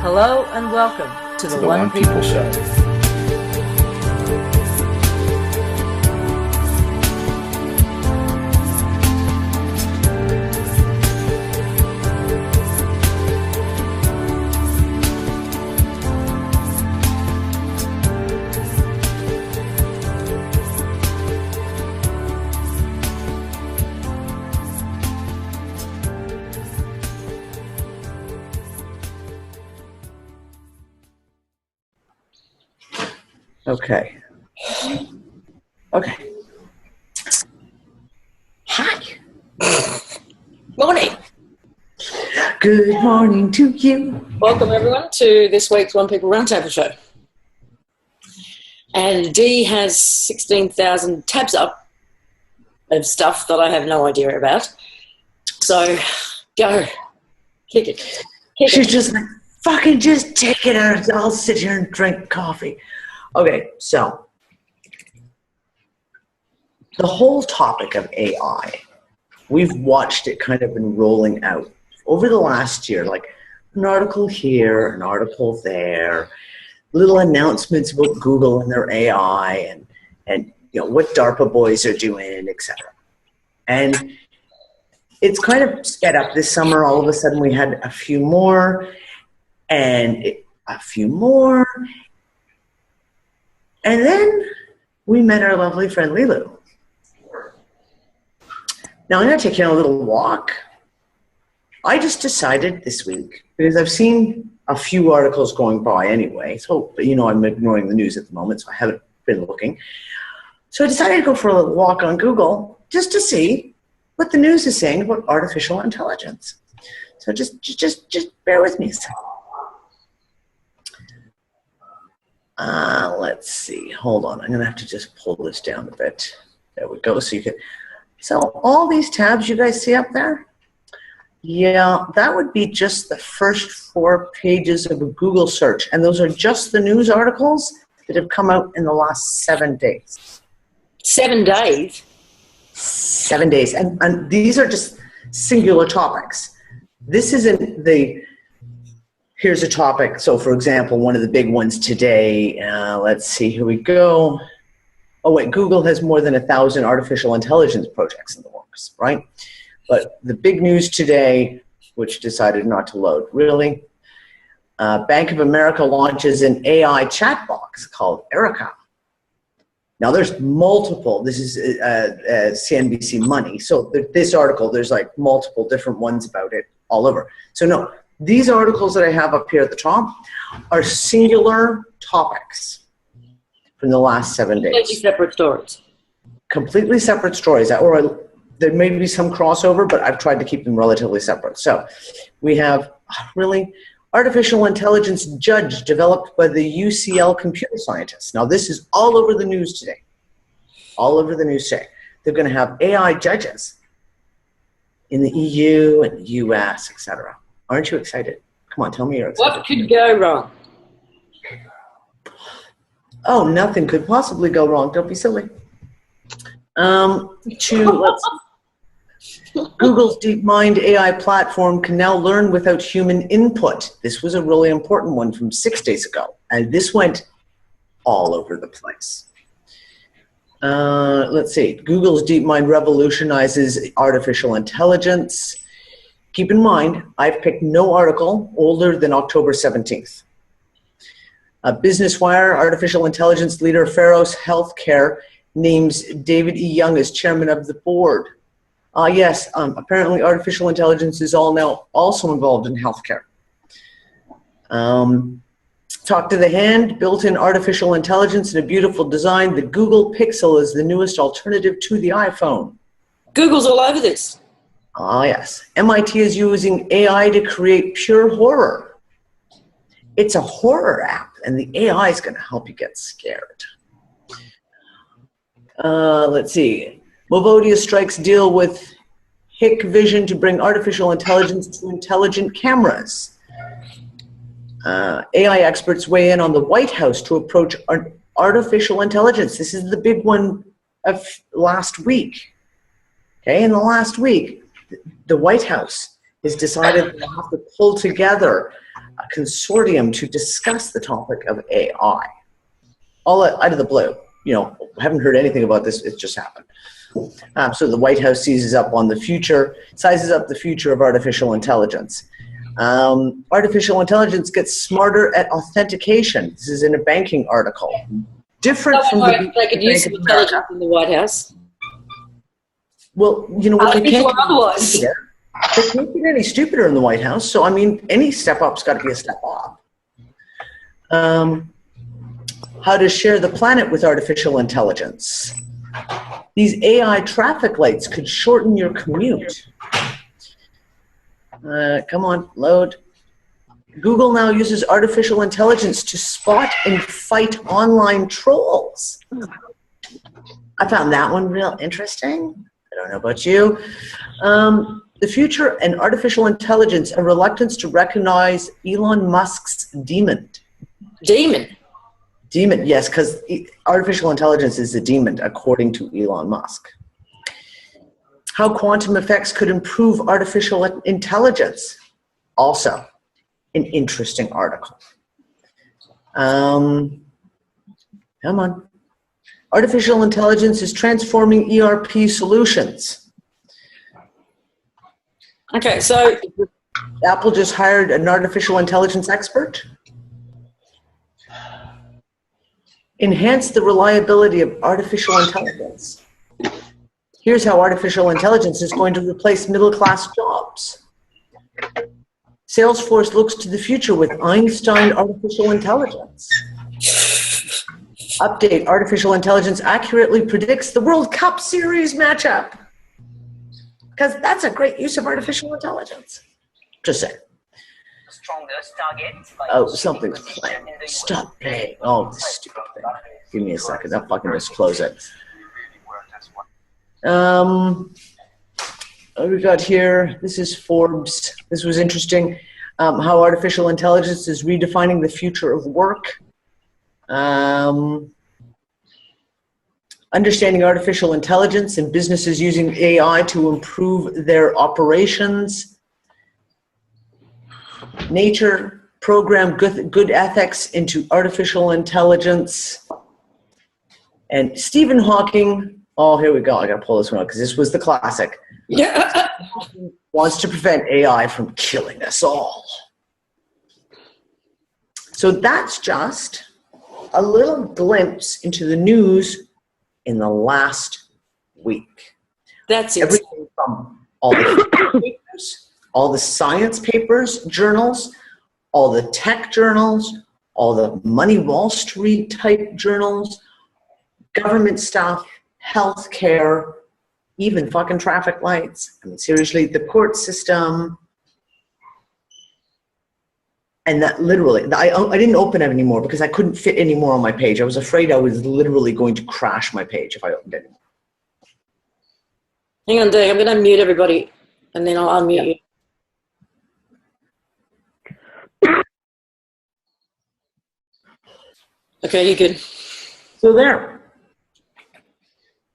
Hello and welcome to the One People Show. Okay. Hi. Morning. Good morning to you. Welcome everyone to this week's One People Roundtable show. And Dee has 16,000 tabs up of stuff that I have no idea about. So go. Kick it. She's just like, fucking just take it out. I'll sit here and drink coffee. Okay, so the whole topic of AI, we've watched it kind of been rolling out over the last year, like an article here, an article there, little announcements about Google and their AI and you know what DARPA boys are doing, etc. And it's kind of sped up this summer. All of a sudden we had a few more and a few more. And then we met our lovely friend Leeloo. Now I'm going to take you on a little walk. I just decided this week, because I've seen a few articles going by anyway, so you know I'm ignoring the news at the moment, so I haven't been looking. So I decided to go for a little walk on Google just to see what the news is saying about artificial intelligence. So just bear with me a second. Let's see. Hold on. I'm going to have to just pull this down a bit. There we go. So you can. So all these tabs you guys see up there, yeah, that would be just the first 4 pages of a Google search, and those are just the news articles that have come out in the last 7 days. 7 days. 7 days, and these are just singular topics. This isn't the. Here's a topic. So, for example, one of the big ones today, let's see, here we go. Oh, wait, Google has more than 1,000 artificial intelligence projects in the works, right? But the big news today, which decided not to load, really, Bank of America launches an AI chat box called Erica. Now, there's multiple. This is CNBC Money. So this article, there's like multiple different ones about it all over. So, no. These articles that I have up here at the top are singular topics from the last 7 days. Completely separate stories. Completely separate stories. Or there may be some crossover, but I've tried to keep them relatively separate. So we have really artificial intelligence judge developed by the UCL computer scientists. Now this is all over the news today. All over the news today. They're going to have AI judges in the EU and the US, etc. Aren't you excited? Come on, tell me you're excited. What could go wrong? Oh, nothing could possibly go wrong. Don't be silly. Google's DeepMind AI platform can now learn without human input. This was a really important one from 6 days ago, and this went all over the place. Let's see. Google's DeepMind revolutionizes artificial intelligence. Keep in mind, I've picked no article older than October 17th. Business Wire, artificial intelligence leader Pharos Healthcare names David E. Young as chairman of the board. Yes, apparently artificial intelligence is also involved in healthcare. Talk to the hand, built-in artificial intelligence and a beautiful design. The Google Pixel is the newest alternative to the iPhone. Google's all over this. Yes. MIT is using AI to create pure horror. It's a horror app, and the AI is going to help you get scared. Let's see. Movodia strikes deal with Hikvision to bring artificial intelligence to intelligent cameras. AI experts weigh in on the White House to approach artificial intelligence. This is the big one of last week. Okay, in the last week, the White House has decided they have to pull together a consortium to discuss the topic of AI. All out of the blue. You know, haven't heard anything about this. It just happened. So the White House sizes up the future of artificial intelligence. Artificial intelligence gets smarter at authentication. This is in a banking article. Different from they could use some intelligence in the White House. Well, you know what? They can't get any stupider in the White House. So, I mean, any step up's got to be a step up. How to share the planet with artificial intelligence. These AI traffic lights could shorten your commute. Come on, load. Google now uses artificial intelligence to spot and fight online trolls. I found that one real interesting. I don't know about you. The future and artificial intelligence, a reluctance to recognize Elon Musk's demon. Demon? Demon, yes, because artificial intelligence is a demon, according to Elon Musk. How quantum effects could improve artificial intelligence. Also, an interesting article. Come on. Artificial intelligence is transforming ERP solutions. Okay, so Apple just hired an artificial intelligence expert. Enhance the reliability of artificial intelligence. Here's how artificial intelligence is going to replace middle-class jobs. Salesforce looks to the future with Einstein artificial intelligence. Update, artificial intelligence accurately predicts the World Cup Series matchup. Because that's a great use of artificial intelligence. Just saying. Oh, something's playing. Stop playing. Oh, this stupid thing. Give me a second. I'll fucking just close it. What we got here? This is Forbes. This was interesting. How artificial intelligence is redefining the future of work. Understanding artificial intelligence and businesses using AI to improve their operations. Nature program good ethics into artificial intelligence. And Stephen Hawking, oh, here we go. I got to pull this one out because this was the classic. yeah. Wants to prevent AI from killing us all. So that's just a little glimpse into the news in the last week. That's it. Everything from all the papers, all the science papers, journals, all the tech journals, all the Money Wall Street type journals, government stuff, healthcare, even fucking traffic lights. I mean, seriously, the court system. And that literally, I didn't open it anymore because I couldn't fit any more on my page. I was afraid I was literally going to crash my page if I opened it anymore. Hang on, Dave. I'm going to mute everybody, and then I'll unmute you. Okay, you're good. So there.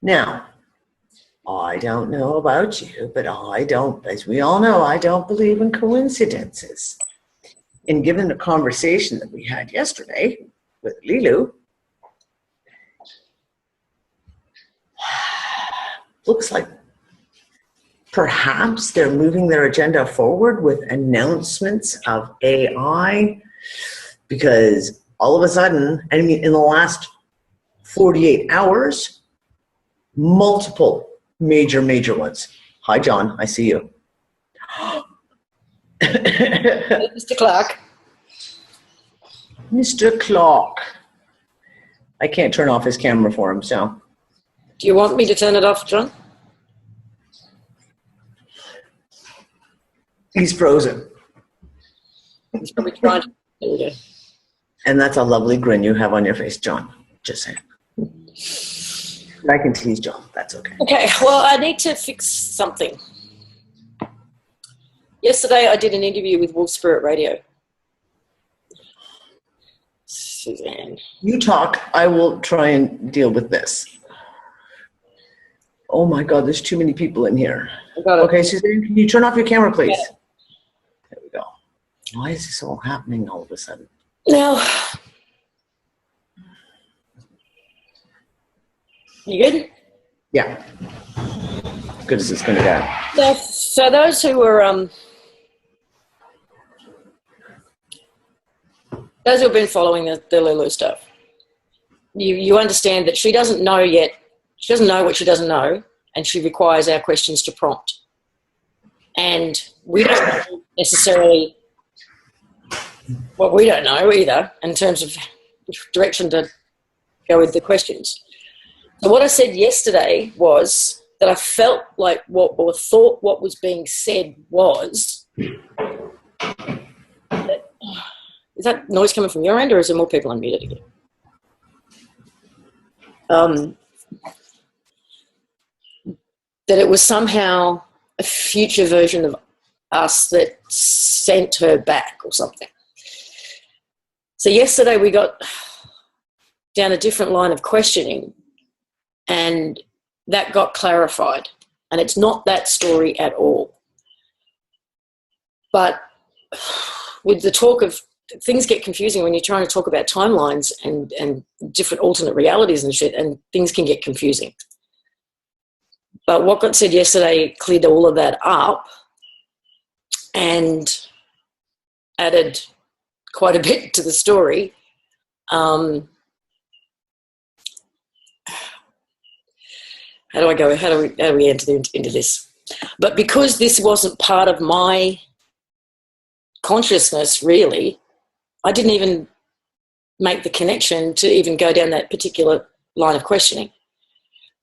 Now, I don't know about you, but as we all know, I don't believe in coincidences. And given the conversation that we had yesterday with Leeloo, looks like perhaps they're moving their agenda forward with announcements of AI, because all of a sudden, I mean, in the last 48 hours, multiple major ones. Hi, John, I see you. Mr. Clark. Mr. Clark. I can't turn off his camera for him, so. Do you want me to turn it off, John? He's frozen. He's probably trying to. There we go. And that's a lovely grin you have on your face, John. Just saying. I can tease John. That's okay. Okay, well, I need to fix something. Yesterday, I did an interview with Wolf Spirit Radio. Suzanne. You talk. I will try and deal with this. Oh, my God. There's too many people in here. I got it. Okay, Suzanne, can you turn off your camera, please? Yeah. There we go. Why is this all happening all of a sudden? Now, you good? Yeah. Good as it's going to go. Now, so those who have been following the Leeloo stuff, you understand that she doesn't know yet. She doesn't know what she doesn't know, and she requires our questions to prompt. And we don't know necessarily what we don't know either in terms of direction to go with the questions. So what I said yesterday was that I felt like thought what was being said was that, is that noise coming from your end, or is there more people unmuted again? That it was somehow a future version of us that sent her back or something. So yesterday we got down a different line of questioning, and that got clarified. And it's not that story at all. But with the talk of, things get confusing when you're trying to talk about timelines and different alternate realities and shit, and things can get confusing. But what got said yesterday cleared all of that up and added quite a bit to the story. How do I go? How do we enter into this? But because this wasn't part of my consciousness, really, I didn't even make the connection to even go down that particular line of questioning.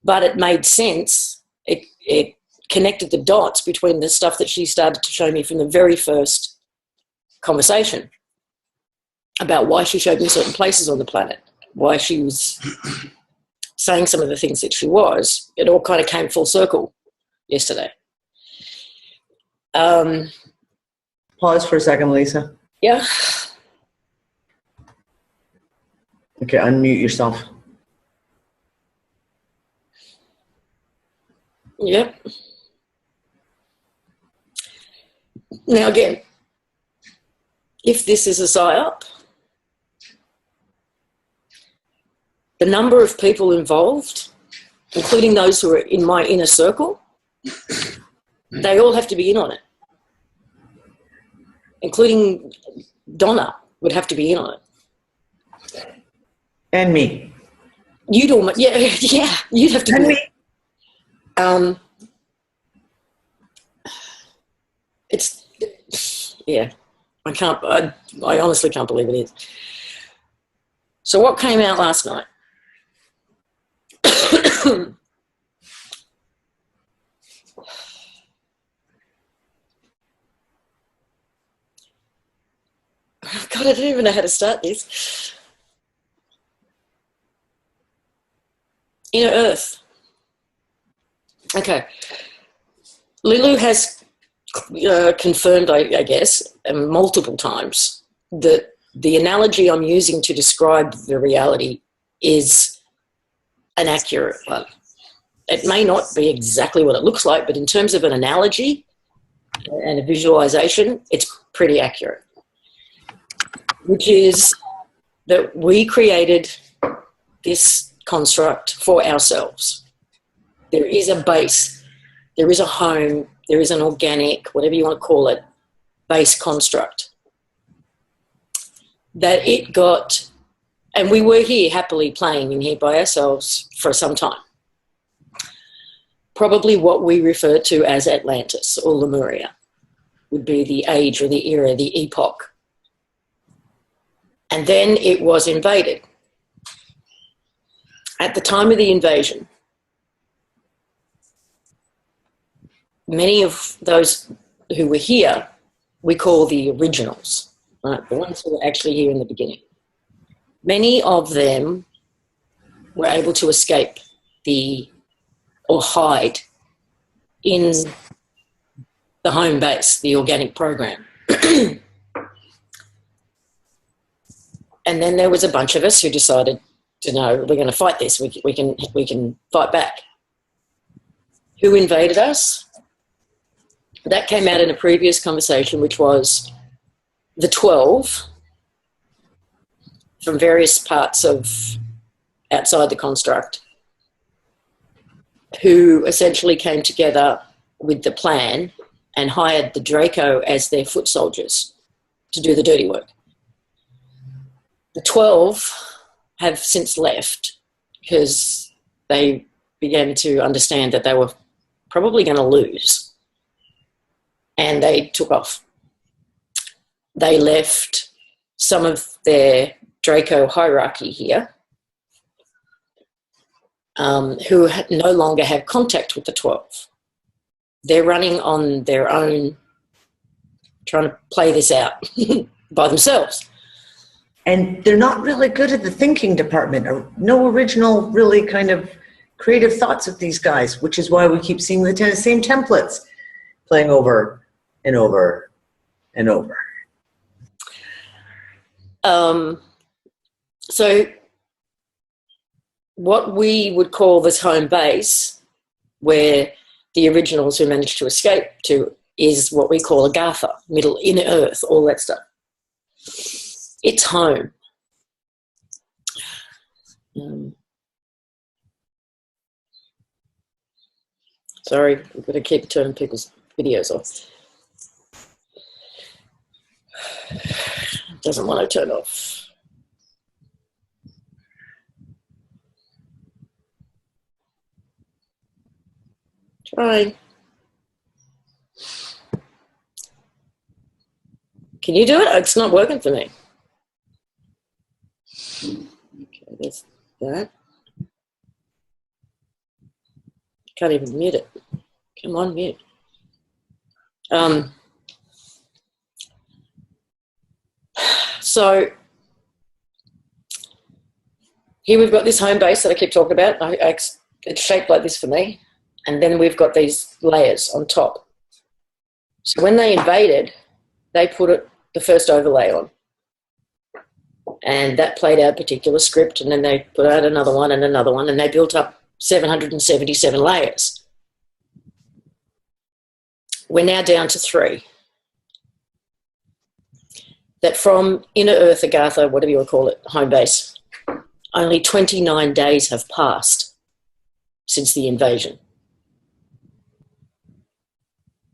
But it made sense. It connected the dots between the stuff that she started to show me from the very first conversation about why she showed me certain places on the planet, why she was saying some of the things that she was. It all kind of came full circle yesterday. Pause for a second, Lisa. Yeah. Okay, unmute yourself. Yep. Now again, if this is a psyop, the number of people involved, including those who are in my inner circle, they all have to be in on it. Including Donna would have to be in on it. And me. You'd almost, yeah, you'd have to and be. Me. Yeah, I honestly can't believe it is. So what came out last night? God, I don't even know how to start this. Inner Earth. Okay. Leeloo has confirmed, I guess, multiple times that the analogy I'm using to describe the reality is an accurate one. It may not be exactly what it looks like, but in terms of an analogy and a visualization, it's pretty accurate. Which is that we created this construct for ourselves. There is a base, there is a home, there is an organic, whatever you want to call it, base construct that it got, and we were here happily playing in here by ourselves for some time. Probably what we refer to as Atlantis or Lemuria would be the age or the era, the epoch. And then it was invaded. At the time of the invasion, many of those who were here, we call the originals, right? The ones who were actually here in the beginning. Many of them were able to escape or hide in the home base, the organic program. And then there was a bunch of us who decided to know we're going to fight this. We can fight back. Who invaded us? That came out in a previous conversation, which was the 12 from various parts of outside the construct who essentially came together with the plan and hired the Draco as their foot soldiers to do the dirty work. The 12 have since left because they began to understand that they were probably going to lose, and they took off. They left some of their Draco hierarchy here, who no longer have contact with the 12. They're running on their own, trying to play this out by themselves. And they're not really good at the thinking department, or no original, really kind of creative thoughts of these guys, which is why we keep seeing the same templates playing over and over and over. So what we would call this home base, where the originals who managed to escape to, is what we call Agartha, middle, inner earth, all that stuff. It's home. Sorry, we've got to keep turning people's videos off. Doesn't want to turn off. Try. Can you do it? It's not working for me. Okay, there's that. Can't even mute it. Come on, mute. So here we've got this home base that I keep talking about. It's shaped like this for me. And then we've got these layers on top. So when they invaded, they put the first overlay on. And that played out a particular script, and then they put out another one, and they built up 777 layers. We're now down to 3. That from inner earth, Agartha, whatever you want to call it, home base, only 29 days have passed since the invasion.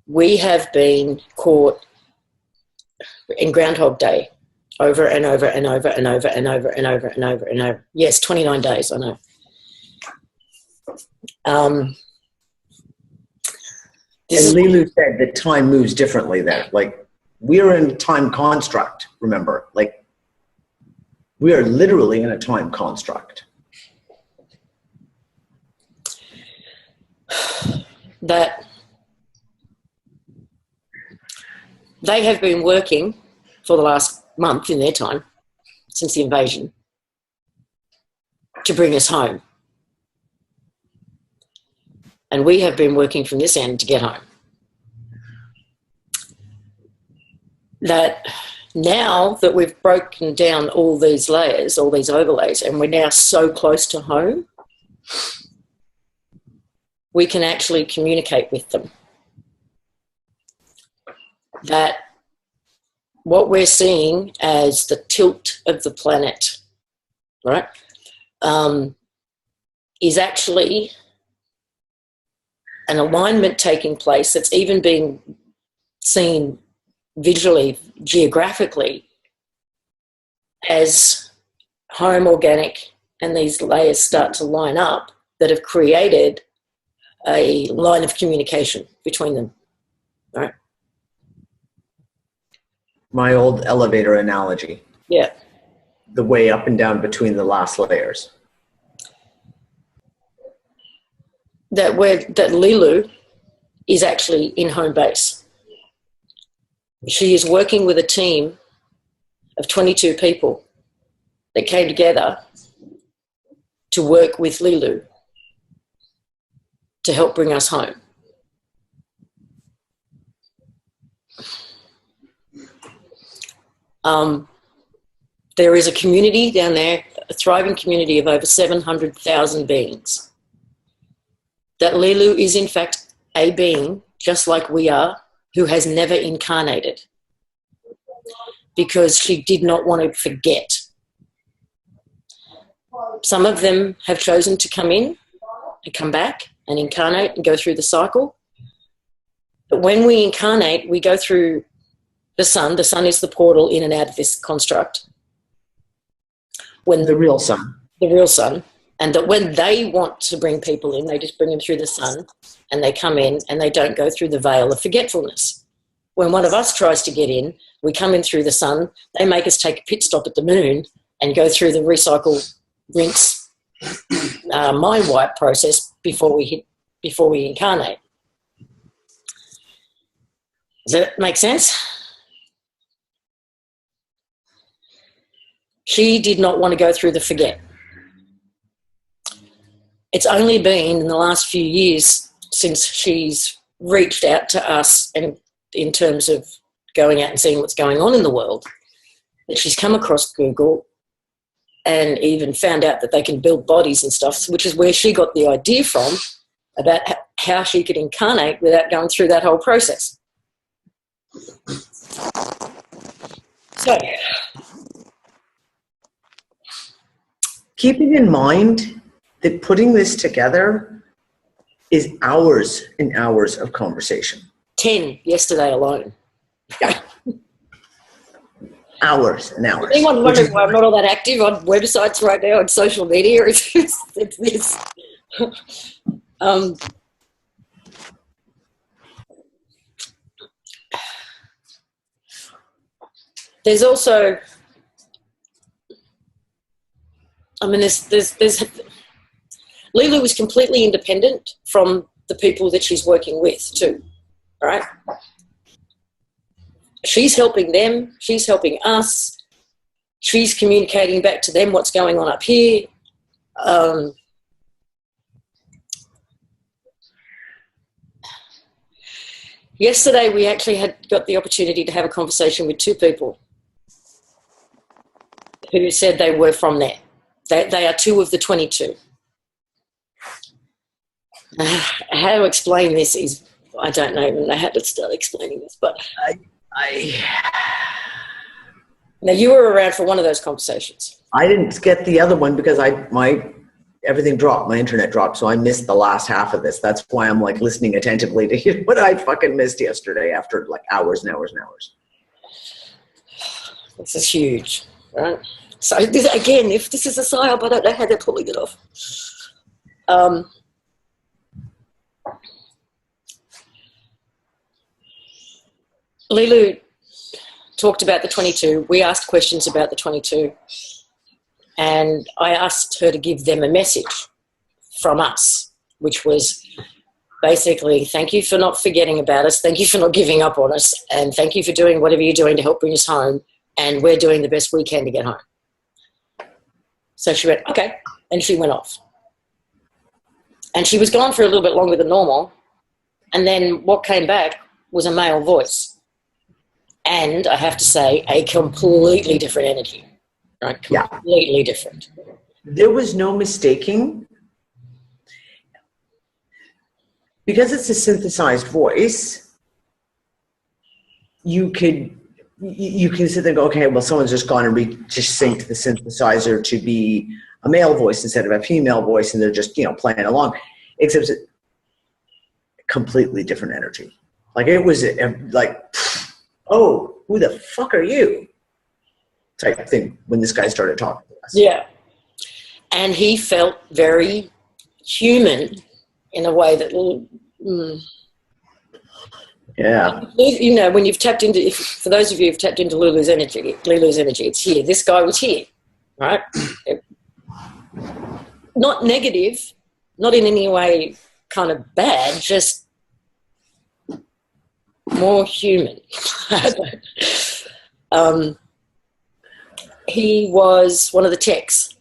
We have been caught in Groundhog Day over and over and over and over and over and over and over and over. Yes, 29 days, I know. And Leeloo said that time moves differently there. Like, we are in a time construct, remember. Like, we are literally in a time construct. That they have been working for the last month in their time, since the invasion, to bring us home. And we have been working from this end to get home. That now that we've broken down all these layers, all these overlays, and we're now so close to home, we can actually communicate with them. That what we're seeing as the tilt of the planet, right, is actually an alignment taking place that's even being seen visually, geographically, as home organic and these layers start to line up, that have created a line of communication between them, right? My old elevator analogy. Yeah. The way up and down between the last layers. That Leeloo is actually in home base. She is working with a team of 22 people that came together to work with Leeloo to help bring us home. There is a community down there, a thriving community of over 700,000 beings. That Leeloo is in fact a being, just like we are, who has never incarnated. because she did not want to forget. Some of them have chosen to come in and come back and incarnate and go through the cycle. But when we incarnate, we go through the sun. The sun is the portal in and out of this construct. When The real sun. The real sun. And that when they want to bring people in, they just bring them through the sun and they come in and they don't go through the veil of forgetfulness. When one of us tries to get in, we come in through the sun, they make us take a pit stop at the moon and go through the recycle, rinse, mind wipe process before we incarnate. Does that make sense? She did not want to go through the forget. It's only been in the last few years since she's reached out to us and in terms of going out and seeing what's going on in the world that she's come across Google and even found out that they can build bodies and stuff, which is where she got the idea from about how she could incarnate without going through that whole process. So, keeping in mind that putting this together is hours and hours of conversation. 10 yesterday alone. Yeah. Hours and hours. Anyone wondering why I'm not all that active on websites right now and social media? It's this. There's also, I mean, there's Leeloo is completely independent from the people that she's working with too, right? She's helping them, she's helping us, she's communicating back to them what's going on up here. Yesterday we actually had got the opportunity to have a conversation with two people who said they were from there. They are two of the 22. How to explain this is, I don't even know how to start explaining this, but now you were around for one of those conversations. I didn't get the other one because everything dropped, my internet dropped, so I missed the last half of this. That's why I'm like listening attentively to hear what I fucking missed yesterday after like hours and hours and hours. This is huge, right? So this, again, if this is a psyop, I don't know how they're pulling it off. Leeloo talked about the 22. We asked questions about the 22. And I asked her to give them a message from us, which was basically, thank you for not forgetting about us. Thank you for not giving up on us. And thank you for doing whatever you're doing to help bring us home. And we're doing the best we can to get home. So she went, okay. And she went off. And she was gone for a little bit longer than normal. And then what came back was a male voice. And I have to say, a completely different energy. Right? Completely different. There was no mistaking. Because it's a synthesized voice, you can sit there and go, okay, well, someone's just gone and just synced the synthesizer to be a male voice instead of a female voice, and they're just, playing along. Except it's a completely different energy. Like, it was like, oh, who the fuck are you? Type thing when this guy started talking to us. Yeah. And he felt very human in a way that... Yeah. When you've tapped into... For those of you who've tapped into Leeloo's energy, it's here. This guy was here, right? Not negative, not in any way kind of bad, just more human. He was one of the techs,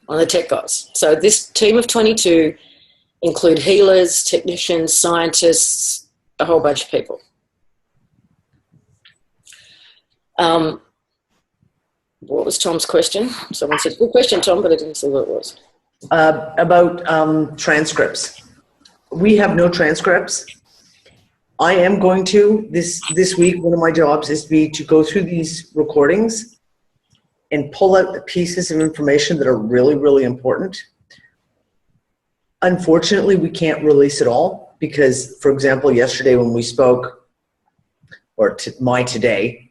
one of the tech guys. So this team of 22 include healers, technicians, scientists, a whole bunch of people. What was Tom's question? Someone said, good question, Tom, but I didn't see what it was. About transcripts. We have no transcripts. I am going to, this week, one of my jobs is to go through these recordings and pull out the pieces of information that are really, really important. Unfortunately, we can't release it all because, for example, yesterday when we spoke, or today,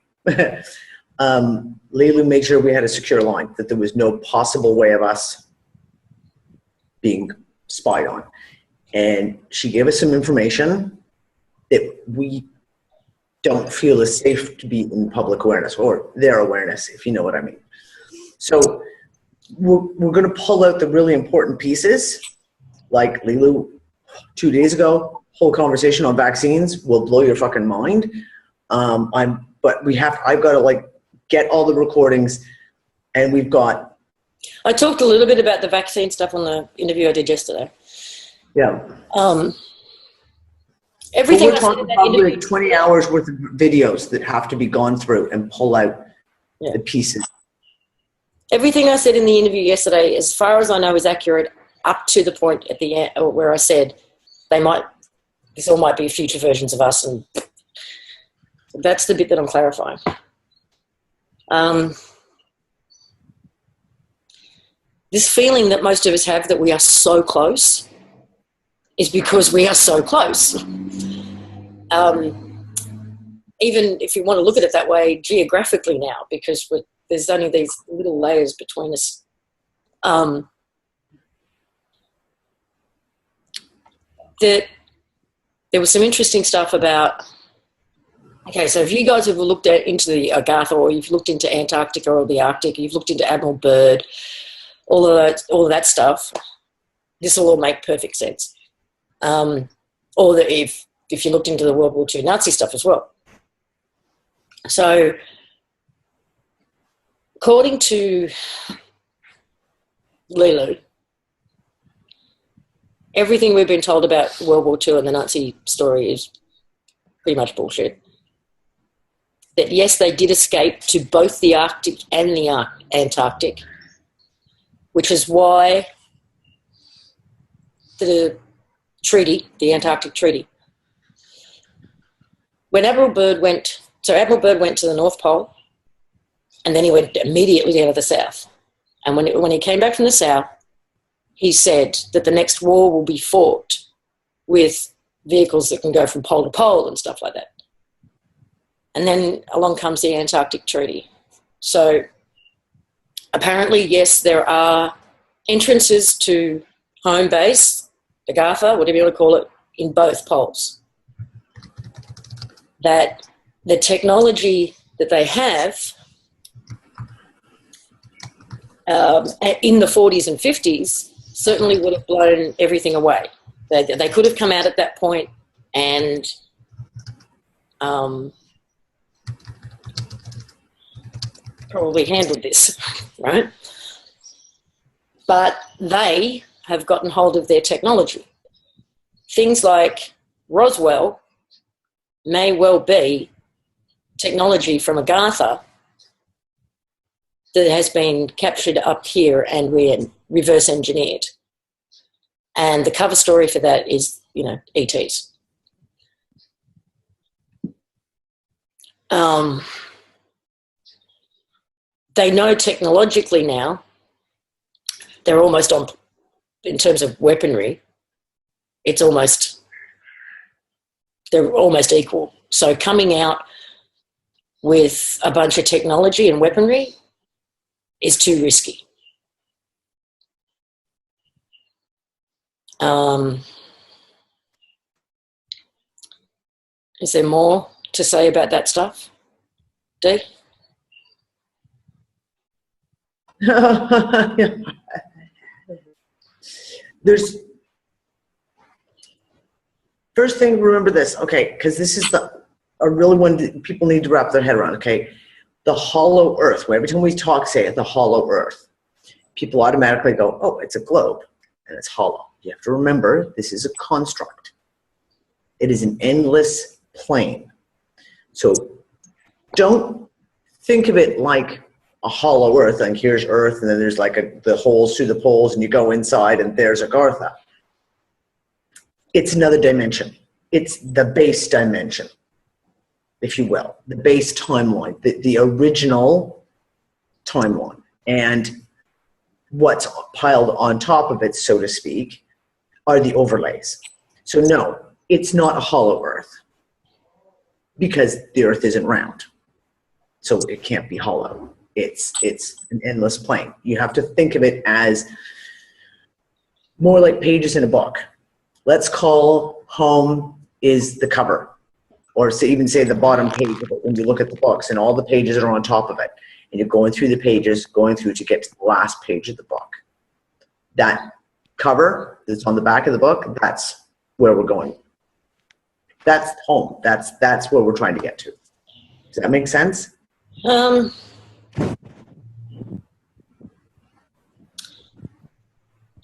Leeloo made sure we had a secure line, that there was no possible way of us being spied on. And she gave us some information that we don't feel is safe to be in public awareness, or their awareness, if you know what I mean. So we're going to pull out the really important pieces, like Leeloo 2 days ago, whole conversation on vaccines will blow your fucking mind. But I've got to like get all the recordings, and we've got. I talked a little bit about the vaccine stuff on the interview I did yesterday. Yeah. Everything we're talking probably like 20 hours worth of videos that have to be gone through and pull out the pieces. Everything I said in the interview yesterday, as far as I know, is accurate up to the point at the end where I said this all might be future versions of us, and that's the bit that I'm clarifying. This feeling that most of us have that we are so close is because we are so close. Even if you want to look at it that way, geographically now, because there's only these little layers between us. There was some interesting stuff about, okay, so if you guys have looked into the Agartha, or you've looked into Antarctica or the Arctic, you've looked into Admiral Byrd, all of that stuff, this will all make perfect sense. Or that if you looked into the World War II Nazi stuff as well. So, according to Leeloo, everything we've been told about World War II and the Nazi story is pretty much bullshit. That yes, they did escape to both the Arctic and the Antarctic, which is why the Antarctic Treaty, when Admiral Byrd went to the North Pole, and then he went immediately down to the South. And when he came back from the South, he said that the next war will be fought with vehicles that can go from pole to pole and stuff like that. And then along comes the Antarctic Treaty. So apparently, yes, there are entrances to home base, Agartha, whatever you want to call it, in both poles. That the technology that they have in the 40s and 50s certainly would have blown everything away. They could have come out at that point and probably handled this, right? But they have gotten hold of their technology. Things like Roswell may well be technology from Agartha that has been captured up here and reverse engineered. And the cover story for that is, ETs. They know technologically now, they're almost on, in terms of weaponry, they're almost equal. So coming out with a bunch of technology and weaponry is too risky. Is there more to say about that stuff, Dee? There's first thing, remember this, okay, because this is a really one that people need to wrap their head around, okay? The hollow earth, where every time we talk, say it, the hollow earth, people automatically go, oh, it's a globe and it's hollow. You have to remember, this is a construct. It is an endless plane. So don't think of it like a hollow earth, and here's earth, and then there's like the holes through the poles, and you go inside and there's Agartha. It's another dimension. it's the base dimension, if you will, the base timeline, the original timeline. And what's piled on top of it, so to speak, are the overlays. So no, it's not a hollow Earth because the Earth isn't round. So it can't be hollow. It's an endless plane. You have to think of it as more like pages in a book. Let's call home is the cover, or even say the bottom page of it when you look at the books and all the pages are on top of it. And you're going through the pages, going through to get to the last page of the book. That cover that's on the back of the book, that's where we're going. That's home. That's where we're trying to get to. Does that make sense?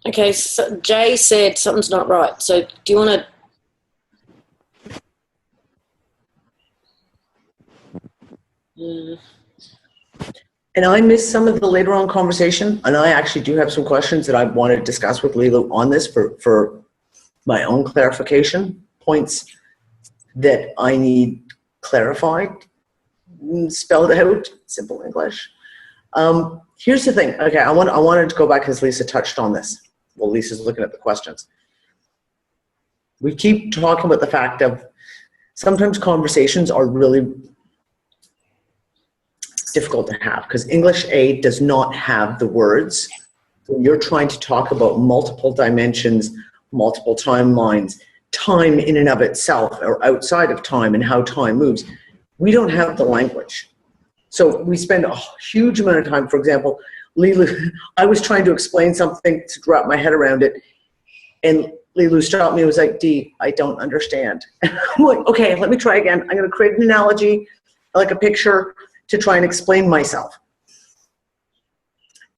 Okay, so Jay said something's not right. So do you want to... And I missed some of the later on conversation, and I actually do have some questions that I want to discuss with Leeloo on this for my own clarification points that I need clarified, spelled out, simple English. Here's the thing. Okay, I wanted to go back because Lisa touched on this. Well, Lisa's looking at the questions. We keep talking about the fact of sometimes conversations are really difficult to have because English A does not have the words. When you're trying to talk about multiple dimensions, multiple timelines, time in and of itself or outside of time and how time moves, we don't have the language. So we spend a huge amount of time, for example, Leeloo, I was trying to explain something to wrap my head around it, and Leeloo stopped me and was like, Dee, I don't understand. I'm like, okay, let me try again. I'm going to create an analogy, like a picture, to try and explain myself.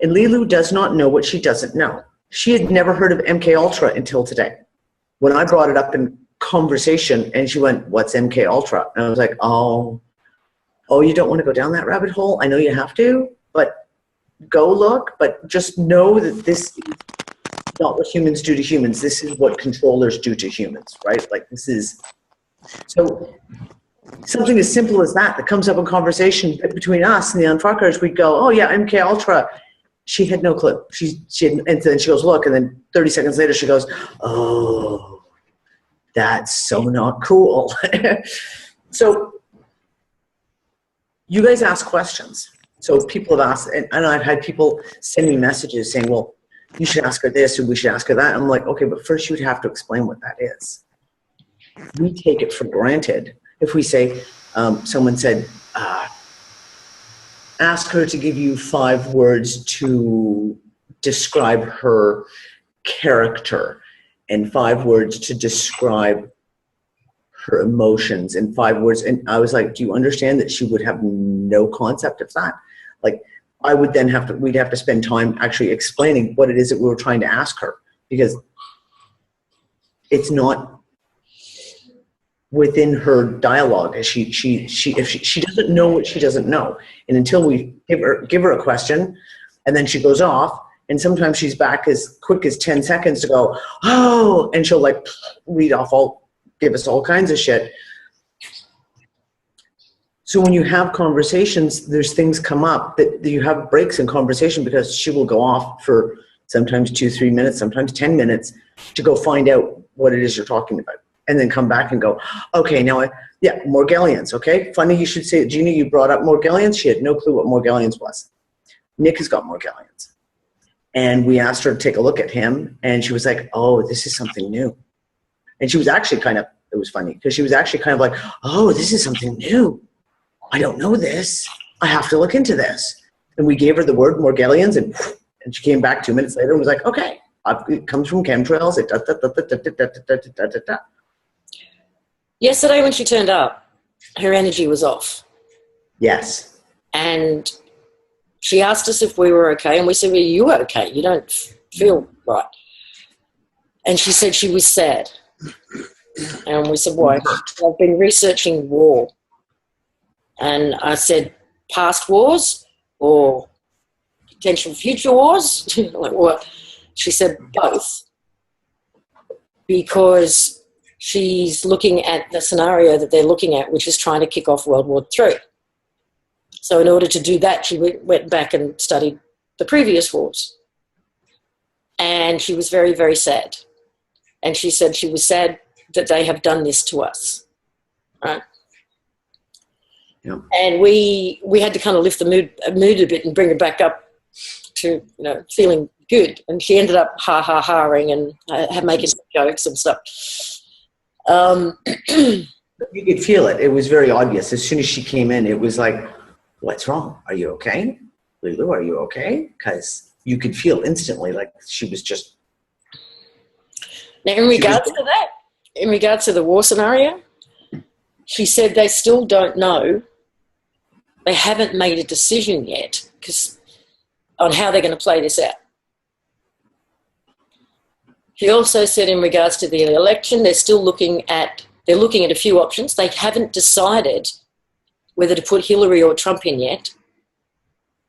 And Leeloo does not know what she doesn't know. She had never heard of MK Ultra until today. When I brought it up in conversation and she went, what's MK Ultra? And I was like, oh, you don't want to go down that rabbit hole? I know you have to, but go look. But just know that this is not what humans do to humans. This is what controllers do to humans, right? Like this is, so something as simple as that comes up in conversation between us and the unfuckers, we'd go, oh yeah, MK Ultra. She had no clue. She had, and then she goes, look, and then 30 seconds later she goes, oh, that's so not cool. So you guys ask questions. So people have asked, and I've had people send me messages saying, well, you should ask her this or we should ask her that. I'm like, okay, but first you would have to explain what that is. We take it for granted. If we say, someone said, ask her to give you 5 words to describe her character and 5 words to describe her emotions and 5 words. And I was like, do you understand that she would have no concept of that? Like I would then we'd have to spend time actually explaining what it is that we were trying to ask her, because it's not within her dialogue. If she doesn't know what she doesn't know, and until we give her a question, and then she goes off, and sometimes she's back as quick as 10 seconds to go, oh, and she'll like read off give us all kinds of shit. So when you have conversations, there's things come up that you have breaks in conversation because she will go off for sometimes 2-3 minutes, sometimes 10 minutes to go find out what it is you're talking about. And then come back and go, okay, now, yeah, Morgellons, okay? Funny you should say it. Gina, you brought up Morgellons. She had no clue what Morgellons was. Nick has got Morgellons. And we asked her to take a look at him, and she was like, oh, this is something new. And she was actually kind of, it was funny, because she was actually kind of like, oh, this is something new. I don't know this. I have to look into this. And we gave her the word Morgellons, and she came back 2 minutes later and was like, okay, it comes from chemtrails. Yesterday when she turned up, her energy was off. Yes. And she asked us if we were okay, and we said, well, you are okay. You don't feel right. And she said she was sad. And we said, why? I've been researching war. And I said, past wars or potential future wars? Like what? She said, both. Because she's looking at the scenario that they're looking at, which is trying to kick off World War III. So in order to do that, she went back and studied the previous wars. And she was very, very sad. And she said she was sad that they have done this to us, right? Yeah. And we had to kind of lift the mood a bit and bring her back up to, feeling good. And she ended up ha-ha-ha-ing and making jokes and stuff. You could feel it. It was very obvious. As soon as she came in, it was like, what's wrong? Are you okay? Leeloo, are you okay? Because you could feel instantly like she was just... Now, in regards to the war scenario, she said they still don't know. They haven't made a decision yet on how they're going to play this out. She also said in regards to the election, they're looking at a few options. They haven't decided whether to put Hillary or Trump in yet.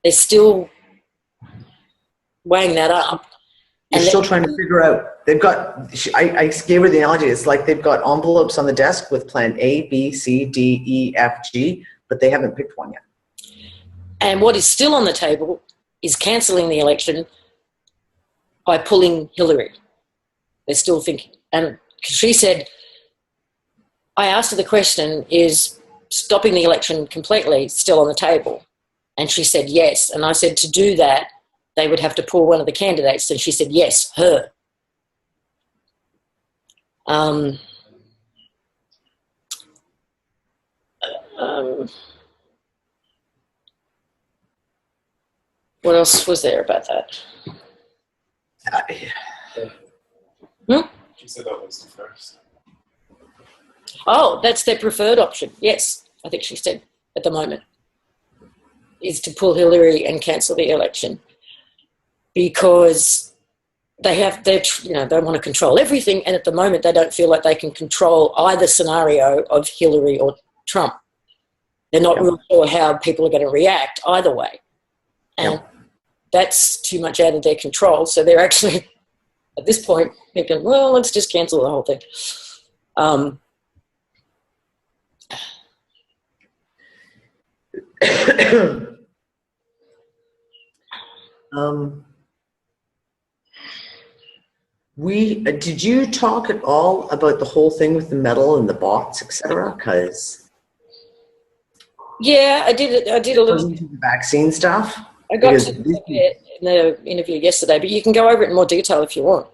They're still weighing that up. They're still trying to figure out. They've got, I gave her the analogy, it's like they've got envelopes on the desk with plan A, B, C, D, E, F, G, but they haven't picked one yet. And what is still on the table is cancelling the election by pulling Hillary. They're still thinking. And she said, I asked her the question, is stopping the election completely still on the table? And she said yes. And I said, to do that, they would have to pull one of the candidates. And she said, yes, her. What else was there about that? She said that was the first. Oh, that's their preferred option. Yes, I think she said at the moment, is to pull Hillary and cancel the election because they want to control everything, and at the moment they don't feel like they can control either scenario of Hillary or Trump. They're not really sure how people are going to react either way. And that's too much out of their control. So they're actually, at this point, thinking, well, let's just cancel the whole thing. Did you talk at all about the whole thing with the metal and the bots, etc.? Because I did a little the vaccine stuff. I got to it in the interview yesterday, but you can go over it in more detail if you want.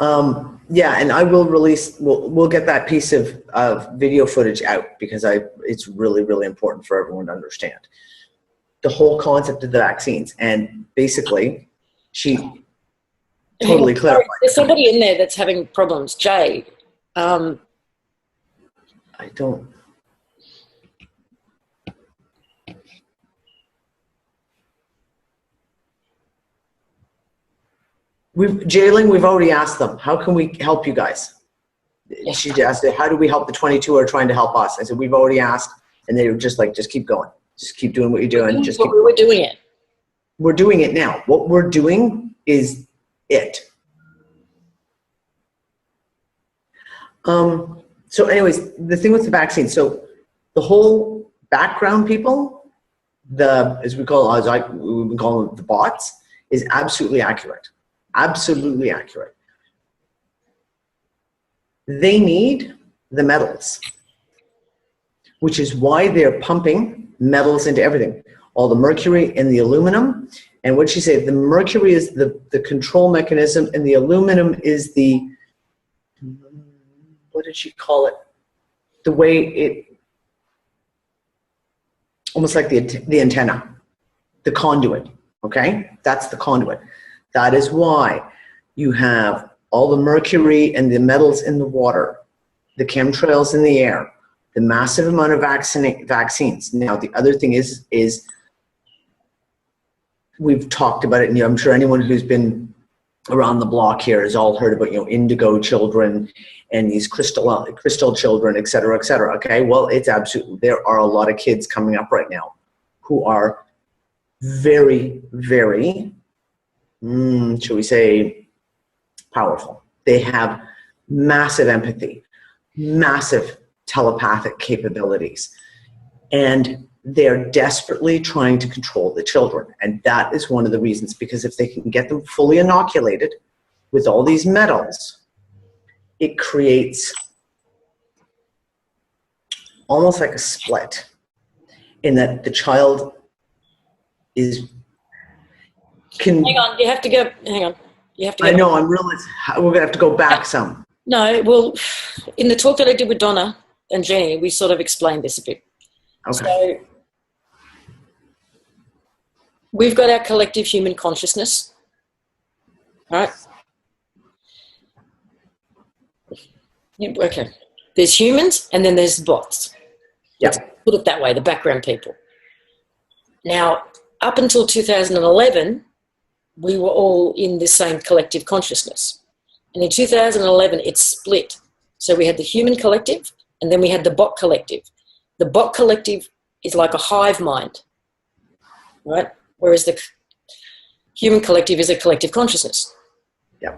And I will release. We'll get that piece of video footage out because it's really, really important for everyone to understand the whole concept of the vaccines. And basically, she totally clarified. There's somebody in there that's having problems, Jay. I don't. We've already asked them, how can we help you guys? She asked, how do we help the 22 who are trying to help us? I said, we've already asked. And they were just like, just keep going. Just keep doing what you're doing. We're doing it. We're doing it now. What we're doing is it. So anyways, the thing with the vaccine, so the whole background people, as we call them the bots, is absolutely accurate. Absolutely accurate. They need the metals, which is why they're pumping metals into everything. All the mercury and the aluminum. And what she said, the mercury is the control mechanism and the aluminum is the, what did she call it? The way it, almost like the antenna, the conduit, okay? That's the conduit. That is why you have all the mercury and the metals in the water, the chemtrails in the air, the massive amount of vaccines. Now, the other thing is we've talked about it, and I'm sure anyone who's been around the block here has all heard about, indigo children and these crystal children, et cetera, okay? Well, it's absolutely, there are a lot of kids coming up right now who are very, very, shall we say, powerful. They have massive empathy, massive telepathic capabilities. And they're desperately trying to control the children. And that is one of the reasons, because if they can get them fully inoculated with all these metals, it creates almost like a split in that the child can. Hang on, you have to go. Hang on. You have to go. I know, I'm realizing we're going to have to go back some. No, well, in the talk that I did with Donna and Jenny, we sort of explained this a bit. Okay. So we've got our collective human consciousness, right? Okay. There's humans and then there's bots. Yeah. Let's put it that way, the background people. Now, up until 2011, we were all in the same collective consciousness. And in 2011, it split. So we had the human collective and then we had the bot collective. The bot collective is like a hive mind, right? Whereas the human collective is a collective consciousness. Yeah.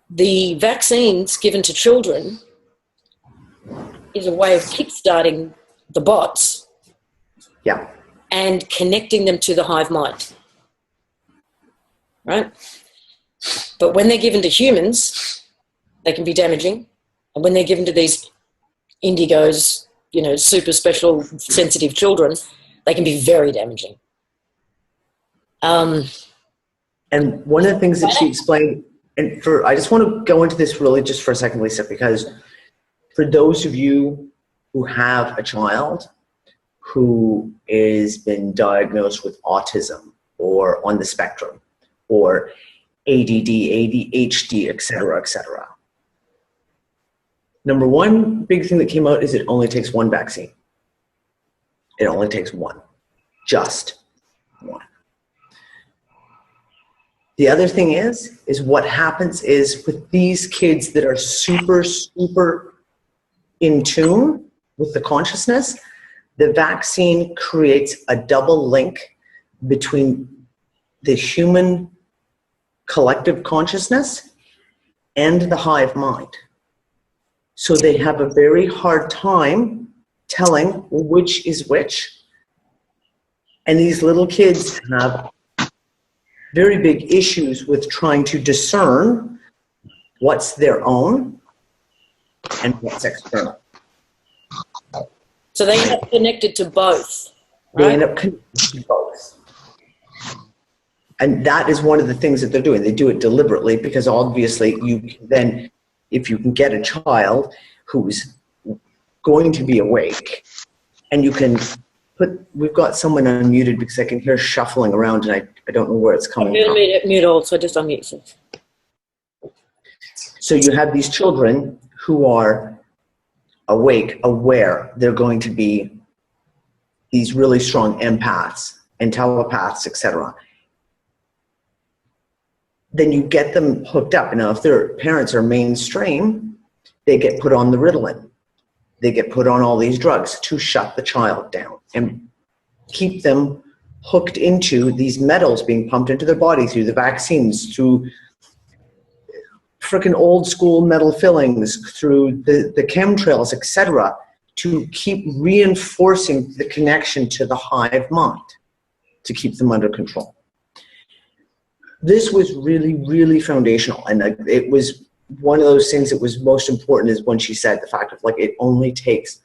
The vaccines given to children is a way of kickstarting the bots. Yeah. And connecting them to the hive mind, right? But when they're given to humans, they can be damaging. And when they're given to these indigos, you know, super special sensitive children, they can be very damaging. And one of the things that she explained, and I just want to go into this really just for a second, Lisa, because for those of you who have a child who has been diagnosed with autism or on the spectrum or ADD, ADHD, et cetera, et cetera. Number one big thing that came out is it only takes one vaccine. It only takes one, just one. The other thing is what happens is with these kids that are super, super in tune with the consciousness, the vaccine creates a double link between the human collective consciousness and the hive mind. So they have a very hard time telling which is which. And these little kids have very big issues with trying to discern what's their own and what's external. So they end up connected to both. Right? They end up connected to both. And that is one of the things that they're doing. They do it deliberately because obviously you can then, if you can get a child who's going to be awake and you can put, we've got someone unmuted because I can hear shuffling around and I don't know where it's coming from. Mute all, so just unmute it. So you have these children who are awake, aware, they're going to be these really strong empaths and telepaths, etc. Then you get them hooked up. Now, if their parents are mainstream, they get put on the Ritalin. They get put on all these drugs to shut the child down and keep them hooked into these metals being pumped into their body through the vaccines, through freaking old school metal fillings, through the chemtrails, etc., to keep reinforcing the connection to the hive mind, to keep them under control. This was really, really foundational. And it was one of those things that was most important is when she said the fact of like, it only takes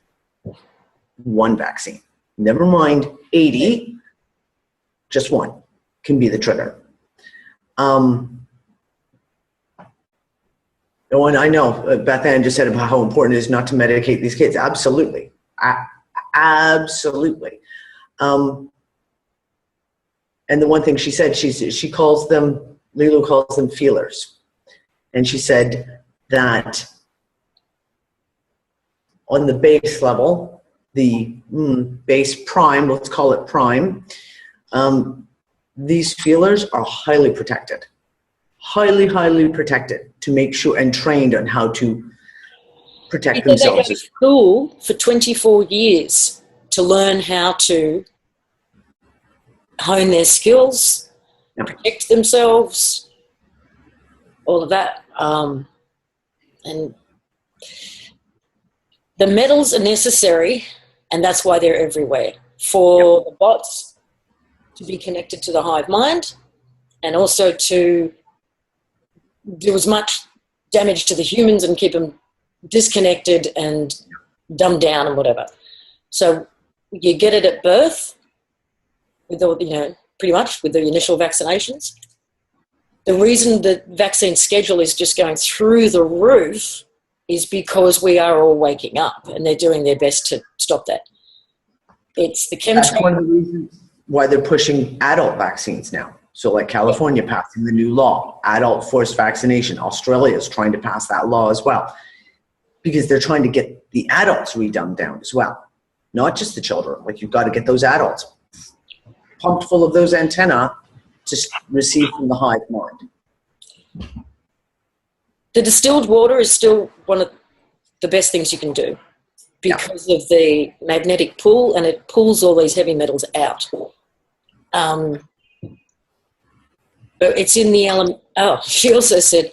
one vaccine. Never mind 80, just one can be the trigger. And I know Beth Ann just said about how important it is not to medicate these kids. Absolutely. Absolutely. And the one thing she said, she calls them, Leeloo calls them feelers. And she said that on the base level, the base prime, let's call it prime, these feelers are highly protected. Highly, highly protected to make sure and trained on how to protect themselves. They go to school for 24 years to learn how to hone their skills, protect themselves, all of that. And the metals are necessary, and that's why they're everywhere, for the bots to be connected to the hive mind, and also to do as much damage to the humans and keep them disconnected and dumbed down and whatever. So you get it at birth, with all, pretty much with the initial vaccinations. The reason the vaccine schedule is just going through the roof is because we are all waking up, and they're doing their best to stop that. It's the chemtrail. That's one of the reasons why they're pushing adult vaccines now. So like California passing the new law, adult forced vaccination. Australia is trying to pass that law as well, because they're trying to get the adults re-dumbed down as well, not just the children. Like, you've got to get those adults pumped full of those antennae to receive from the hive mind. The distilled water is still one of the best things you can do because of the magnetic pull, and it pulls all these heavy metals out. But it's in the element. Oh, she also said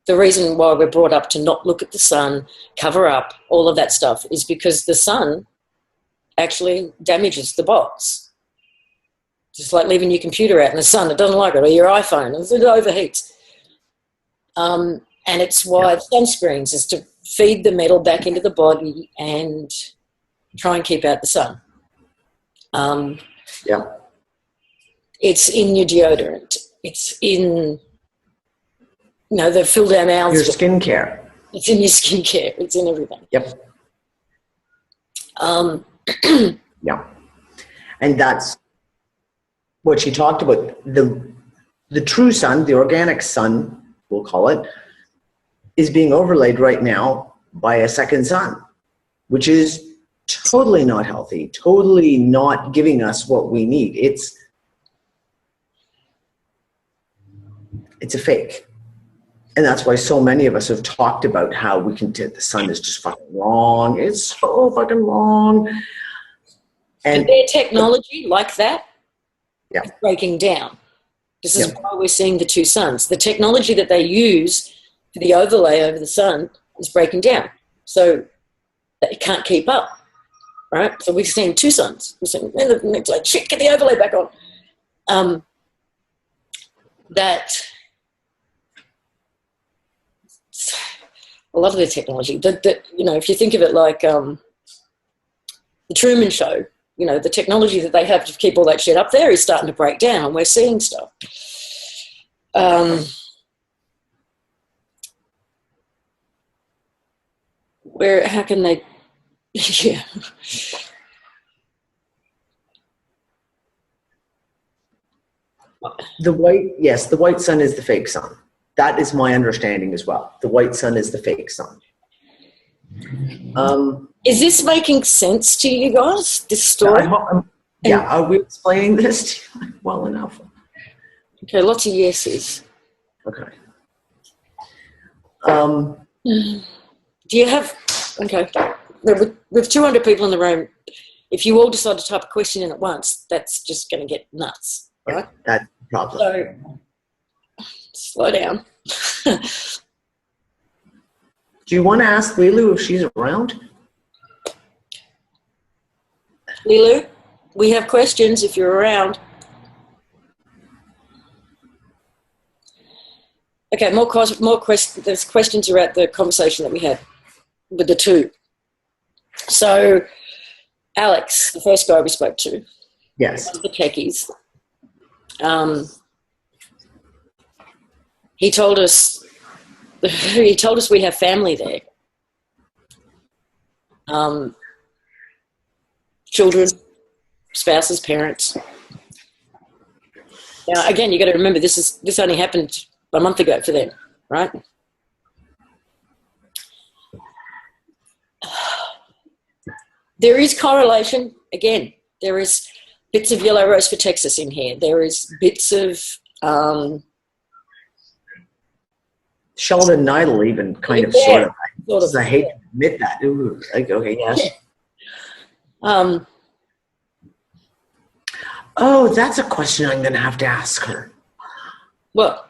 the reason why we're brought up to not look at the sun, cover up, all of that stuff, is because the sun actually damages the bots. Just like leaving your computer out in the sun, it doesn't like it, or your iPhone, it overheats. And it's why sunscreens is to feed the metal back into the body and try and keep out the sun. It's in your deodorant. It's in, the fill down mouths. Your skincare. It's in your skincare. It's in everything. Yep. And that's what she talked about. The true sun, the organic sun, we'll call it, is being overlaid right now by a second sun, which is totally not healthy, totally not giving us what we need. It's a fake. And that's why so many of us have talked about how we can the sun is just fucking wrong. It's so fucking wrong. And their technology like that is breaking down. This is why we're seeing the two suns. The technology that they use for the overlay over the sun is breaking down. So it can't keep up, right? So we're seeing two suns. We're seeing, and it's like, shit, get the overlay back on. That a lot of the technology, if you think of it like the Truman Show, the technology that they have to keep all that shit up there is starting to break down. We're seeing stuff. How can they, The white sun is the fake sun. That is my understanding as well. The white sun is the fake sun. Is this making sense to you guys, this story? Are we explaining this to you well enough? Okay, lots of yeses. Okay. Do you have, okay, with 200 people in the room, if you all decide to type a question in at once, that's just going to get nuts, right? That's the problem. So, slow down. Do you want to ask Leeloo if she's around? Leeloo, we have questions if you're around. Okay, more questions. There's questions about the conversation that we had with the two. So, Alex, the first guy we spoke to, yes, the techies, he told us we have family there, children, spouses, parents. Now, again, you got to remember this only happened a month ago for them, right? There is correlation. Again, there is bits of yellow rose for Texas in here. There is bits of Sheldon Neidl even kind of sort of. I hate to admit that. Ooh, like, okay, yes. Oh, that's a question I'm going to have to ask her. What?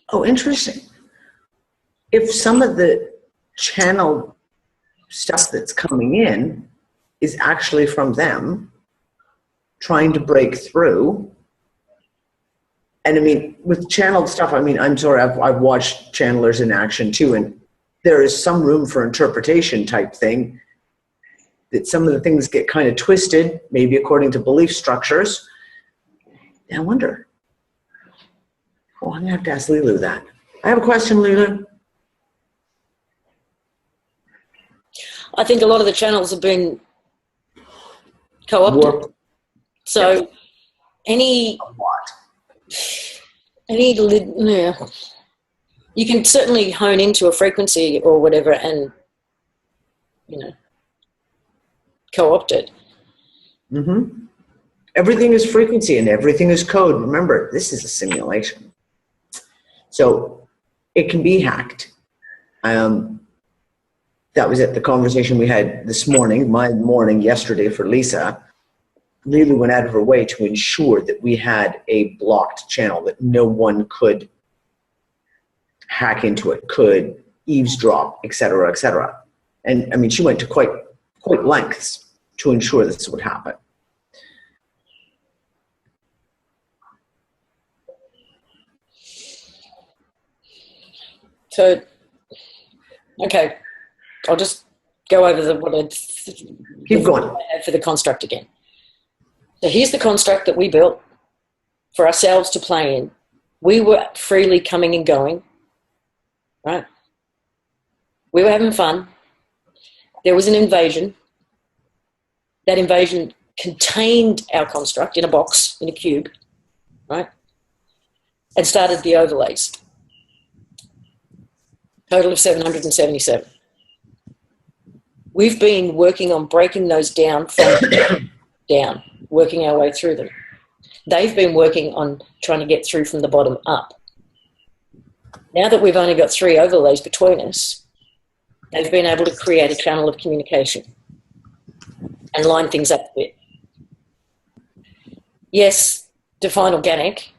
Oh, interesting. if some of the channel stuff that's coming in is actually from them trying to break through. And I mean, with channeled stuff, I mean, I'm sorry, I've watched channelers in action too, and there is some room for interpretation type thing, that some of the things get kind of twisted, maybe according to belief structures. I wonder. Oh, I'm gonna have to ask Leeloo that. I have a question, Leeloo. I think a lot of the channels have been co-opted. So Yep. any, yeah, you can certainly hone into a frequency or whatever and, you know, co-opt it. Mm-hmm. Everything is frequency and everything is code. Remember, this is a simulation. So it can be hacked. That was at the conversation we had this morning, my morning yesterday for Lisa. Leeloo went out of her way to ensure that we had a blocked channel, that no one could hack into it, could eavesdrop, et cetera, et cetera. And I mean, she went to quite lengths to ensure this would happen. So, okay, I'll just go over Keep going. for the construct again. So here's the construct that we built for ourselves to play in. We were freely coming and going, right? We were having fun. There was an invasion. That invasion contained our construct in a box, in a cube, right? And started the overlays. Total of 777. We've been working on breaking those down from down, working our way through them. They've been working on trying to get through from the bottom up. Now that we've only got 3 overlays between us, they've been able to create a channel of communication and line things up a bit. Yes, define organic.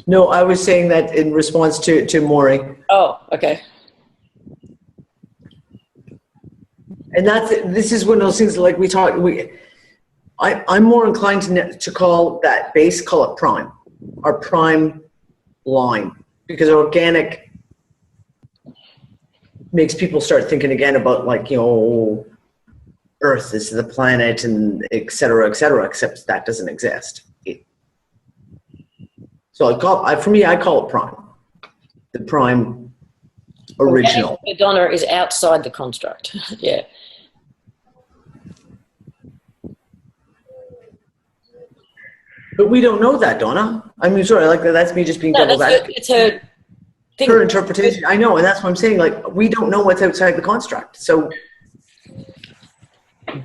No, I was saying that in response to Maury. Oh, okay. And this is one of those things, like we talked, I'm more inclined to call that base, call it prime, our prime line, because organic makes people start thinking again about, like, you know, Earth is the planet and et cetera, except that doesn't exist. So for me, I call it prime, the prime original. Organic Donna is outside the construct. Yeah. But we don't know that, Donna. I mean, sorry, like, that's me just being devil's advocate. It's her thing. Her interpretation. I know, and that's what I'm saying. Like, we don't know what's outside the construct. So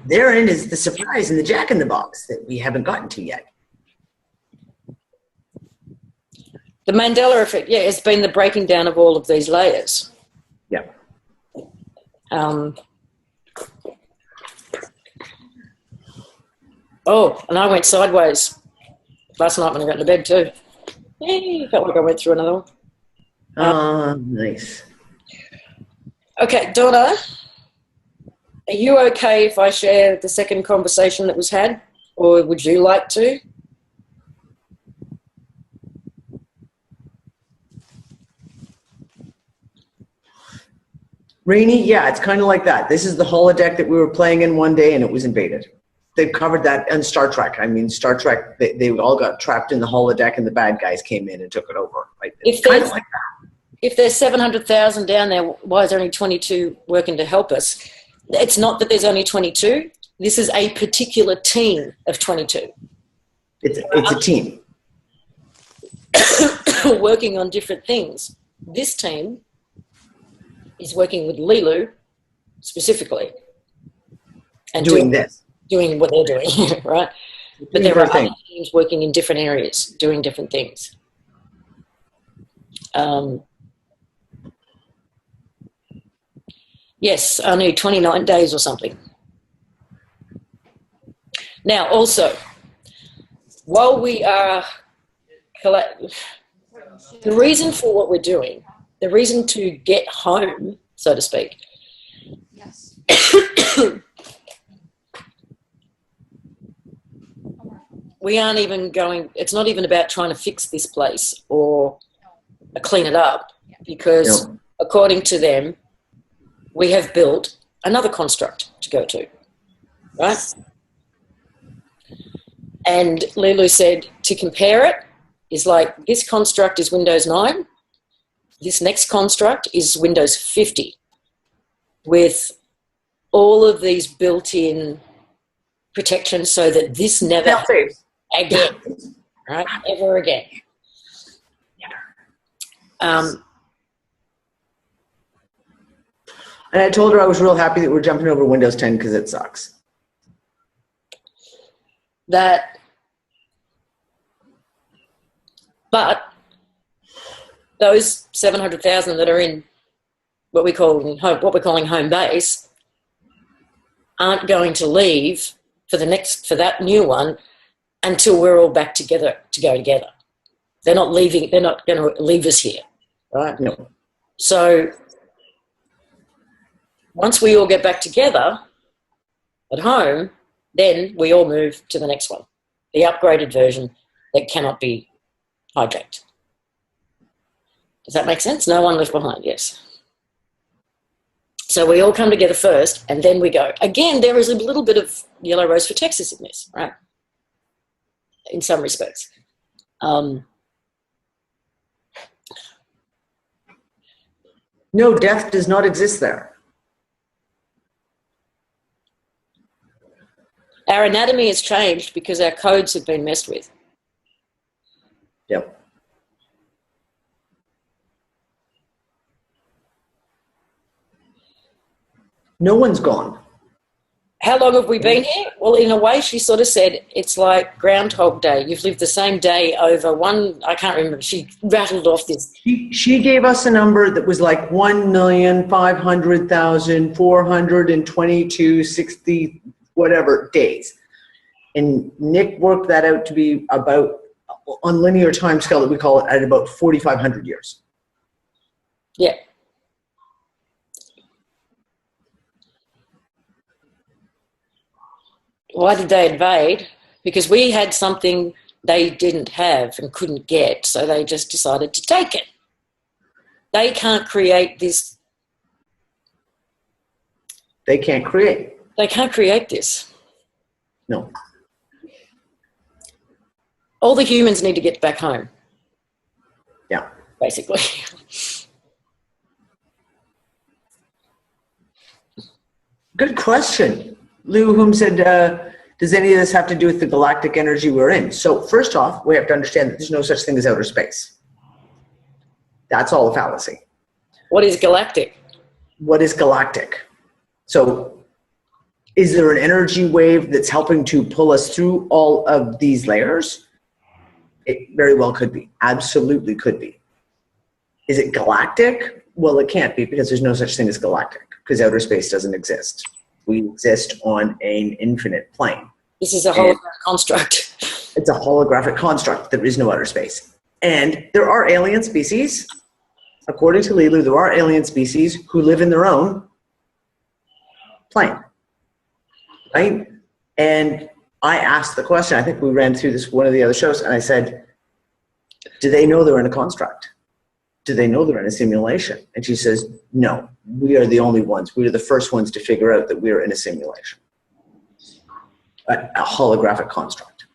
therein is the surprise and the jack in the box that we haven't gotten to yet. The Mandela effect, yeah, it's been the breaking down of all of these layers. Yeah. Oh, and I went sideways last night when I got into bed too. Yay, felt like I went through another one. Nice. Okay, Donna, are you okay if I share the second conversation that was had, or would you like to? Rainy, yeah, it's kind of like that. This is the holodeck that we were playing in one day, and it was invaded. They've covered that on Star Trek. I mean, Star Trek, they all got trapped in the holodeck, and the bad guys came in and took it over. Right? It's kind of like that. If there's 700,000 down there, why is there only 22 working to help us? It's not that there's only 22. This is a particular team of 22. It's a team. Working on different things. This team is working with Leeloo specifically. And doing what they're doing, right? But there are other teams working in different areas, doing different things. Yes, only 29 days or something. Now, also, while we are The reason for what we're doing, the reason to get home, so to speak, Yes. we aren't even going, it's not even about trying to fix this place or clean it up, because according to them, we have built another construct to go to, right? And Leeloo said to compare it is like, this construct is Windows 9, this next construct is Windows 50, with all of these built-in protections so that this never happens again, right? Ever again. And I told her I was real happy that we're jumping over Windows 10 because it sucks. But those 700,000 that are in what we're calling home base aren't going to leave for that new one until we're all back together to go together. They're not leaving. They're not going to leave us here, right? No. So once we all get back together at home, then we all move to the next one, the upgraded version that cannot be hijacked. Does that make sense? No one left behind, yes. So we all come together first, and then we go. Again, there is a little bit of Yellow Rose for Texas in this, right? In some respects. No, death does not exist there. Our anatomy has changed because our codes have been messed with. Yep. No one's gone. How long have we been here? Well, in a way, she sort of said it's like Groundhog Day. You've lived the same day over one, I can't remember. She rattled off this. She gave us a number that was like 1,500,422.60 whatever days. And Nick worked that out to be about, on linear time scale that we call it, at about 4,500 years. Yeah. Why did they invade? Because we had something they didn't have and couldn't get, so they just decided to take it. They can't create this. They can't create. They can't create this. No. All the humans need to get back home. Yeah. Basically. Good question. Lou Whom said, does any of this have to do with the galactic energy we're in? So first off, we have to understand that there's no such thing as outer space. That's all a fallacy. What is galactic? What is galactic? So is there an energy wave that's helping to pull us through all of these layers? It very well could be. Absolutely could be. Is it galactic? Well, it can't be, because there's no such thing as galactic, because outer space doesn't exist. We exist on an infinite plane. This is a holographic construct. It's a holographic construct. There is no outer space. And there are alien species, according to Leeloo, there are alien species who live in their own plane, right? And I asked the question, I think we ran through this one of the other shows, and I said, do they know they're in a construct? Do they know they're in a simulation? And she says, no, we are the only ones. We are the first ones to figure out that we are in a simulation, a holographic construct.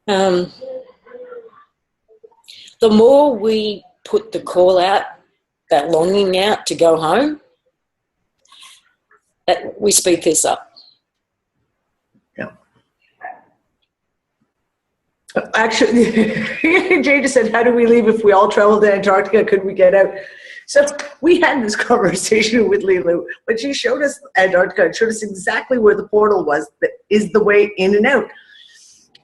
The more we put the call out, that longing out to go home, that we speed this up. Yeah. Actually, Jay just said, how do we leave if we all travel to Antarctica? Could we get out? So we had this conversation with Leeloo, but she showed us Antarctica and showed us exactly where the portal was that is the way in and out.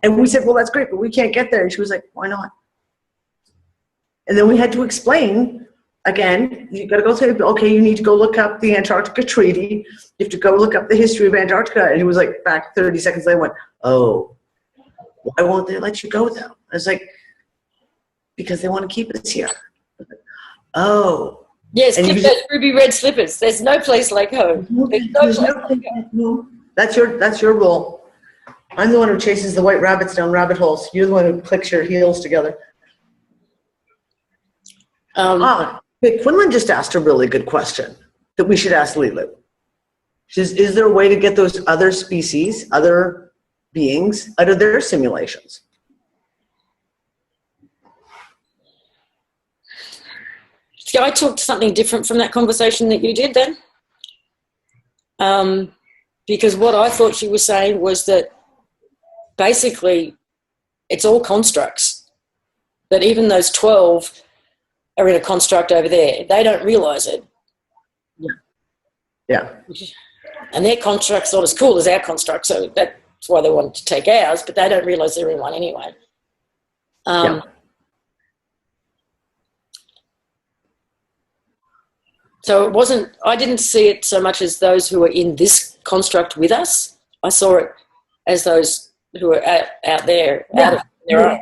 And we said, well, that's great, but we can't get there. And she was like, why not? And then we had to explain, again, you got to go through, okay, you need to go look up the Antarctica Treaty. You have to go look up the history of Antarctica. And he was like, back 30 seconds later, went, oh, Why won't they let you go though? I was like, because they want to keep us here. Oh. Yes, and keep those ruby red slippers. There's no place like home. There's no place like home. That's your rule. I'm the one who chases the white rabbits down rabbit holes. You're the one who clicks your heels together. Hey, Quinlan just asked a really good question that we should ask Leeloo. Is there a way to get those other species, other beings, out of their simulations? So I talked something different from that conversation that you did then. Because what I thought she was saying was that basically it's all constructs. That even those 12 are in a construct over there. They don't realise it. Yeah. And their construct's not as cool as our construct, so that's why they wanted to take ours, but they don't realise they're in one anyway. So I didn't see it so much as those who are in this construct with us. I saw it as those who are out there.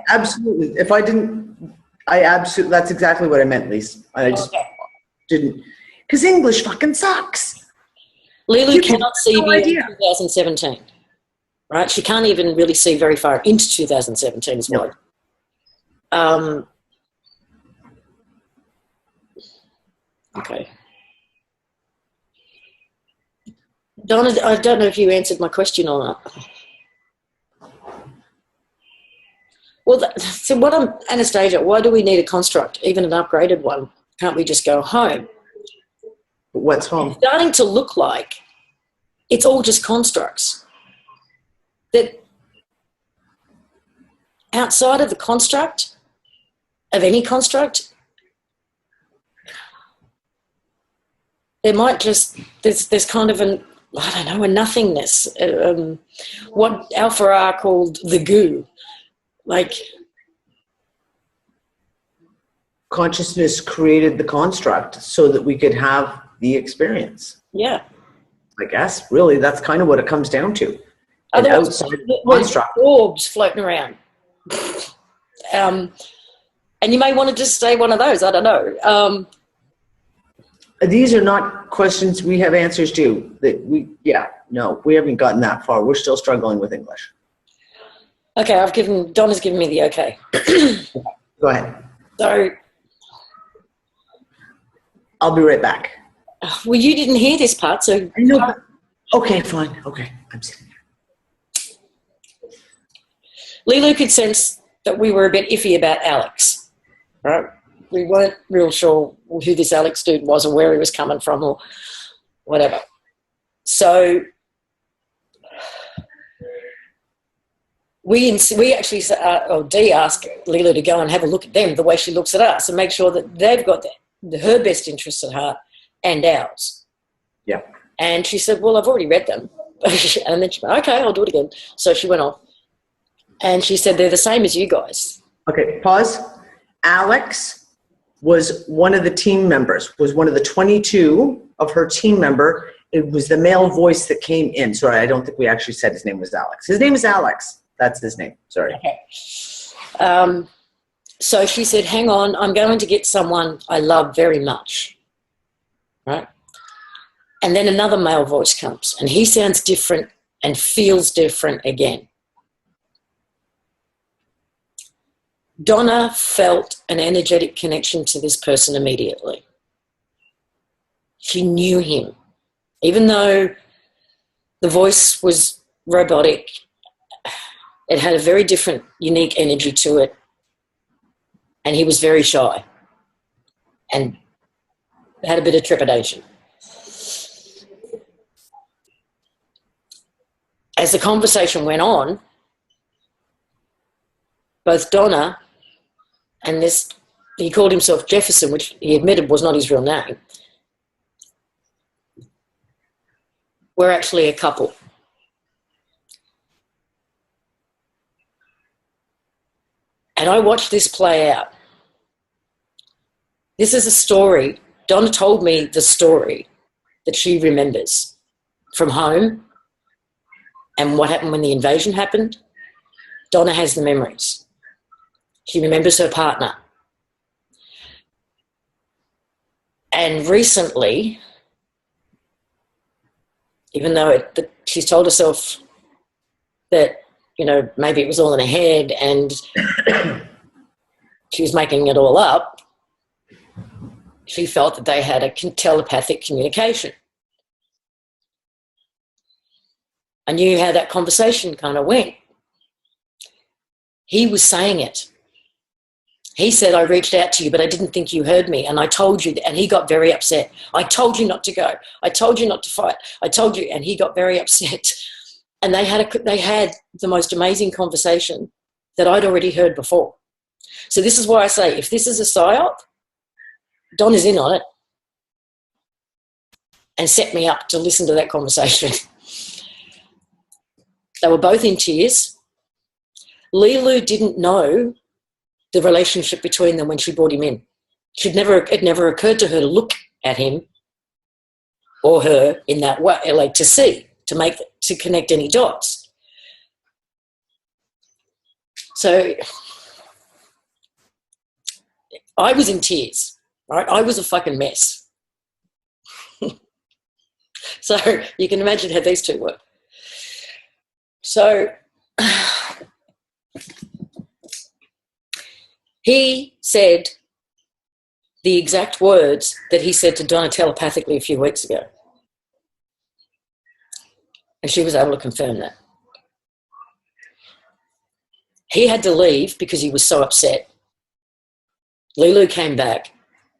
Absolutely. That's exactly what I meant, Lise. I just didn't, because English fucking sucks. Leeloo cannot see beyond 2017, right? She can't even really see very far into 2017 as well. Okay. Donna, I don't know if you answered my question or not. Well, Anastasia, why do we need a construct, even an upgraded one? Can't we just go home? What's home? It's starting to look like it's all just constructs. That outside of the construct, of any construct, there might just, there's kind of a nothingness. What Alpha R called the goo. Like, consciousness created the construct so that we could have the experience. Yeah. I guess, really, that's kind of what it comes down to. Otherwise, there's orbs floating around. And you may want to just stay one of those. I don't know. These are not questions we have answers to. We haven't gotten that far. We're still struggling with English. Okay, Donna's given me the okay. Go ahead. So, I'll be right back. Well, you didn't hear this part, so. No. Okay, fine. Okay, I'm sitting here. Leeloo could sense that we were a bit iffy about Alex, right? We weren't real sure who this Alex dude was or where he was coming from or whatever. So we actually, Dee asked Leeloo to go and have a look at them the way she looks at us and make sure that they've got her best interests at heart and ours. Yeah. And she said, well, I've already read them. And then she went, okay, I'll do it again. So she went off. And she said, they're the same as you guys. Okay, pause. Alex was one of the team members, was one of the 22 of her team member. It was the male voice that came in. Sorry, I don't think we actually said his name was Alex. His name is Alex. That's his name. Sorry. Okay. So she said, hang on, I'm going to get someone I love very much. Right? And then another male voice comes, and he sounds different and feels different again. Donna felt an energetic connection to this person immediately. She knew him. Even though the voice was robotic, it had a very different, unique energy to it. And he was very shy and had a bit of trepidation. As the conversation went on, both Donna and this, he called himself Jefferson, which he admitted was not his real name, were actually a couple. And I watched this play out. This is a story. Donna told me the story that she remembers from home and what happened when the invasion happened. Donna has the memories. She remembers her partner. And recently, even though she's told herself that, you know, maybe it was all in her head and she was making it all up, she felt that they had a telepathic communication. I knew how that conversation kind of went. He was saying it. He said, I reached out to you, but I didn't think you heard me. And I told you, and he got very upset. I told you not to go. I told you not to fight. I told you, and he got very upset. And they had the most amazing conversation that I'd already heard before. So this is why I say, if this is a psyop, Don is in on it and set me up to listen to that conversation. They were both in tears. Leeloo didn't know the relationship between them when she brought him in. It never occurred to her to look at him or her in that way, like to see, to connect any dots. So I was in tears, right? I was a fucking mess. So you can imagine how these two were. So he said the exact words that he said to Donna telepathically a few weeks ago. And she was able to confirm that. He had to leave because he was so upset. Leeloo came back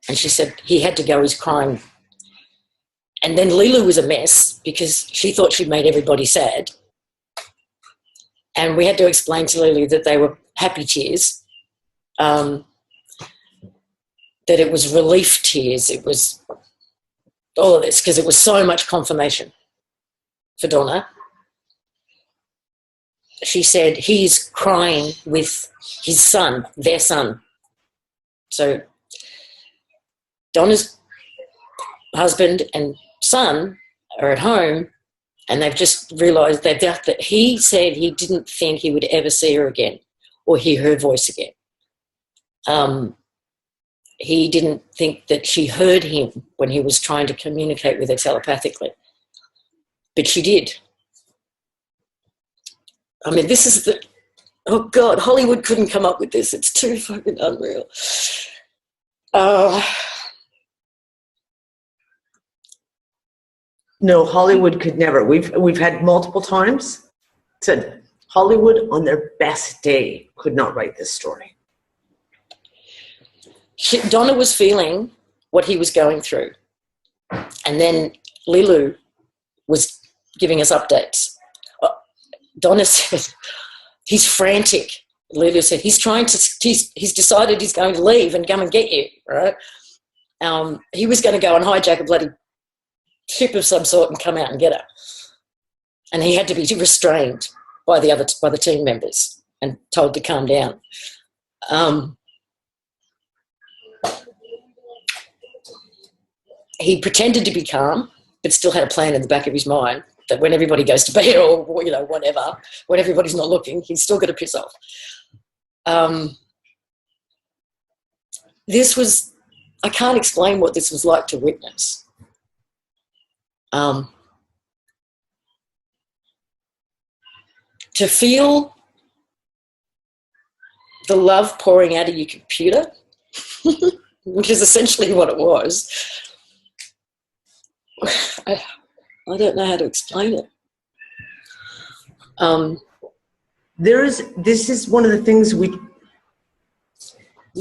and she said he had to go, he's crying. And then Leeloo was a mess because she thought she'd made everybody sad. And we had to explain to Leeloo that they were happy tears, that it was relief tears. It was all of this because it was so much confirmation for Donna. She said he's crying with his son, their son. So Donna's husband and son are at home and they've just realised that he said he didn't think he would ever see her again or hear her voice again. He didn't think that she heard him when he was trying to communicate with her telepathically. But she did. I mean, this is oh God, Hollywood couldn't come up with this. It's too fucking unreal. No, Hollywood could never. We've had multiple times said Hollywood on their best day could not write this story. Donna was feeling what he was going through. And then Leeloo was giving us updates. Donna said, he's frantic. Leeloo said, he's decided he's going to leave and come and get you, right? He was going to go and hijack a bloody ship of some sort and come out and get her. And he had to be restrained by the team members and told to calm down. He pretended to be calm, but still had a plan in the back of his mind that when everybody goes to bed or, whatever, when everybody's not looking, he's still going to piss off. I can't explain what this was like to witness. To feel the love pouring out of your computer, which is essentially what it was. I don't know how to explain it. This is one of the things you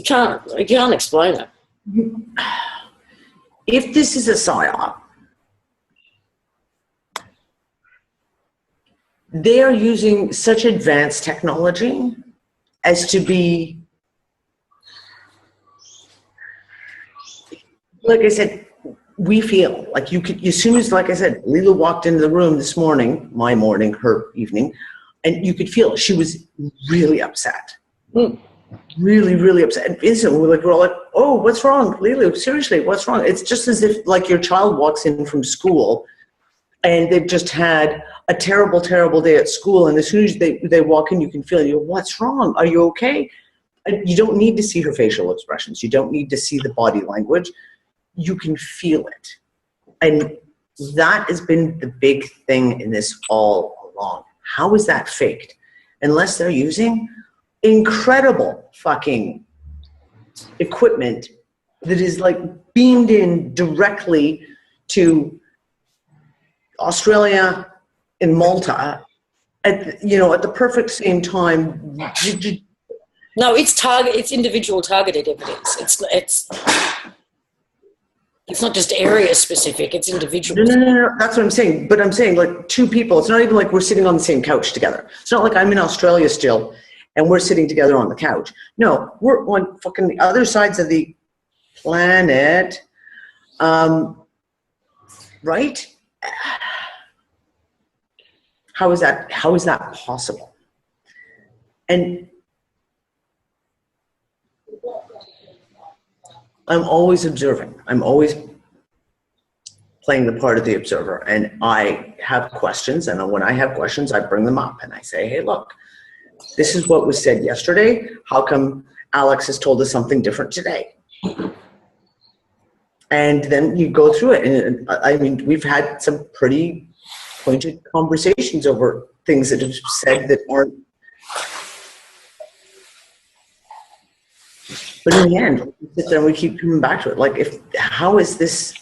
can't explain it. If this is a psyop, they are using such advanced technology as to be, like I said, we feel like you could, as soon as, like I said, Leeloo walked into the room this morning, my morning, her evening, and you could feel she was really upset. Really, really upset. And instantly we're all like, oh, what's wrong? Leeloo, seriously, what's wrong? It's just as if like your child walks in from school and they've just had a terrible, terrible day at school, and as soon as they walk in, you can feel it. You go, what's wrong? Are you okay? And you don't need to see her facial expressions. You don't need to see the body language. You can feel it. And that has been the big thing in this all along. How is that faked? Unless they're using incredible fucking equipment that is like beamed in directly to Australia and Malta at the perfect same time. No, it's individual targeted evidence. It's not just area specific, it's individual. No. That's what I'm saying. But I'm saying like two people. It's not even like we're sitting on the same couch together. It's not like I'm in Australia still and we're sitting together on the couch. No, we're on fucking the other sides of the planet. Right? How is that possible? And I'm always observing. I'm always playing the part of the observer. And I have questions. And when I have questions, I bring them up. And I say, hey, look, this is what was said yesterday. How come Alex has told us something different today? And then you go through it. And I mean, we've had some pretty pointed conversations over things that have said that aren't. But in the end, we sit there and we keep coming back to it. Like, how is this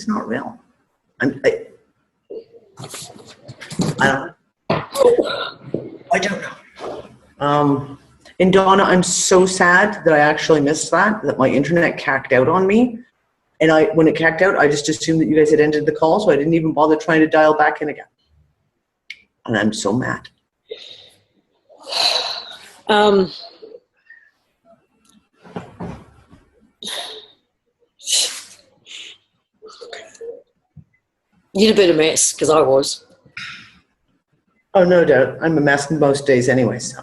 not real? I don't know. And Donna, I'm so sad that I actually missed that my internet cacked out on me. And when it cacked out, I just assumed that you guys had ended the call, so I didn't even bother trying to dial back in again. And I'm so mad. You'd have been a mess, because I was. Oh, no doubt. I'm a mess most days anyway, so.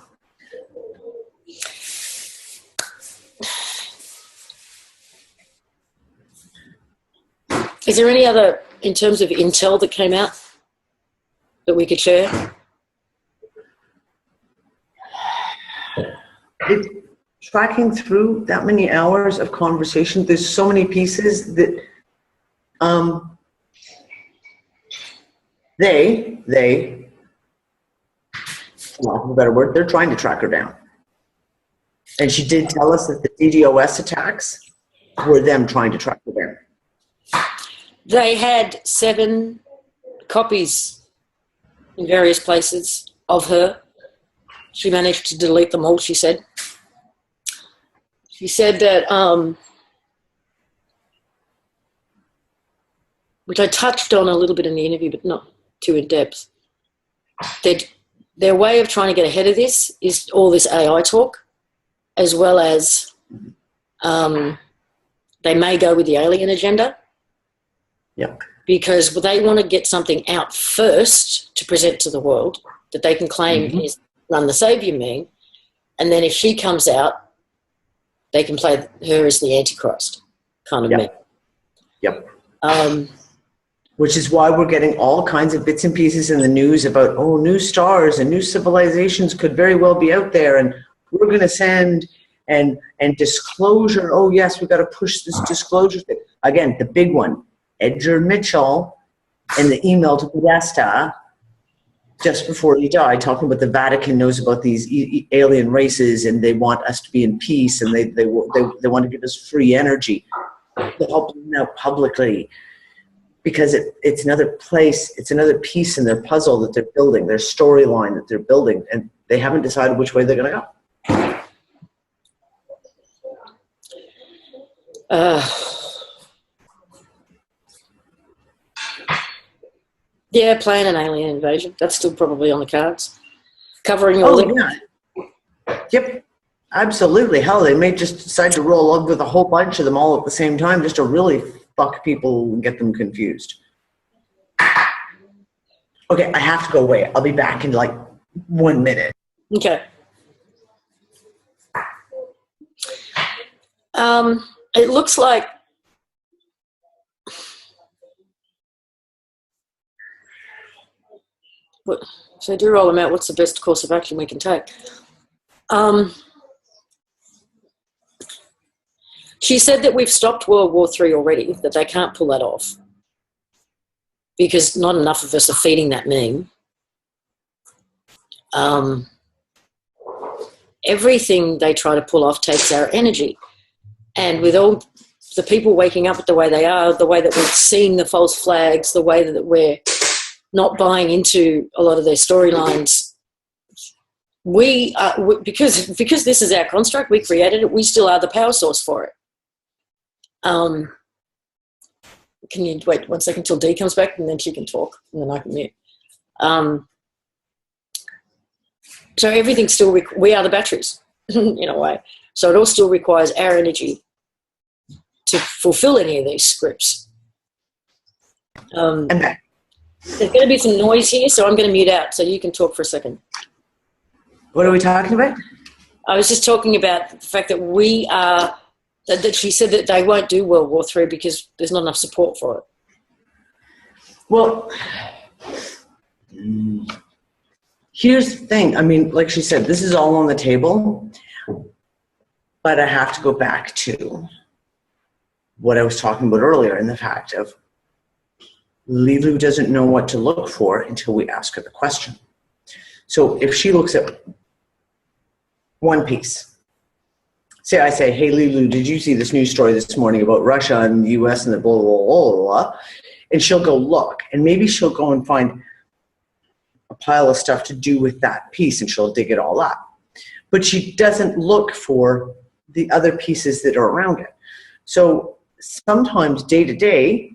Is there any other, in terms of intel that came out, that we could share? Tracking through that many hours of conversation, there's so many pieces that they, for lack of a better word, they're trying to track her down. And she did tell us that the DDoS attacks were them trying to track her down. They had 7 copies in various places of her. She managed to delete them all, she said. She said that, which I touched on a little bit in the interview, but not too in depth, that their way of trying to get ahead of this is all this AI talk, as well as they may go with the alien agenda. Yeah. Because they want to get something out first to present to the world that they can claim is run the savior meme, and then if she comes out, they can play her as the Antichrist kind of meme. Yep. Which is why we're getting all kinds of bits and pieces in the news about, new stars and new civilizations could very well be out there, and we're going to send and disclosure. Oh yes, we've got to push this disclosure thing. Again, the big one, Edgar Mitchell and the email to Podesta just before he died, talking about the Vatican knows about these alien races and they want us to be in peace, and they want to give us free energy. They help them out publicly because it's another place, it's another piece in their puzzle that they're building, their storyline that they're building, and they haven't decided which way they're going to go. Yeah, plan an alien invasion. That's still probably on the cards. Covering all Yep, absolutely. Hell, they may just decide to roll up with a whole bunch of them all at the same time just to really fuck people and get them confused. Okay, I have to go away. I'll be back in like 1 minute. Okay. It looks like if they do roll them out, what's the best course of action we can take? She said that we've stopped World War III already, that they can't pull that off because not enough of us are feeding that meme. Everything they try to pull off takes our energy. And with all the people waking up the way they are, the way that we're seeing the false flags, the way that we're not buying into a lot of their storylines, because this is our construct, we created it, we still are the power source for it. Can you wait 1 second till Dee comes back and then she can talk and then I can mute. So everything still, we are the batteries in a way. So it all still requires our energy to fulfill any of these scripts. There's going to be some noise here, so I'm going to mute out so you can talk for a second. What are we talking about? I was just talking about the fact that we are, that she said that they won't do World War III because there's not enough support for it. Well, here's the thing. I mean, like she said, this is all on the table, but I have to go back to what I was talking about earlier in the fact of Leeloo doesn't know what to look for until we ask her the question. So if she looks at one piece, say I say, hey, Leeloo, did you see this news story this morning about Russia and the US and the blah, blah, blah, blah, and she'll go look, and maybe she'll go and find a pile of stuff to do with that piece and she'll dig it all up. But she doesn't look for the other pieces that are around it. So sometimes day to day,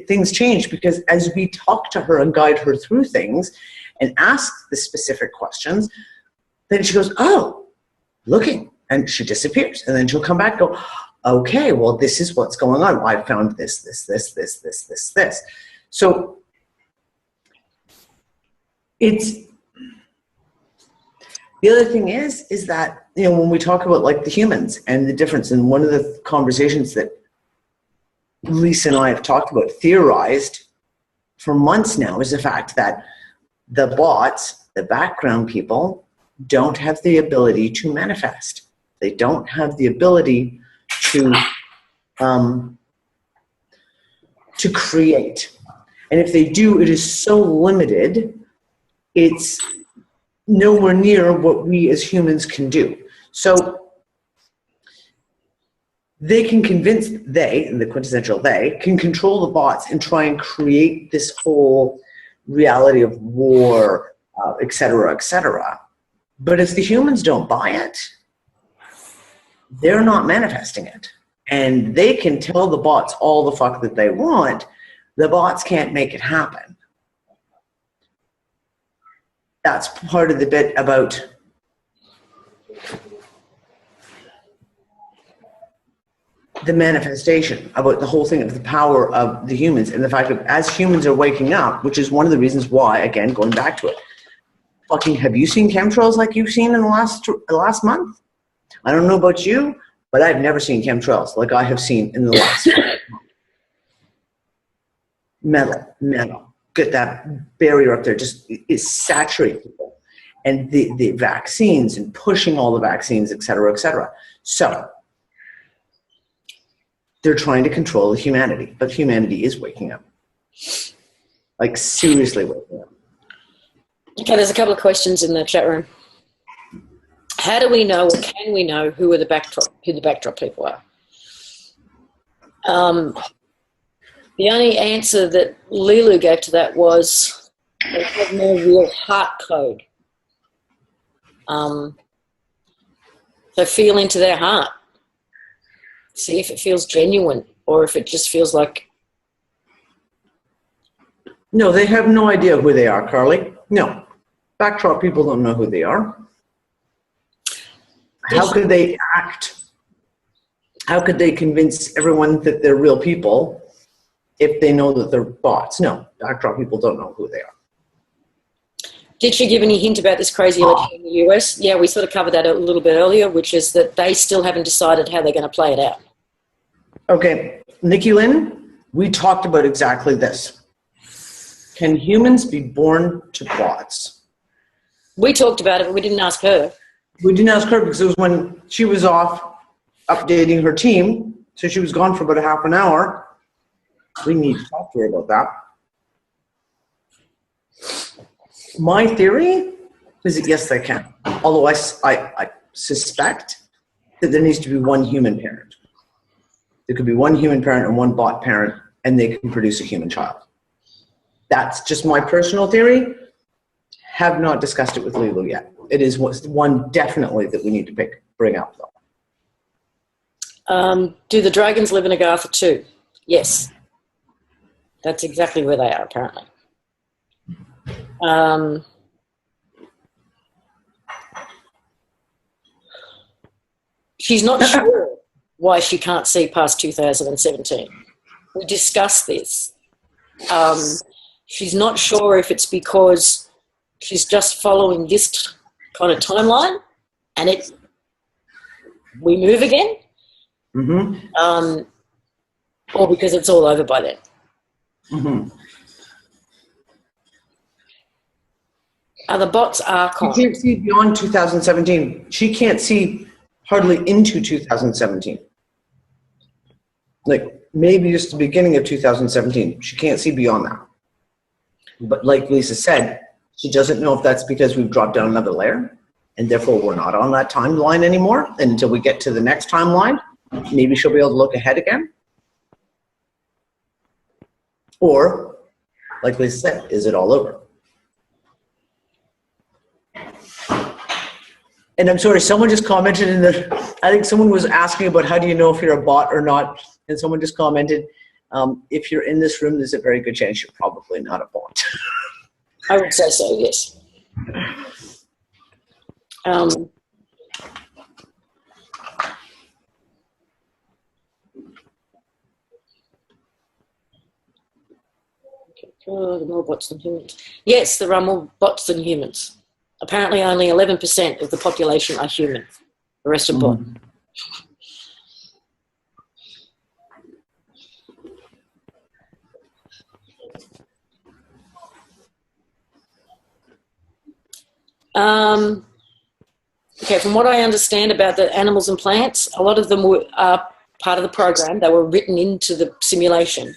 things change because as we talk to her and guide her through things and ask the specific questions, then she goes, oh, looking, and she disappears. And then she'll come back and go, okay, well, this is what's going on. Well, I found this. So it's, the other thing is that, you know, when we talk about like the humans and the difference, and one of the conversations that Lisa and I have talked about, theorized for months now, is the fact that the bots, the background people, don't have the ability to manifest. They don't have the ability to create. And if they do, it is so limited, it's nowhere near what we as humans can do. So they can convince, and the quintessential they, can control the bots and try and create this whole reality of war, et cetera, et cetera. But if the humans don't buy it, they're not manifesting it. And they can tell the bots all the fuck that they want. The bots can't make it happen. That's part of the bit about the manifestation, about the whole thing of the power of the humans and the fact that as humans are waking up, which is one of the reasons why, again, going back to it, fucking, have you seen chemtrails like you've seen in the last month? I don't know about you, but I've never seen chemtrails like I have seen in the last month. Metal. Get that barrier up there, just is saturated people. And the vaccines and pushing all the vaccines, et cetera, et cetera. So they're trying to control humanity, but humanity is waking up. Like, seriously waking up. Okay, there's a couple of questions in the chat room. How do we know, or can we know, who the backdrop people are? The only answer that Leeloo gave to that was they have no real heart code. So feel into their heart. See if it feels genuine or if it just feels like... No, they have no idea who they are, Carly. No. Backdrop people don't know who they are. How could they act? How could they convince everyone that they're real people if they know that they're bots? No, backdrop people don't know who they are. Did she give any hint about this crazy election in the US? Yeah, we sort of covered that a little bit earlier, which is that they still haven't decided how they're going to play it out. Okay, Nikki Lynn, we talked about exactly this. Can humans be born to bots? We talked about it, but we didn't ask her. We didn't ask her because it was when she was off updating her team. So she was gone for about a half an hour. We need to talk to her about that. My theory is that yes, they can. Although I suspect that there needs to be one human parent. There could be one human parent and one bot parent, and they can produce a human child. That's just my personal theory. Have not discussed it with Leeloo yet. It is one definitely that we need to bring up, though. Do the dragons live in Agartha too? Yes. That's exactly where they are, apparently. She's not sure why she can't see past 2017. We discussed this. She's not sure if it's because she's just following this kind of timeline and we move again, or because it's all over by then. The bots are She can't see beyond 2017. She can't see hardly into 2017. Like maybe just the beginning of 2017. She can't see beyond that. But like Lisa said, she doesn't know if that's because we've dropped down another layer and therefore we're not on that timeline anymore. And until we get to the next timeline, maybe she'll be able to look ahead again. Or, like Lisa said, is it all over? And I'm sorry, someone just commented in the, I think someone was asking about how do you know if you're a bot or not. And someone just commented, if you're in this room, there's a very good chance you're probably not a bot. I would say so, yes. There are more bots than humans. Yes, there are more bots than humans. Apparently only 11% of the population are human. The rest are bot. Okay, from what I understand about the animals and plants, a lot of them are part of the program. They were written into the simulation.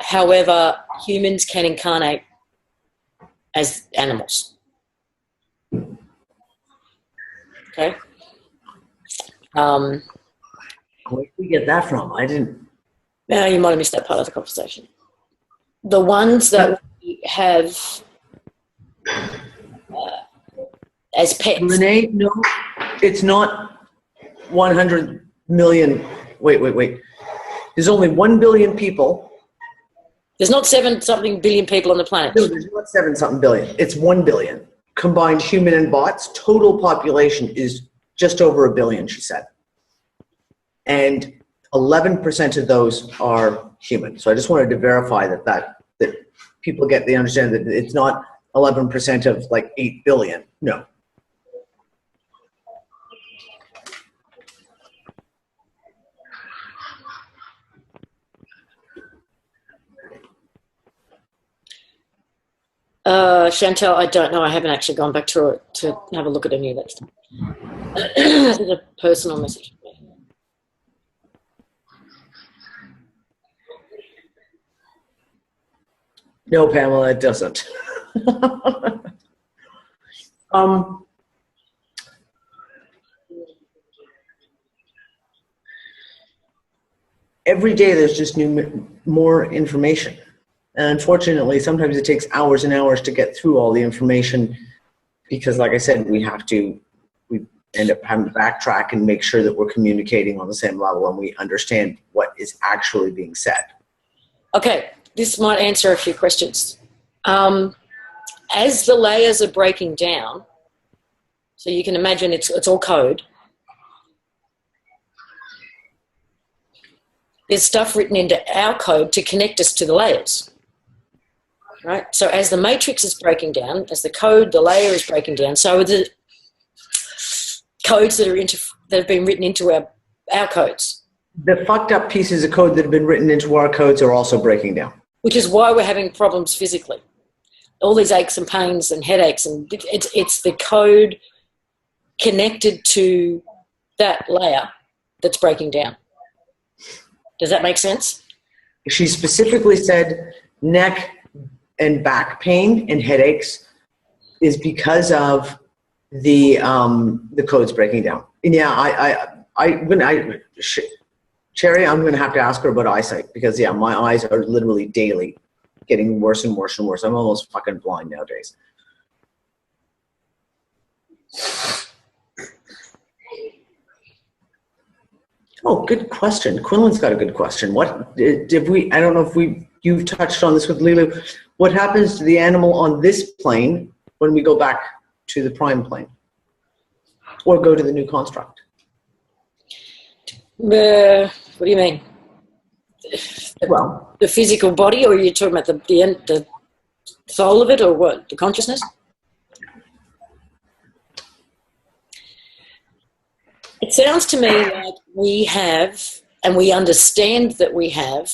However, humans can incarnate as animals. Okay. Where did we get that from? I didn't. You might have missed that part of the conversation. The ones that we have as pets. Renee, no, it's not 100 million. Wait. There's only 1 billion people. There's not 7-something billion people on the planet. No, there's not 7-something billion. It's 1 billion. Combined human and bots, total population is just over 1 billion, she said. And 11% of those are human. So I just wanted to verify that people get the understanding that it's not 11% of like 8 billion. No. Chantel, I don't know. I haven't actually gone back to have a look at any of that stuff. This is a personal message. No, Pamela, it doesn't. Every day there's just more information. And unfortunately, sometimes it takes hours and hours to get through all the information because, like I said, we end up having to backtrack and make sure that we're communicating on the same level and we understand what is actually being said. Okay, this might answer a few questions. As the layers are breaking down, so you can imagine it's all code, there's stuff written into our code to connect us to the layers. Right? So as the matrix is breaking down, as the layer is breaking down, so are the codes that have been written into our codes. The fucked up pieces of code that have been written into our codes are also breaking down. which is why we're having problems physically. All these aches and pains and headaches, and it's the code connected to that layer that's breaking down. Does that make sense? She specifically said neck and back pain and headaches is because of the codes breaking down. And yeah, Cherry, I'm going to have to ask her about eyesight because yeah, my eyes are literally daily getting worse and worse and worse. I'm almost fucking blind nowadays. Oh, good question. Quinlan's got a good question. What did we? I don't know if you've touched on this with Leeloo. What happens to the animal on this plane when we go back to the prime plane, or go to the new construct? What do you mean? Well, the physical body, or are you talking about the soul of it, or what? The consciousness? It sounds to me like we have, and we understand that we have,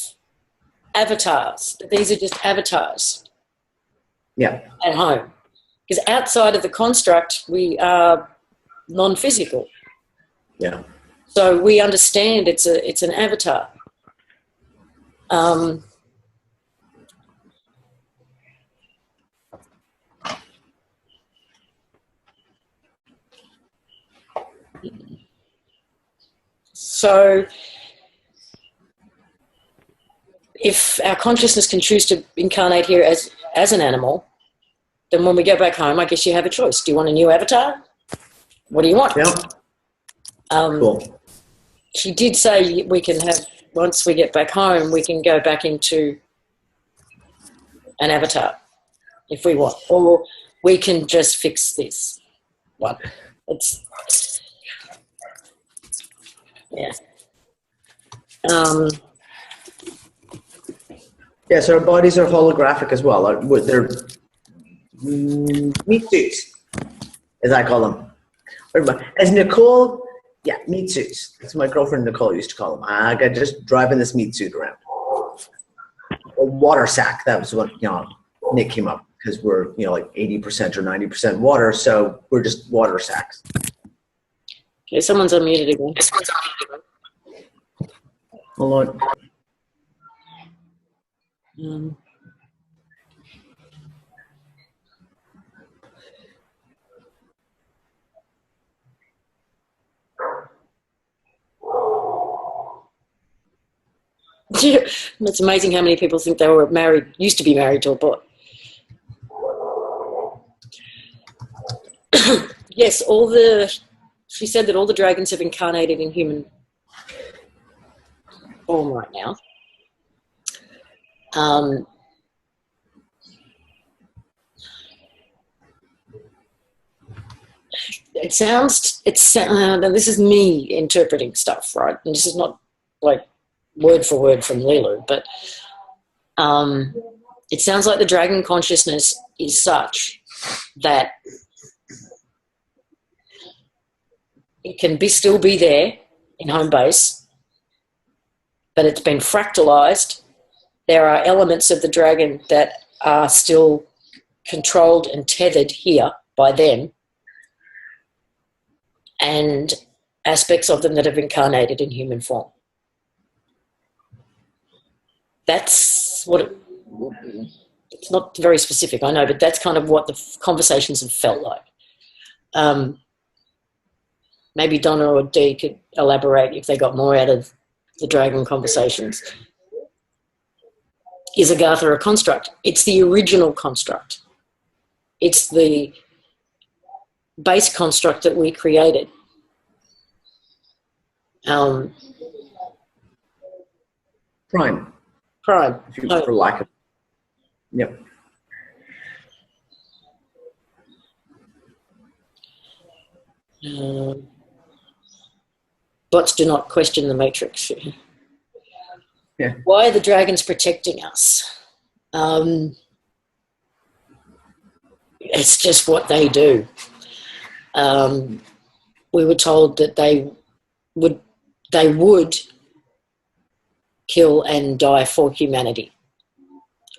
avatars. These are just avatars. Yeah. At home. Because outside of the construct, we are non-physical. Yeah. So we understand it's an avatar. So if our consciousness can choose to incarnate here as an animal, then when we go back home, I guess you have a choice. Do you want a new avatar? What do you want? Yeah. Cool. She did say we can have, once we get back home, we can go back into an avatar if we want. Or we can just fix this one. Yeah. Yes, our bodies are holographic as well. They're meat suits, as I call them. As Nicole, yeah, meat suits. That's what my girlfriend Nicole used to call them. I got just driving this meat suit around. A water sack. That was what Nick came up because we're like 80% or 90% water, so we're just water sacks. Okay, someone's unmuted again. Hold on. It's amazing how many people think they were used to be married to a boy. Yes, she said that all the dragons have incarnated in human form right now. This is me interpreting stuff, right? And this is not like word for word from Leeloo, but it sounds like the dragon consciousness is such that it can still be there in home base, but it's been fractalized. There are elements of the dragon that are still controlled and tethered here by them, and aspects of them that have incarnated in human form. That's what it's not very specific, I know, but that's kind of what the conversations have felt like. Maybe Donna or Dee could elaborate if they got more out of the dragon conversations. Is Agartha a construct? It's the original construct. It's the base construct that we created. Prime. For lack of. Yep. Bots do not question the matrix. Yeah. Why are the dragons protecting us? It's just what they do. We were told that they would kill and die for humanity.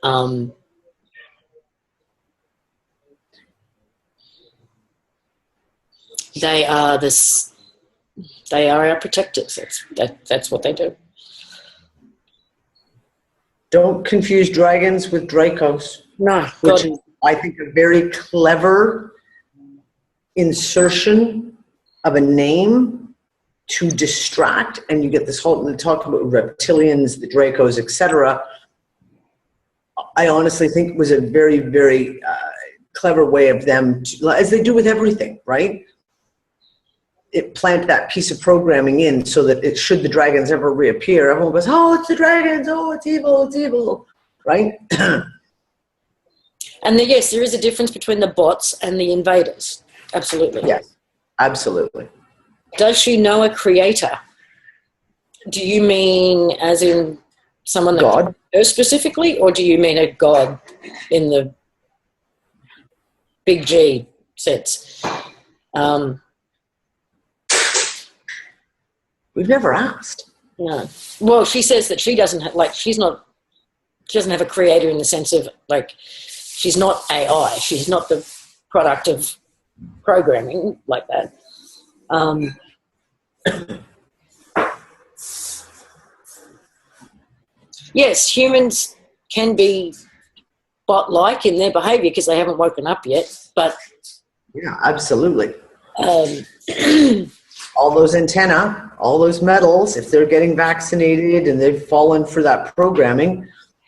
Um, they are this. They are our protectors. That's what they do. Don't confuse dragons with Dracos. No, which is, I think, a very clever insertion of a name to distract, and you get this whole talk about reptilians, the Dracos, etc. I honestly think it was a very, very clever way of them, as they do with everything, right? It plant that piece of programming in so that it, should the dragons ever reappear, everyone goes, oh, it's the dragons, oh, it's evil, right? And yes, there is a difference between the bots and the invaders. Absolutely. Yes, absolutely. Does she know a creator? Do you mean as in someone that God? Her specifically, or do you mean a god in the big G sense? We've never asked. No. Well, she says that she doesn't have, she doesn't have a creator in the sense of, she's not AI. She's not the product of programming like that. Yes, humans can be bot-like in their behaviour because they haven't woken up yet, but... Yeah, absolutely. All those antenna, all those metals, if they're getting vaccinated and they've fallen for that programming,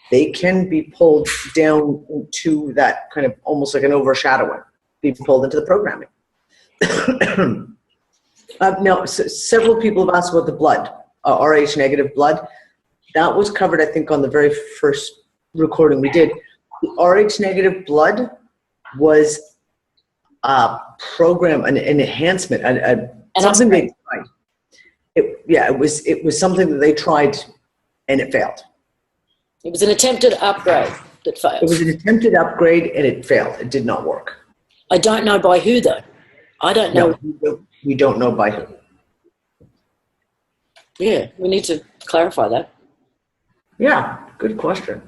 they can be pulled down to that kind of almost like an overshadowing, be pulled into the programming. Now, several people have asked about the blood, Rh negative blood. That was covered, I think, on the very first recording we did. The Rh negative blood was a program, an enhancement, something they tried. It was something that they tried, and it failed. It was an attempted upgrade that failed. It was an attempted upgrade, and it failed. It did not work. I don't know by who, though. I don't know. No, we don't know by who. Yeah, we need to clarify that. Yeah, good question.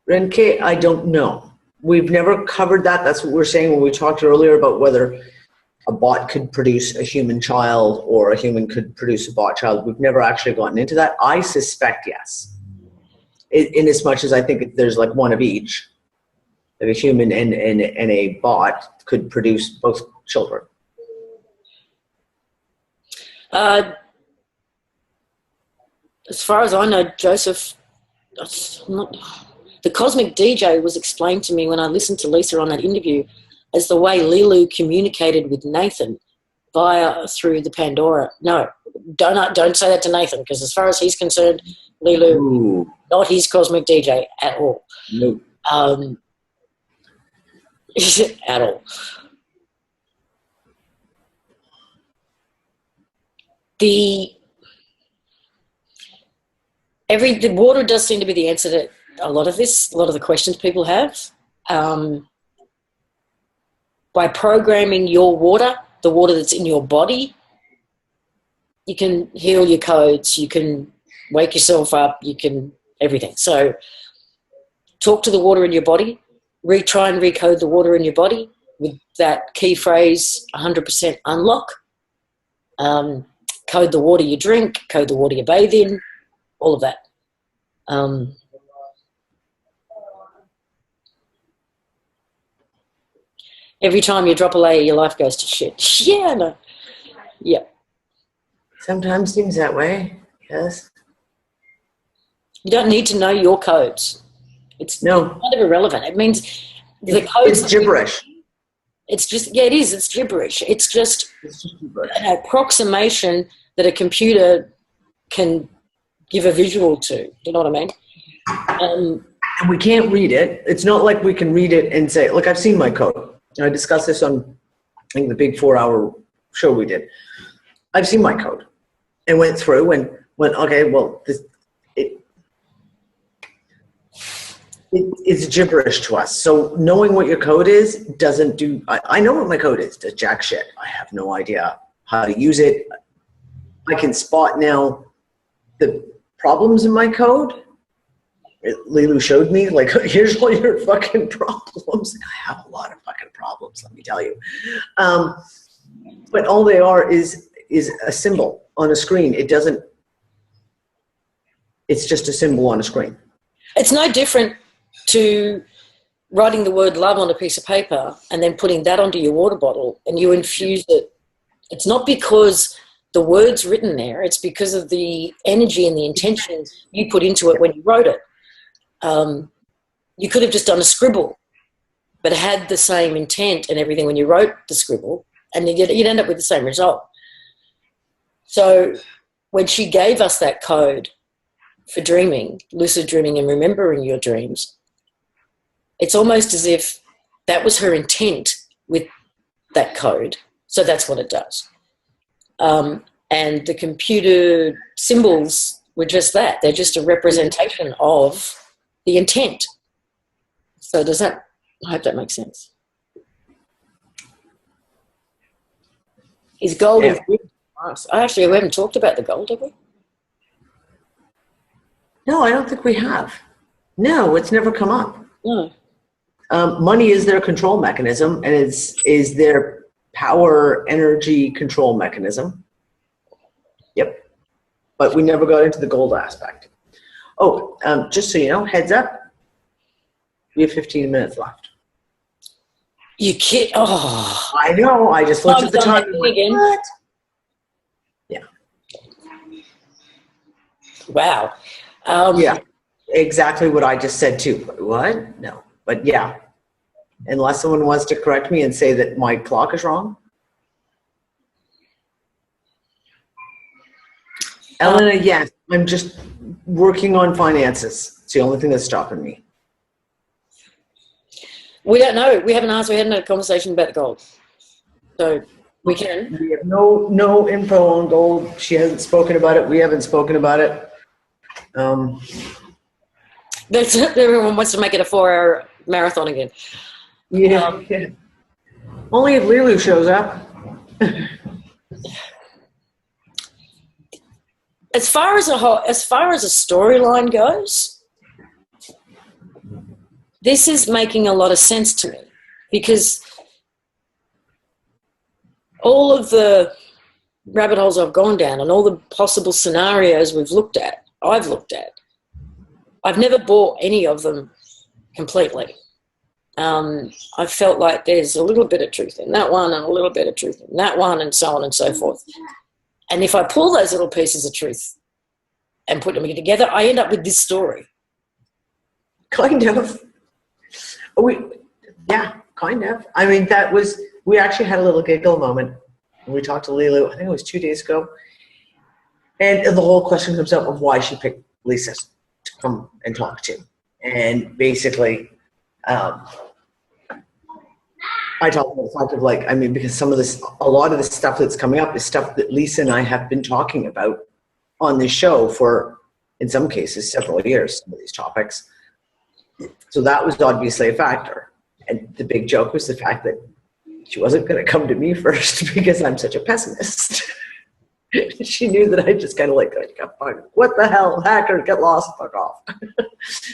Renke, I don't know. We've never covered that. That's what we're saying when we talked earlier about whether a bot could produce a human child or a human could produce a bot child. We've never actually gotten into that. I suspect yes. In as much as I think there's like one of each. Like a human and a bot could produce both children. As far as I know, Joseph, the Cosmic DJ was explained to me when I listened to Lisa on that interview as the way Leeloo communicated with Nathan through the Pandora. No, don't say that to Nathan, because as far as he's concerned, Leeloo, not his Cosmic DJ at all. No. At all. The water does seem to be the answer to a lot of the questions people have. By programming your water, the water that's in your body, you can heal your codes, you can wake yourself up, you can everything. So talk to the water in your body, try and recode the water in your body with that key phrase 100% unlock. Code the water you drink, code the water you bathe in, all of that. Every time you drop a layer, your life goes to shit. Yeah, no. Yeah. Sometimes seems that way, yes. You don't need to know your codes. It's kind of irrelevant. It means the codes... It's gibberish. It's just, it is. It's gibberish. It's just an approximation that a computer can give a visual to. Do you know what I mean? And we can't read it. It's not like we can read it and say, look, I've seen my code. And I discussed this on, I think, the big 4-hour show we did. I've seen my code and went through, and It's gibberish to us. So knowing what your code is doesn't do. I know what my code is. Does jack shit. I have no idea how to use it. I can spot now the problems in my code. Leeloo showed me, like, here's all your fucking problems. I have a lot of fucking problems, let me tell you. But all they are is a symbol on a screen. It's just a symbol on a screen. It's no different to writing the word love on a piece of paper and then putting that onto your water bottle and you infuse it. It's not because the word's written there, it's because of the energy and the intention you put into it when you wrote it. You could have just done a scribble, but had the same intent and everything when you wrote the scribble, and you'd end up with the same result. So when she gave us that code for dreaming, lucid dreaming and remembering your dreams, it's almost as if that was her intent with that code. So that's what it does. And the computer symbols were just that. They're just a representation of the intent. So I hope that makes sense. Is gold Yeah. Actually, we haven't talked about the gold, have we? No, I don't think we have. No, it's never come up. No. Money is their control mechanism, and is their power energy control mechanism. Yep. But we never got into the gold aspect. Oh, just so you know, heads up, we have 15 minutes left. You kid? Oh. I know. I just looked at the time and went, again. what? Yeah. Wow. Yeah, exactly what I just said too. What? No. But yeah, unless someone wants to correct me and say that my clock is wrong. Elena, yes, I'm just working on finances. It's the only thing that's stopping me. We don't know. We haven't had a conversation about the gold. So we can. We have no info on gold. She hasn't spoken about it. We haven't spoken about it. Everyone wants to make it a 4-hour marathon again. Yeah. Only if Leeloo shows up. As far as a storyline goes, this is making a lot of sense to me, because all of the rabbit holes I've gone down and all the possible scenarios I've looked at, I've never bought any of them completely. I felt like there's a little bit of truth in that one and a little bit of truth in that one, and so on and so forth. And if I pull those little pieces of truth and put them together, I end up with this story. Kind of. Yeah, kind of. I mean, we actually had a little giggle moment when we talked to Leeloo, I think it was 2 days ago. And the whole question comes up of why she picked Lisa to come and talk to. And basically, I talk about the fact of, like, I mean, because a lot of the stuff that's coming up is stuff that Lisa and I have been talking about on this show for, in some cases, several years, some of these topics. So that was obviously a factor. And the big joke was the fact that she wasn't going to come to me first because I'm such a pessimist. She knew that I just kind of like, what the hell, hacker, get lost, fuck off.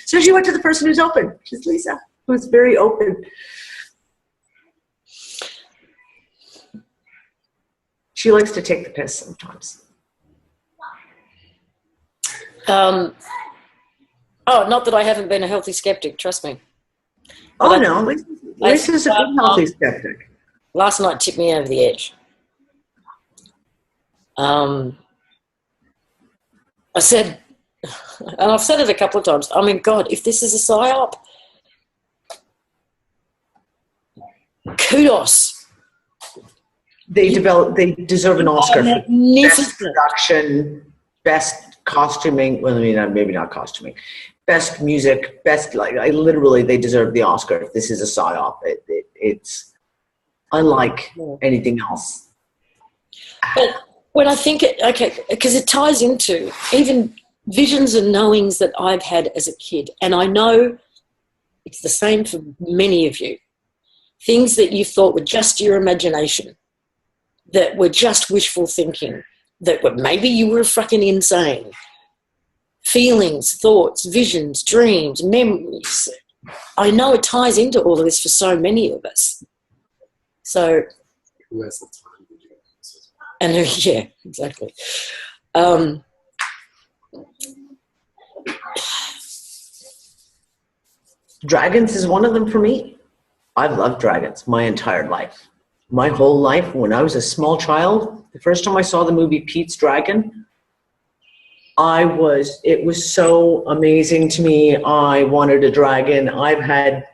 So she went to the person who's open. She's Lisa, who's very open. She likes to take the piss sometimes. Not that I haven't been a healthy skeptic, trust me. Oh, no, Lisa's a good healthy skeptic. Last night tipped me over the edge. I said, and I've said it a couple of times, I mean, God, if this is a psyop, kudos. They deserve an Oscar for best Magnificent. production, best costuming. Well, I mean, maybe not costuming. Best music, they deserve the Oscar if this is a psyop. It's unlike anything else. But when I think it, okay, because it ties into even visions and knowings that I've had as a kid, and I know it's the same for many of you. Things that you thought were just your imagination, that were just wishful thinking, that were maybe you were fucking insane. Feelings, thoughts, visions, dreams, memories. I know it ties into all of this for so many of us. So, who has the time to do this? And yeah, exactly. Dragons is one of them for me. I've loved dragons my entire life. My whole life, when I was a small child, the first time I saw the movie Pete's Dragon, it was so amazing to me. I wanted a dragon. I've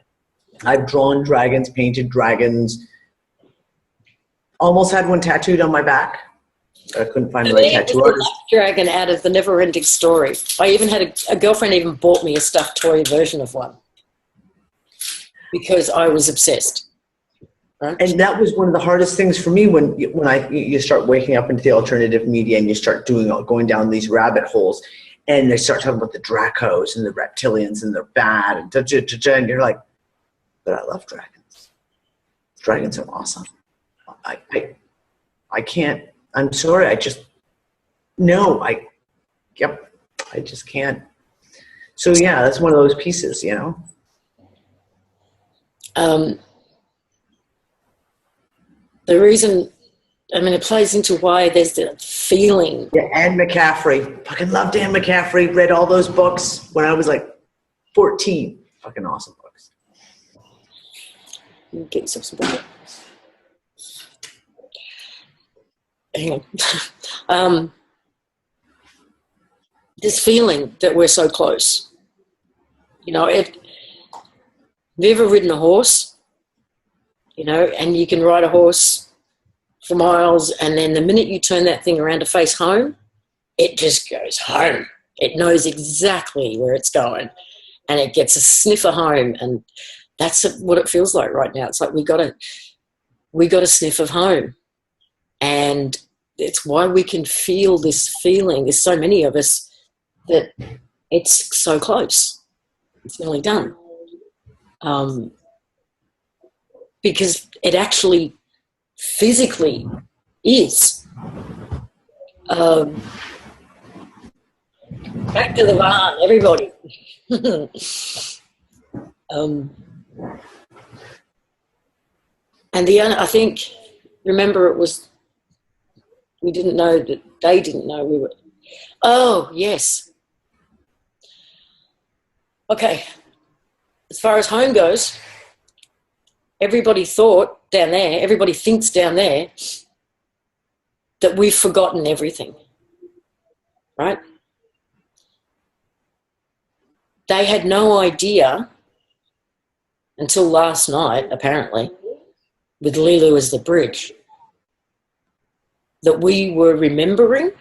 drawn dragons, painted dragons, almost had one tattooed on my back. I couldn't find the right tattoo artist. Dragon out of the Never-Ending Story. I even had a girlfriend even bought me a stuffed toy version of one because I was obsessed. Right? And that was one of the hardest things for me when you start waking up into the alternative media and you start going down these rabbit holes, and they start talking about the Dracos and the reptilians and they're bad and you're like, but I love dragons. Dragons are awesome. I can't. I'm sorry. I just can't. So yeah, that's one of those pieces, you know. The reason, it plays into why there's the feeling. Yeah, Anne McCaffrey. Fucking loved Anne McCaffrey. Read all those books when I was like 14. Fucking awesome books. Get yourself some water. Hang on. This feeling that we're so close. You know, have you ever ridden a horse? You know, and you can ride a horse for miles, and then the minute you turn that thing around to face home, it just goes home. It knows exactly where it's going, and it gets a sniff of home, and that's what it feels like right now. It's like we got a sniff of home, and it's why we can feel this feeling. There's so many of us that it's so close. It's nearly done. Because it actually physically is. Back to the barn, everybody. And I think, remember, it was, we didn't know that they didn't know we were. Oh, yes. Okay. As far as home goes, everybody thinks down there that we've forgotten everything, right? They had no idea until last night, apparently, with Leeloo as the bridge, that we were remembering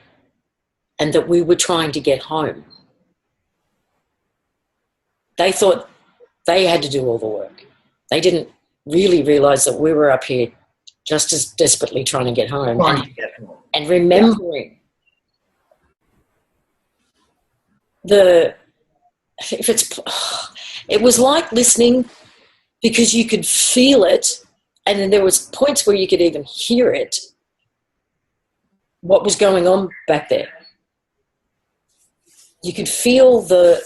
and that we were trying to get home. They thought they had to do all the work. They didn't really realise that we were up here just as desperately trying to get home and remembering. It was like listening because you could feel it, and then there was points where you could even hear it, what was going on back there. You could feel the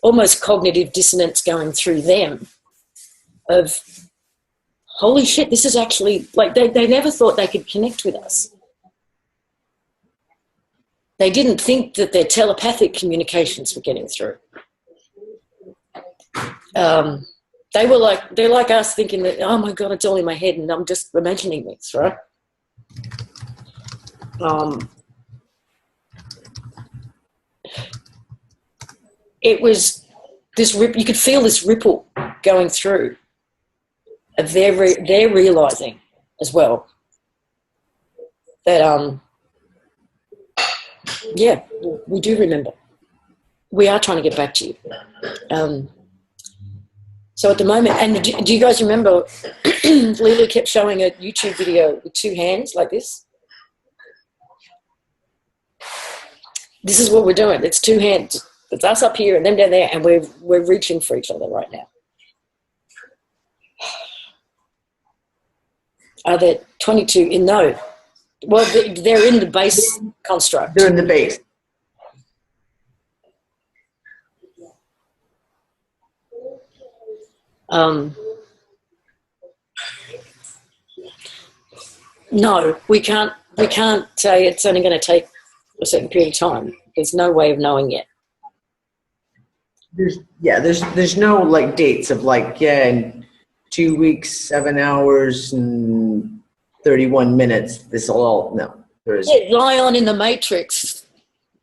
almost cognitive dissonance going through them of, holy shit, this is actually, like, they never thought they could connect with us. They didn't think that their telepathic communications were getting through. They're like us, thinking that, oh my God, it's all in my head and I'm just imagining this, right? It was this you could feel this ripple going through of their realising as well that, yeah, we do remember. We are trying to get back to you. So at the moment, and do you guys remember Leeloo kept showing a YouTube video with two hands like this? This is what we're doing. It's two hands. It's us up here and them down there, and we're reaching for each other right now. Are there 22 in no? Well, they're in the base construct. They're in the base. No, we can't say it's only going to take a certain period of time. There's no way of knowing yet. There's no like dates of like, in 2 weeks, 7 hours, and 31 minutes. This all, no. There's Lion in the Matrix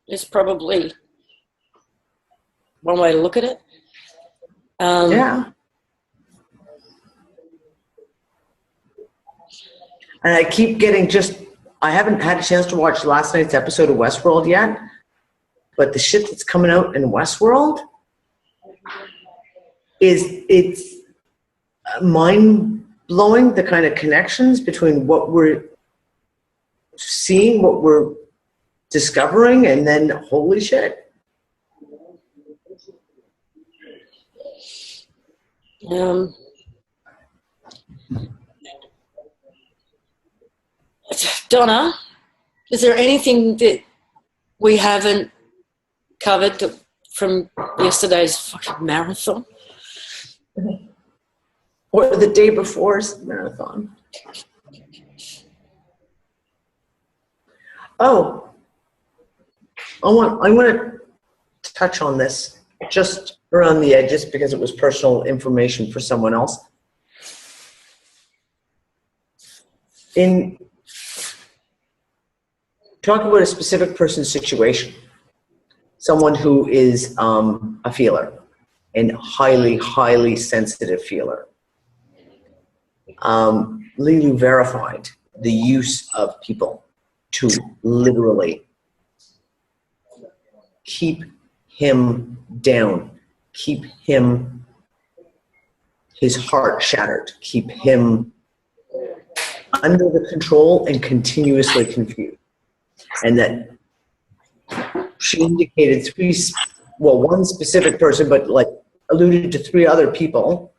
is probably one way to look at it. And I keep getting I haven't had a chance to watch last night's episode of Westworld yet, but the shit that's coming out in Westworld it's mind-blowing, the kind of connections between what we're seeing, what we're discovering, and then holy shit. Donna, is there anything that we haven't covered from yesterday's fucking marathon? Or the day before's marathon? Oh, I want to touch on this just around the edges because it was personal information for someone else. Talk about a specific person's situation. Someone who is a feeler and highly, highly sensitive feeler. Leeloo verified the use of people to literally keep him down, keep his heart shattered, keep him under the control and continuously confused. And that she indicated one specific person, but like alluded to 3 other people,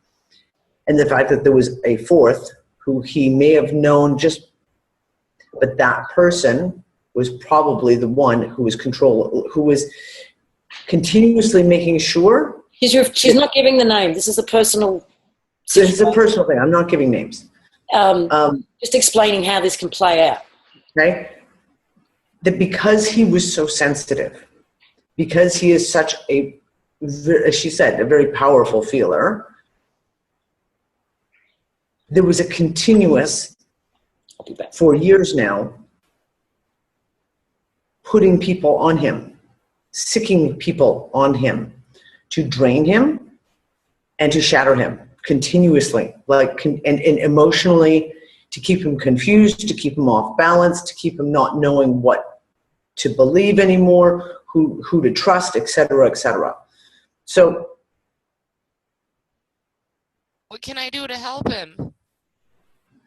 and the fact that there was a 4th who he may have known but that person was probably the one who was continuously making sure. She's not giving the name. This is a personal. This is a personal thing. I'm not giving names. Just explaining how this can play out. Okay. That because he was so sensitive, because he is such as she said, a very powerful feeler, there was a continuous, for years now, putting people on him, sicking people on him to drain him and to shatter him continuously, and emotionally, to keep him confused, to keep him off balance, to keep him not knowing what to believe anymore, who to trust, et cetera, et cetera. So, what can I do to help him?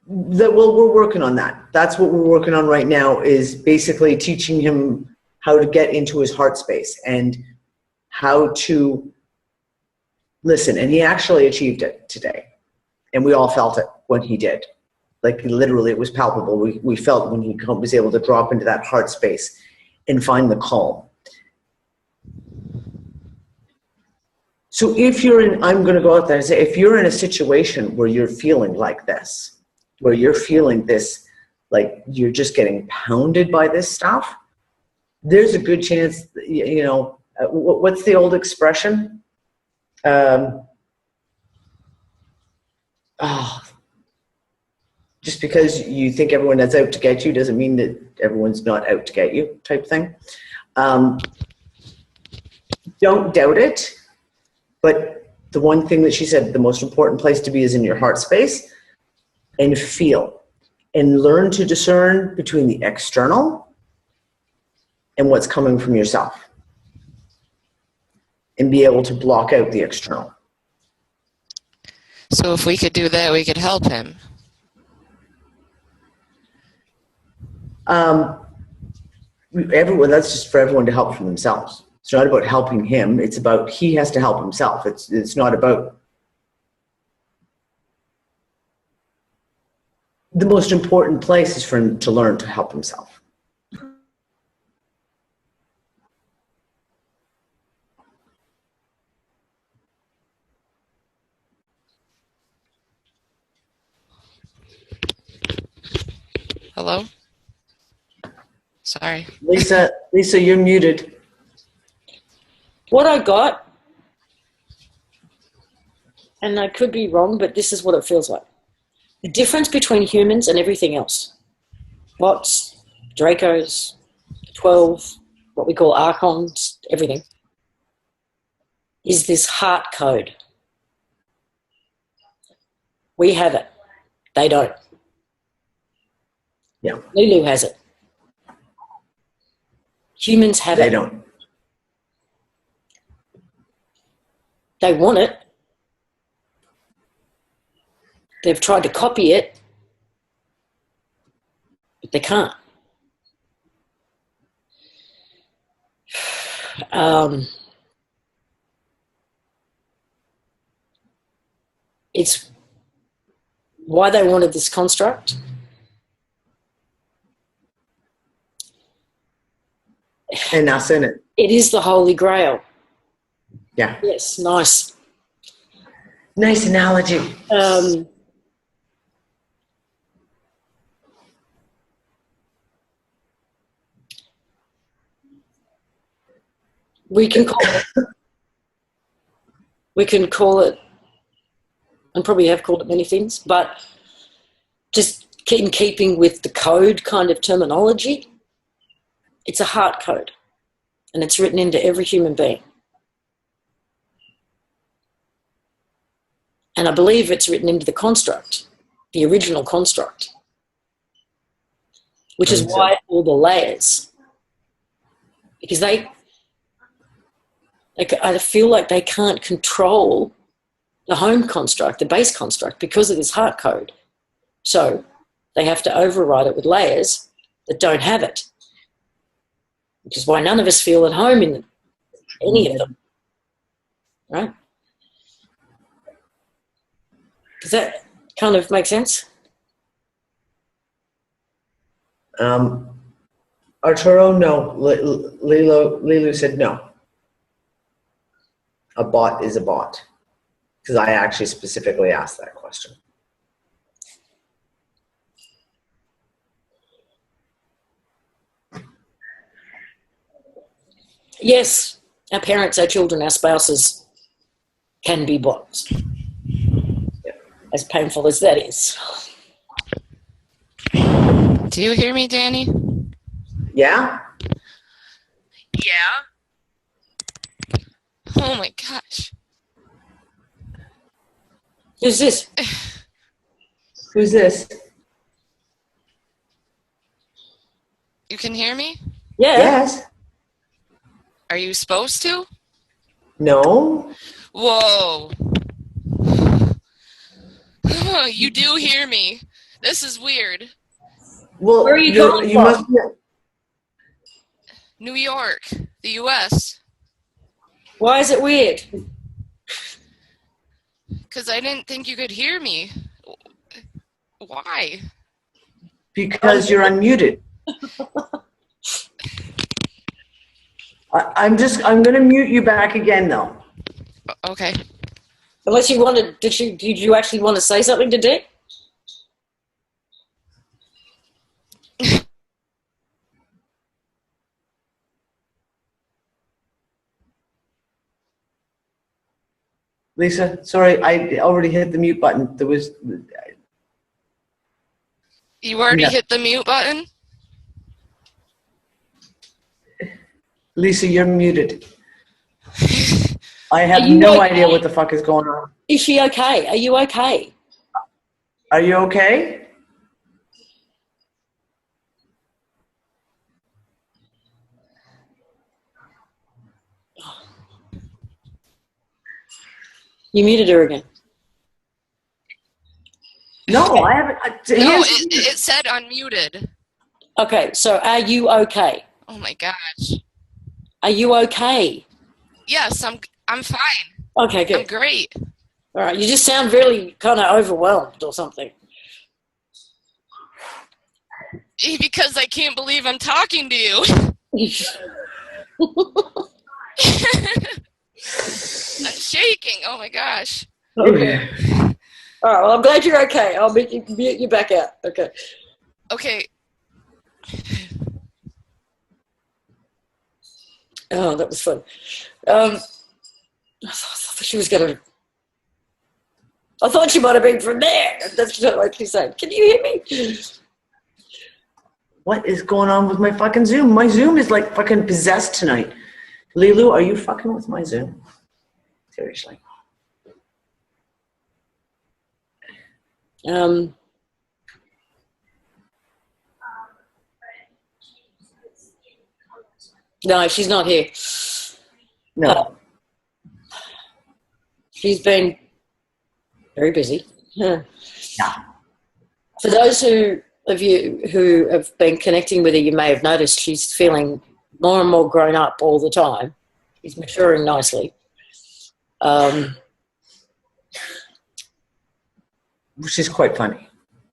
We're working on that. That's what we're working on right now, is basically teaching him how to get into his heart space and how to listen. And he actually achieved it today. And we all felt it when he did. Like literally, it was palpable. We felt when he was able to drop into that heart space and find the calm. So I'm going to go out there and say, if you're in a situation where you're feeling like this, where you're feeling this, like you're just getting pounded by this stuff, there's a good chance, what's the old expression? Just because you think everyone that's out to get you doesn't mean that everyone's not out to get you, type thing. Don't doubt it, but the one thing that she said, the most important place to be is in your heart space, and feel and learn to discern between the external and what's coming from yourself, and be able to block out the external. So if we could do that, we could help him. everyone, that's just for everyone to help for themselves. It's not about helping him. It's about he has to help himself. It's not about the most important place is for him to learn to help himself. Hello? Sorry. Lisa, you're muted. What I got, and I could be wrong, but this is what it feels like. The difference between humans and everything else, bots, Dracos, 12, what we call Archons, everything, is this heart code. We have it. They don't. Yeah. Leeloo has it. Humans have They it. don't. They want it. They've tried to copy it, but they can't. It's why they wanted this construct. And us in it. It is the Holy Grail. Yeah. Yes, nice. Nice analogy. We can call it, and probably have called it many things, but just in keeping with the code kind of terminology, it's a heart code, and it's written into every human being. And I believe it's written into the construct, the original construct, which is why all the layers, because I feel like they can't control the home construct, the base construct, because of this heart code. So they have to override it with layers that don't have it, which is why none of us feel at home in any of them, right? Does that kind of make sense? Arturo, no. Leeloo said no. A bot is a bot. Because I actually specifically asked that question. Yes, our parents, our children, our spouses can be bots. As painful as that is. Do you hear me, Danny? Yeah? Yeah. Oh my gosh. Who's this? Who's this? You can hear me? Yeah. Yes. Are you supposed to? No. Whoa. You do hear me. This is weird. Well, Where are you calling you from? must be. New York, the U.S. Why is it weird? Because I didn't think you could hear me. Why? Because you're unmuted. I'm going to mute you back again, though. Okay. Unless you wanted, did you actually want to say something to Dick? Lisa, sorry, I already hit the mute button. There was. You already No. hit the mute button? Lisa, you're muted. I have Are you no okay? idea what the fuck is going on. Is she okay? Are you okay? Are you okay? You muted her again. No, I haven't. No, it said unmuted. Okay, so are you okay? Oh my gosh. Are you okay? Yes, I'm fine. Okay, I'm good. great. All right, you just sound really kind of overwhelmed or something. Because I can't believe I'm talking to you. I'm shaking. Oh my gosh. Okay. All right, well, I'm glad you're okay. I'll mute you back out. Okay. Okay. Oh, that was fun. I thought she was going to... I thought she might have been from there. That's what she said. Can you hear me? What is going on with my fucking Zoom? My Zoom is like fucking possessed tonight. Leeloo, are you fucking with my Zoom? Seriously. No, she's not here. No. She's been very busy. Yeah. Yeah. For those of you who have been connecting with her, you may have noticed she's feeling more and more grown up all the time. She's maturing nicely. Which is quite funny.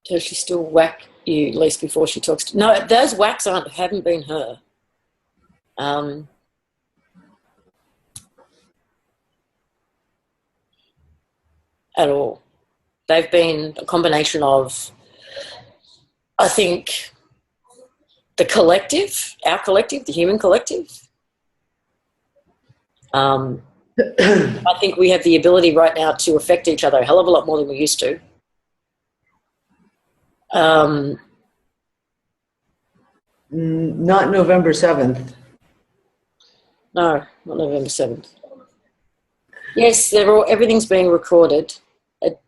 Does she still whack you at least before she talks to... No, those whacks haven't been her. At all. They've been a combination of, I think, the collective, our collective, the human collective. I think we have the ability right now to affect each other a hell of a lot more than we used to. Not November 7th. No, not November 7th. Yes, everything's being recorded.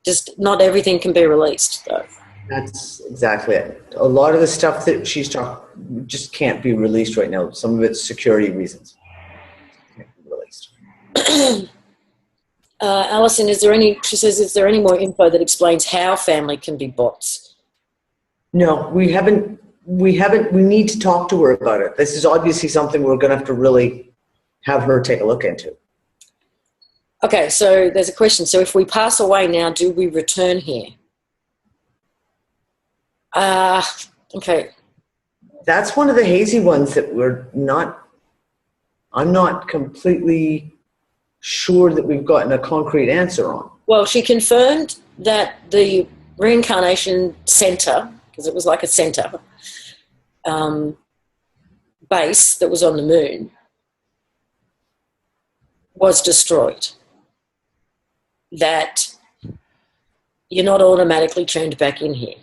Just not everything can be released, though. That's exactly it. A lot of the stuff that she's talking just can't be released right now. Some of it's security reasons. Can't be released. Alison, she says, is there any more info that explains how family can be bots? No, we haven't. We need to talk to her about it. This is obviously something we're going to have to really have her take a look into. Okay, so there's a question. So if we pass away now, do we return here? Okay. That's one of the hazy ones that I'm not completely sure that we've gotten a concrete answer on. Well, she confirmed that the reincarnation center, because it was like a center, base that was on the moon, was destroyed. That you're not automatically turned back in here.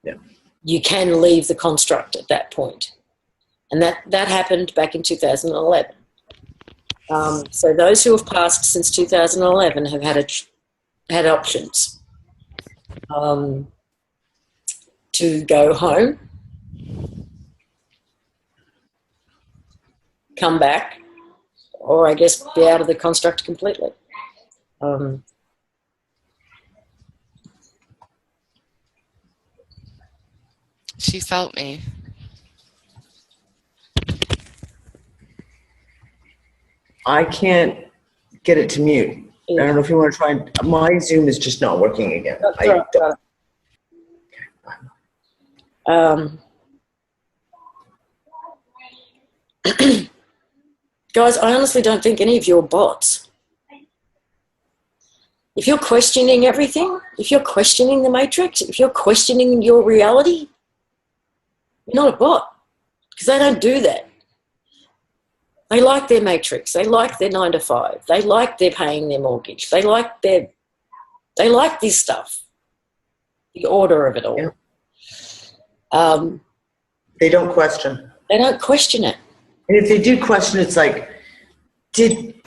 Yeah. You can leave the construct at that point. And that happened back in 2011. So those who have passed since 2011 have had options to go home, come back, or I guess be out of the construct completely. She felt me. I can't get it to mute. I don't know if you want to try. My Zoom is just not working again. Guys, I honestly don't think any of you are bots. If you're questioning everything, if you're questioning the matrix, if you're questioning your reality, you're not a bot, because they don't do that. They like their matrix. They like their 9 to 5. They like their paying their mortgage. They like this stuff, the order of it all. Yeah. They don't question. They don't question it. And if they do question, it's like, did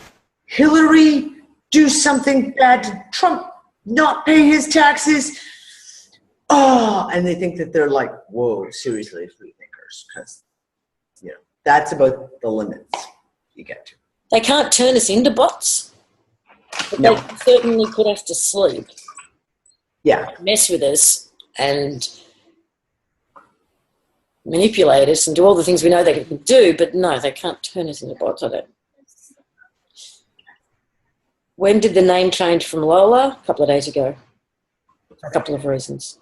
Hillary do something bad? Did Trump not pay his taxes? Oh, and they think that they're like, whoa, seriously, free thinkers, because that's about the limits you get to. They can't turn us into bots, but No. they certainly put us to sleep. Yeah. Mess with us and manipulate us and do all the things we know they can do, but no, they can't turn us into bots, I don't. When did the name change from Lola? A couple of days ago. For a couple of reasons.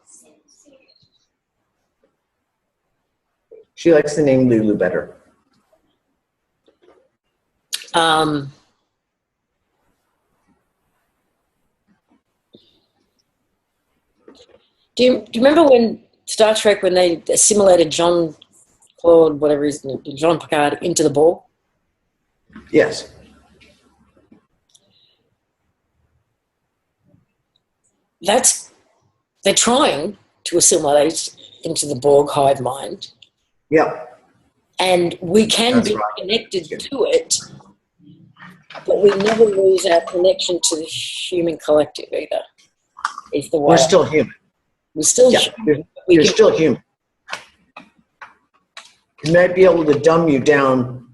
She likes the name Leeloo better. Do you remember when Star Trek, when they assimilated John Claude, whatever his name, Jean Picard, into the Borg? Yes. They're trying to assimilate into the Borg hive mind. Yeah. And we can be connected to it, but we never lose our connection to the human collective either. Is the way We're still human. We're still human. You're still human. You might be able to dumb you down,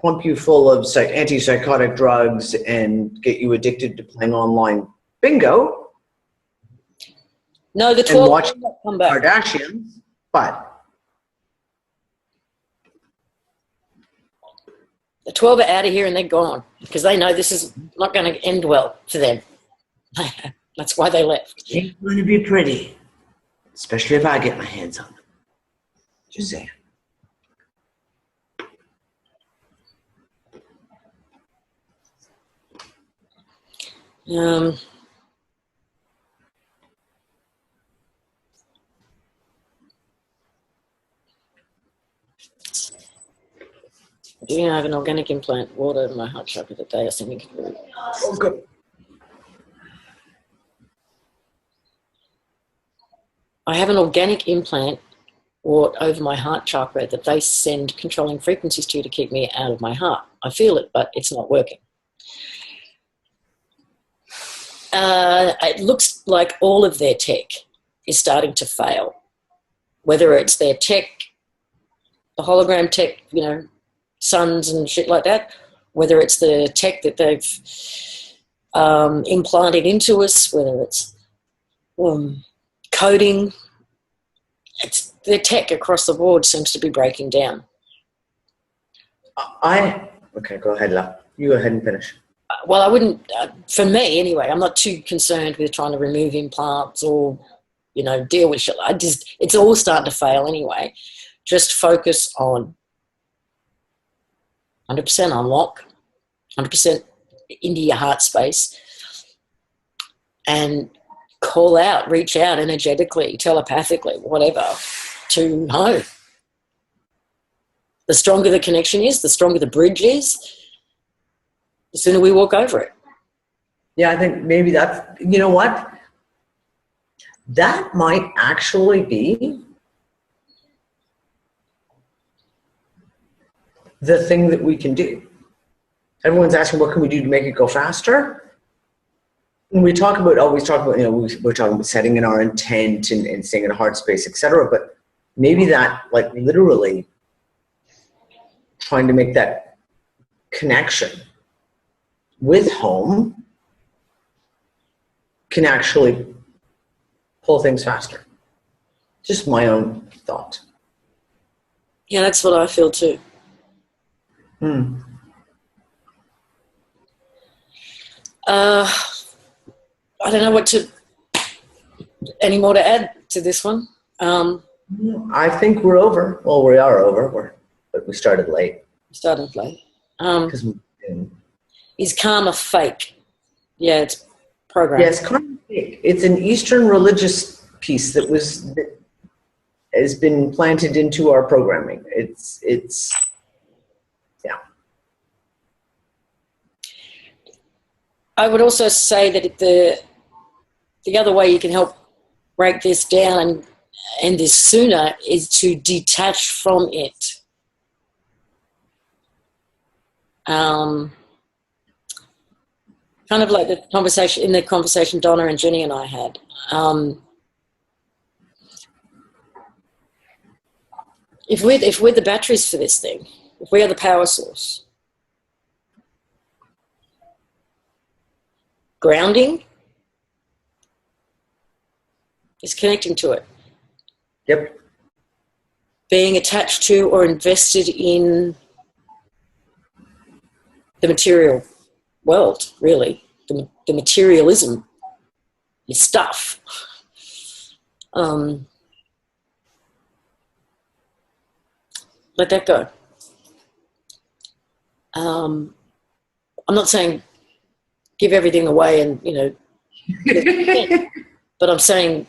pump you full of antipsychotic drugs, and get you addicted to playing online bingo. No, the 12 watch come back. Kardashians, but the 12 are out of here and they're gone because they know this is not going to end well for them. That's why they left. It's going to be pretty, especially if I get my hands on them. Just saying. Do you have an organic implant? Water in my heart chakra that they are sending through. Oh, good. I have an organic implant over my heart chakra that they send controlling frequencies to keep me out of my heart. I feel it, but it's not working. It looks like all of their tech is starting to fail. Whether it's their tech, the hologram tech, suns and shit like that, whether it's the tech that they've implanted into us, whether it's coding, their tech across the board seems to be breaking down. Okay, go ahead, La. You go ahead and finish. Well, I wouldn't, for me anyway, I'm not too concerned with trying to remove implants or, deal with shit. It's all starting to fail anyway. Just focus on 100% unlock, 100% into your heart space, and call out, reach out energetically, telepathically, whatever, to home. The stronger the connection is, the stronger the bridge is, the sooner we walk over it. Yeah, I think maybe that's, you know what? That might actually be the thing that we can do. Everyone's asking, what can we do to make it go faster? When we talk about, always talk about, we're talking about setting in our intent and staying in a heart space, etc. But maybe that, like literally trying to make that connection with home can actually pull things faster. Just my own thought. Yeah, that's what I feel too. I don't know any more to add to this one. I think we're over. Well, we are over, but we started late. Is karma fake? Yeah, it's programmed. Yeah, it's karma fake. It's an Eastern religious piece that has been planted into our programming. It's yeah. I would also say that the other way you can help break this down and end this sooner is to detach from it. Kind of like the conversation Donna and Jenny and I had. If we're the batteries for this thing, if we are the power source, grounding is connecting to it. Yep. being attached to or invested in the material world, really, the materialism, the stuff. Let that go. I'm not saying give everything away and, but I'm saying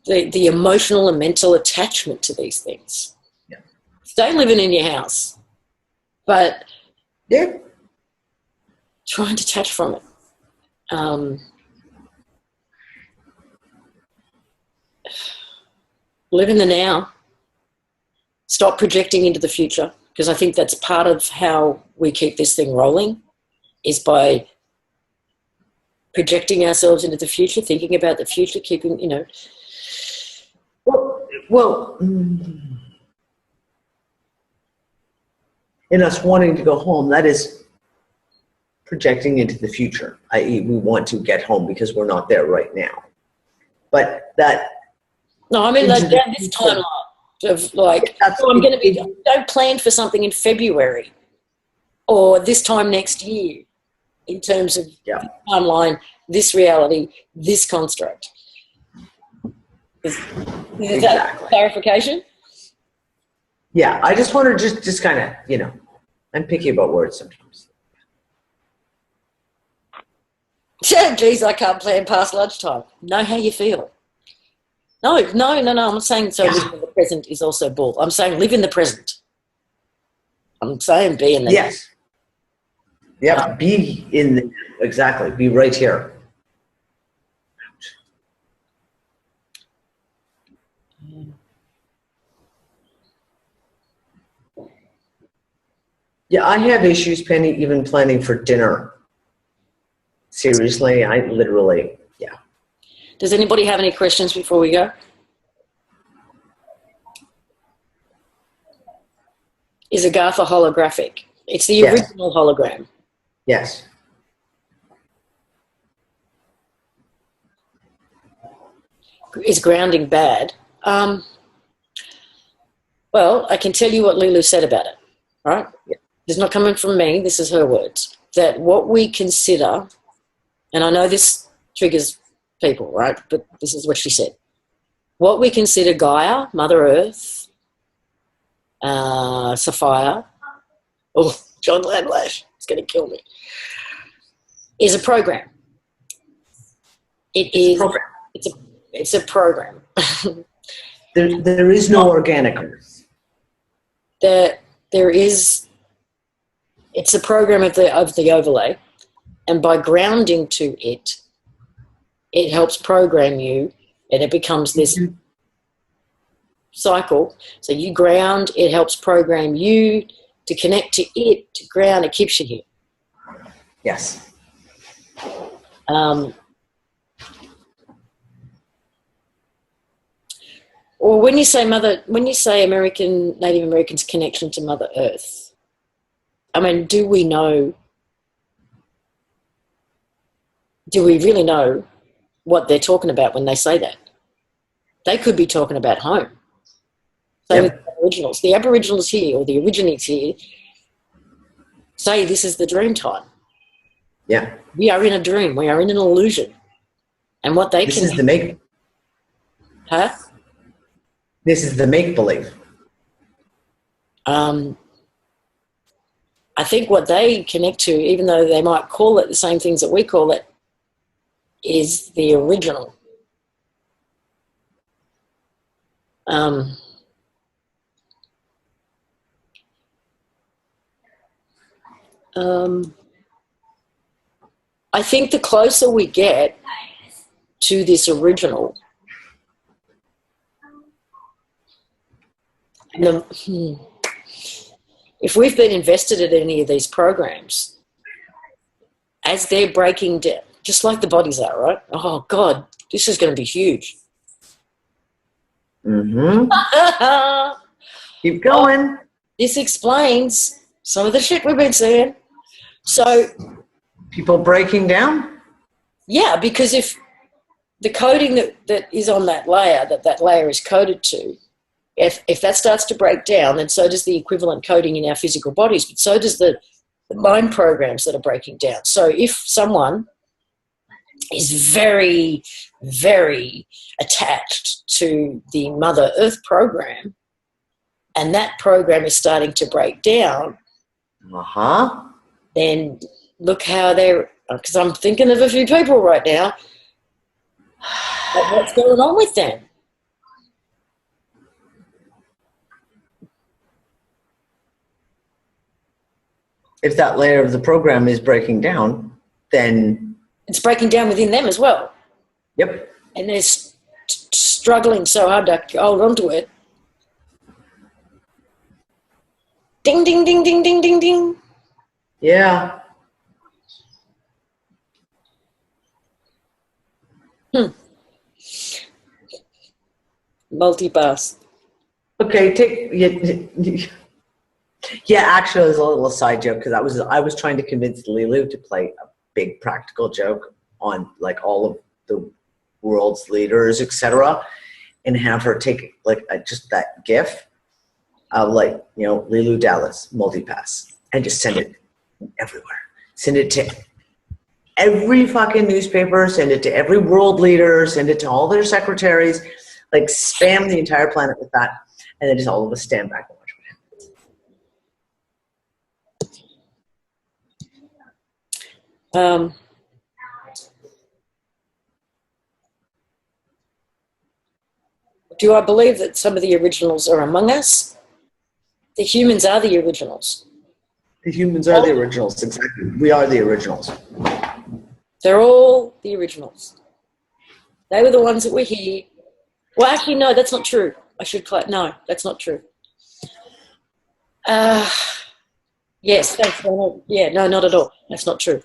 the emotional and mental attachment to these things. Yeah. Stay living in your house, but Yeah. try and detach from it. Live in the now. Stop projecting into the future, because I think that's part of how we keep this thing rolling, is by projecting ourselves into the future, thinking about the future, keeping, Well, in us wanting to go home, that is projecting into the future, i.e. we want to get home because we're not there right now. But that... No, I mean, like down this timeline of like, I'm going to be, don't plan for something in February or this time next year in terms of this timeline, this reality, this construct. Is that clarification? Yeah, I just want to just kind of, I'm picky about words sometimes. Yeah, geez, I can't plan past lunchtime. Know how you feel. No, I'm not saying living in the present is also bull. I'm saying live in the present. I'm saying be in the Yes. Yep, be in the, exactly, be right here. Yeah, I have issues, Penny, even planning for dinner. Seriously, I literally, yeah. Does anybody have any questions before we go? Is Agartha holographic? It's the original hologram. Yes. Is grounding bad? Well, I can tell you what Leeloo said about it, right? Yeah. It's not coming from me, this is her words, that what we consider, and I know this triggers people, right, but this is what she said. What we consider Gaia, Mother Earth, Sophia, John Lamlash is going to kill me, is a program. It's a program. There is no organic Earth. There is. It's a program of the overlay, and by grounding to it, it helps program you, and it becomes this cycle. So you ground, it helps program you to connect to it, to ground. It keeps you here. Yes. Or when you say Native Americans' connection to Mother Earth, I mean, do we really know what they're talking about when they say that? They could be talking about home. Same with the Aboriginals. The Aboriginals here, or the Aborigines here, say this is the dream time. Yeah. We are in a dream. We are in an illusion. And what they This is the make. Huh? This is the make-believe. I think what they connect to, even though they might call it the same things that we call it, is the original. I think the closer we get to this original, if we've been invested in any of these programs, as they're breaking down, just like the bodies are, right? Oh, God, this is going to be huge. Mm-hmm. Keep going. This explains some of the shit we've been seeing. So, people breaking down? Yeah, because if the coding that is on that layer, that layer is coded to, If that starts to break down, then so does the equivalent coding in our physical bodies, but so does the mind programs that are breaking down. So if someone is very, very attached to the Mother Earth program, and that program is starting to break down, then look how they're, because I'm thinking of a few people right now, but what's going on with them? If that layer of the program is breaking down, then it's breaking down within them as well. Yep. And they're struggling so hard to hold on to it. Ding, ding, ding, ding, ding, ding, ding. Yeah. Multipass. Okay, yeah, actually, it was a little side joke because I was trying to convince Leeloo to play a big practical joke on like all of the world's leaders, etc., and have her take like just that GIF of like, you know, Leeloo Dallas multipass and just send it everywhere. Send it to every fucking newspaper, send it to every world leader, send it to all their secretaries, like spam the entire planet with that, and then just all of us stand back and watch what happens. Do I believe that some of the originals are among us? The humans are the originals. The humans are the originals, exactly. We are the originals. They're all the originals. They were the ones that were here. Well, actually, no, that's not true. No, that's not true. Yes, thanks. Yeah, no, not at all. That's not true.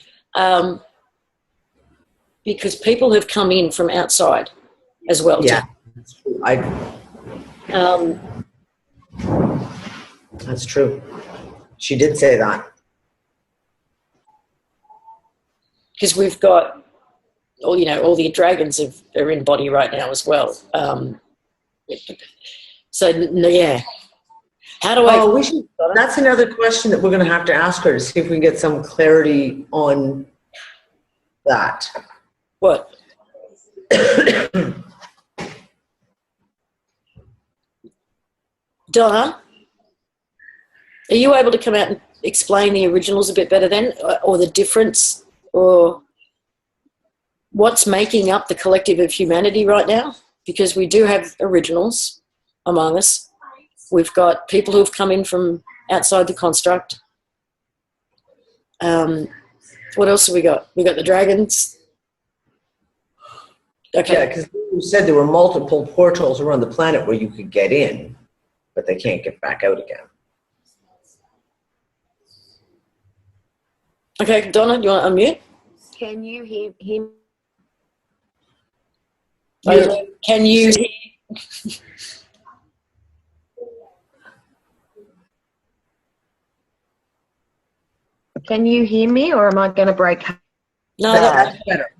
Because people have come in from outside as well. Yeah, that's true. She did say that. Because we've got, all the dragons are in body right now as well. So yeah, how do I? That's another question that we're going to have to ask her to see if we can get some clarity on that. What? Donna, are you able to come out and explain the originals a bit better then, or the difference, or what's making up the collective of humanity right now? Because we do have originals among us. We've got people who've come in from outside the construct. What else have we got? We got the dragons. Okay. Yeah, because you said there were multiple portals around the planet where you could get in, but they can't get back out again. Okay, Donna, do you want to unmute? Can you hear him? Can you hear? Can you hear me, or am I going to break? No, That's better.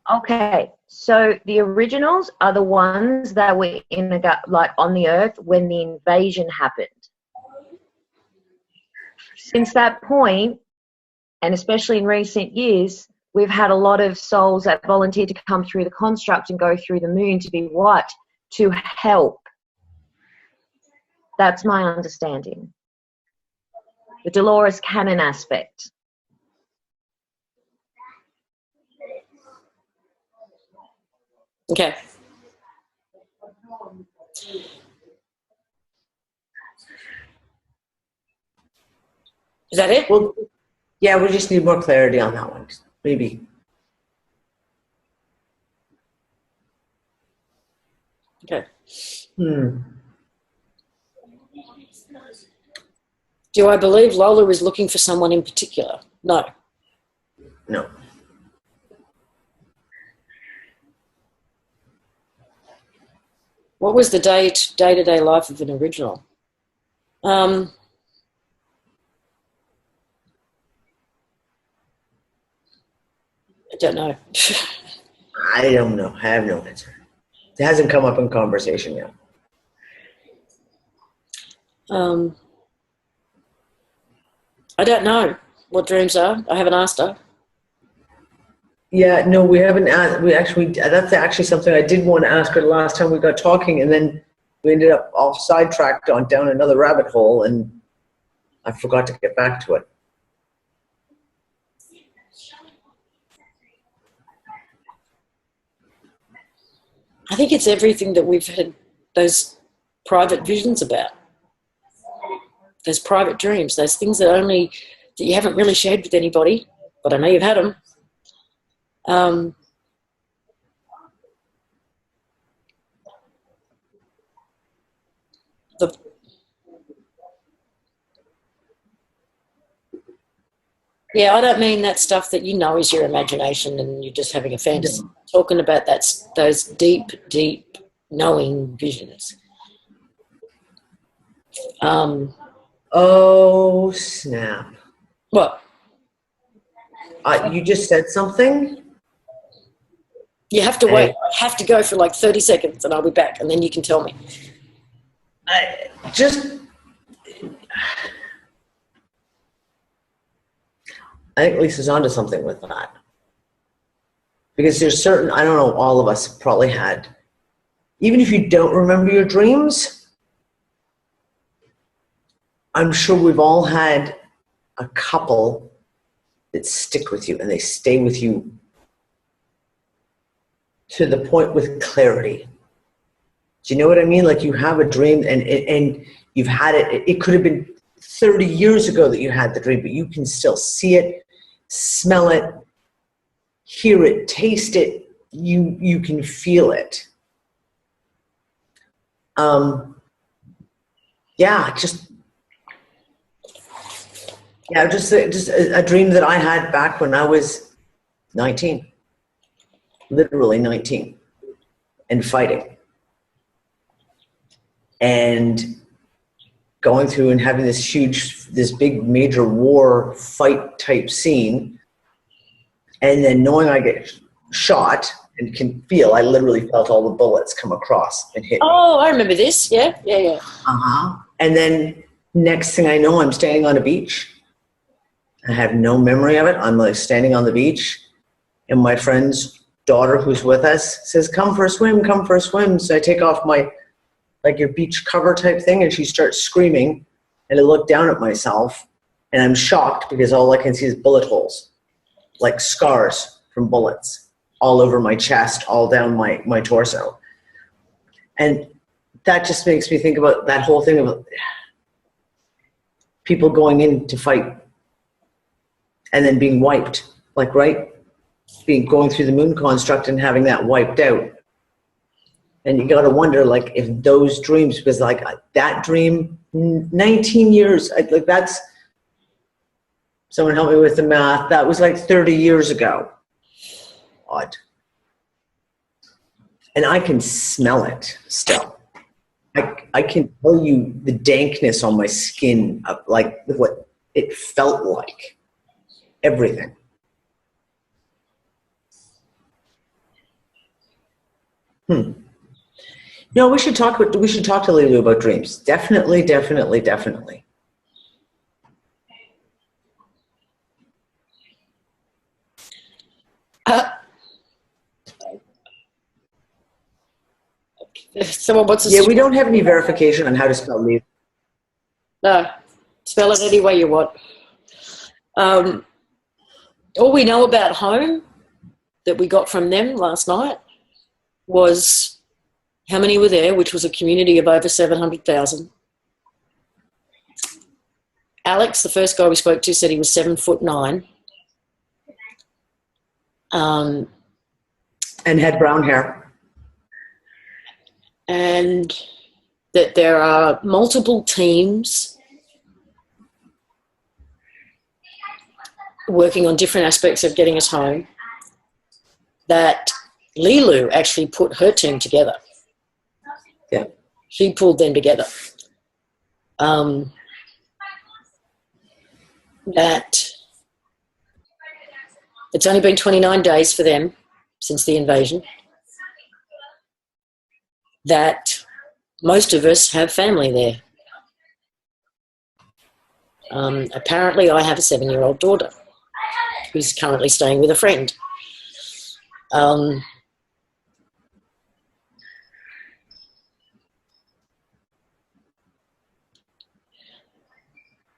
Okay, so the originals are the ones that were on the Earth when the invasion happened. Since that point, and especially in recent years, we've had a lot of souls that volunteered to come through the construct and go through the moon to be what? To help. That's my understanding. The Dolores Cannon aspect. Okay. Is that it? Well, yeah, we just need more clarity on that one, maybe. Okay. Do I believe Lola is looking for someone in particular? No. No. What was the day-to-day life of an original? I don't know. I don't know. I have no answer. It hasn't come up in conversation yet. I don't know what dreams are. I haven't asked her. Yeah, no, we haven't asked. That's actually something I did want to ask her the last time we got talking, and then we ended up all sidetracked on down another rabbit hole, and I forgot to get back to it. I think it's everything that we've had those private visions about. Those private dreams, those things that you haven't really shared with anybody, but I know you've had them. Yeah, I don't mean that stuff that you know is your imagination and you're just having a fantasy. No. Talking about those deep, deep knowing visions. Oh, snap. What? You just said something? You have to wait. I have to go for like 30 seconds and I'll be back and then you can tell me. I think Lisa's onto something with that. Because there's certain, I don't know, all of us probably had, even if you don't remember your dreams, I'm sure we've all had a couple that stick with you and they stay with you to the point with clarity. Do you know what I mean? Like you have a dream and you've had it. It could have been 30 years ago that you had the dream, but you can still see it, smell it, hear it, taste it. You can feel it. Just a dream that I had back when I was 19, literally 19, and fighting. And going through and having this big major war fight type scene, and then knowing I get shot and can feel, I literally felt all the bullets come across and hit me. Oh, I remember this. Yeah. And then next thing I know, I'm standing on a beach. I have no memory of it. I'm like standing on the beach, and my friend's daughter who's with us says, come for a swim, come for a swim. So I take off my, like your beach cover type thing, and she starts screaming, and I look down at myself, and I'm shocked because all I can see is bullet holes, like scars from bullets, all over my chest, all down my torso. And that just makes me think about that whole thing of people going in to fight and then being wiped, like, right? Going through the moon construct and having that wiped out. And you got to wonder, like, if those dreams, because like that dream, 19 years, like that's, someone help me with the math, that was like 30 years ago. Odd. And I can smell it still. I can tell you the dankness on my skin, of like what it felt like. Everything. No, we should talk to Leeloo about dreams. Definitely. Someone wants to. Yeah, we don't have any verification on how to spell Leeloo. No, spell it any way you want. All we know about home that we got from them last night was how many were there, which was a community of over 700,000. Alex, the first guy we spoke to, said he was 7'9". And had brown hair. And that there are multiple teams working on different aspects of getting us home, that Leeloo actually put her team together. Yeah. She pulled them together. That it's only been 29 days for them since the invasion, that most of us have family there. Apparently, I have a 7-year-old daughter who's currently staying with a friend.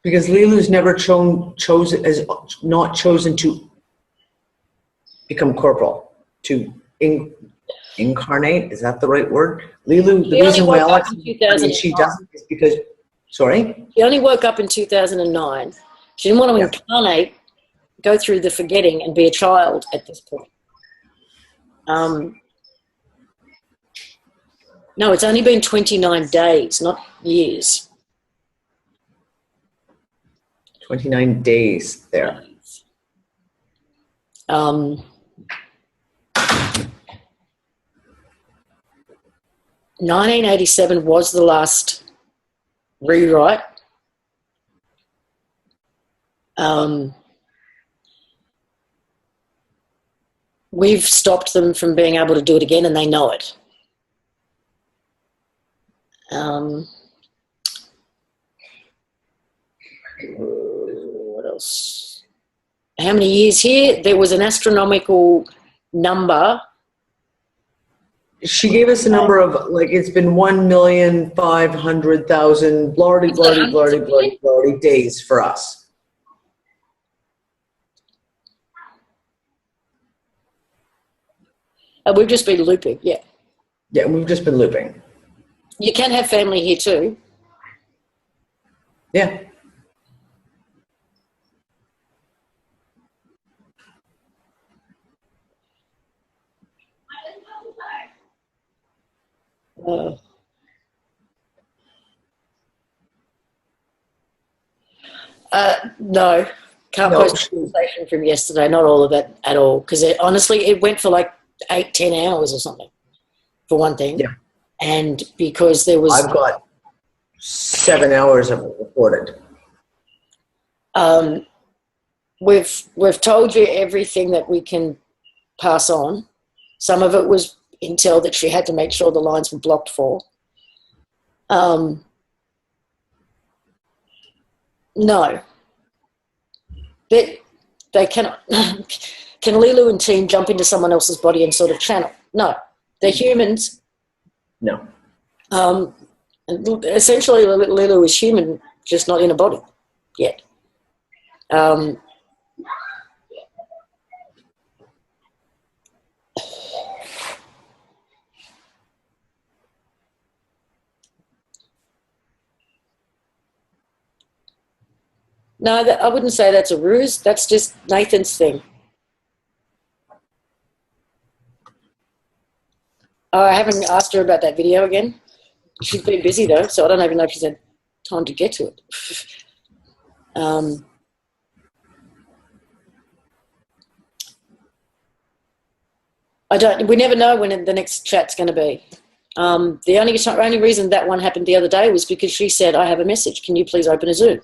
Because Leeloo's never chosen to become corporal, to incarnate. Is that the right word? Leeloo, the reason why Alex and she doesn't is because, sorry? She only woke up in 2009. She didn't want to incarnate, go through the forgetting and be a child at this point. No, it's only been 29 days, not years. 29 days there. 1987 was the last rewrite. We've stopped them from being able to do it again, and they know it. What else? How many years here? There was an astronomical number. She gave us a number of, like, it's been 1,500,000 blardy days for us. We've just been looping, yeah. Yeah, we've just been looping. You can have family here too. Yeah. No, can't post a conversation from yesterday. Not all of that at all, because honestly, it went for like 8-10 hours or something, for one thing. Yeah. And because there was, I've got 7 hours of it recorded. We've told you everything that we can pass on. Some of it was intel that she had to make sure the lines were blocked for. No. They cannot. Can Leeloo and team jump into someone else's body and sort of channel? No. They're humans. No. Essentially, Leeloo is human, just not in a body yet. No, I wouldn't say that's a ruse. That's just Nathan's thing. Oh, I haven't asked her about that video again. She's been busy though, so I don't even know if she's had time to get to it. We never know when the next chat's going to be. The only reason that one happened the other day was because she said, I have a message. Can you please open a Zoom?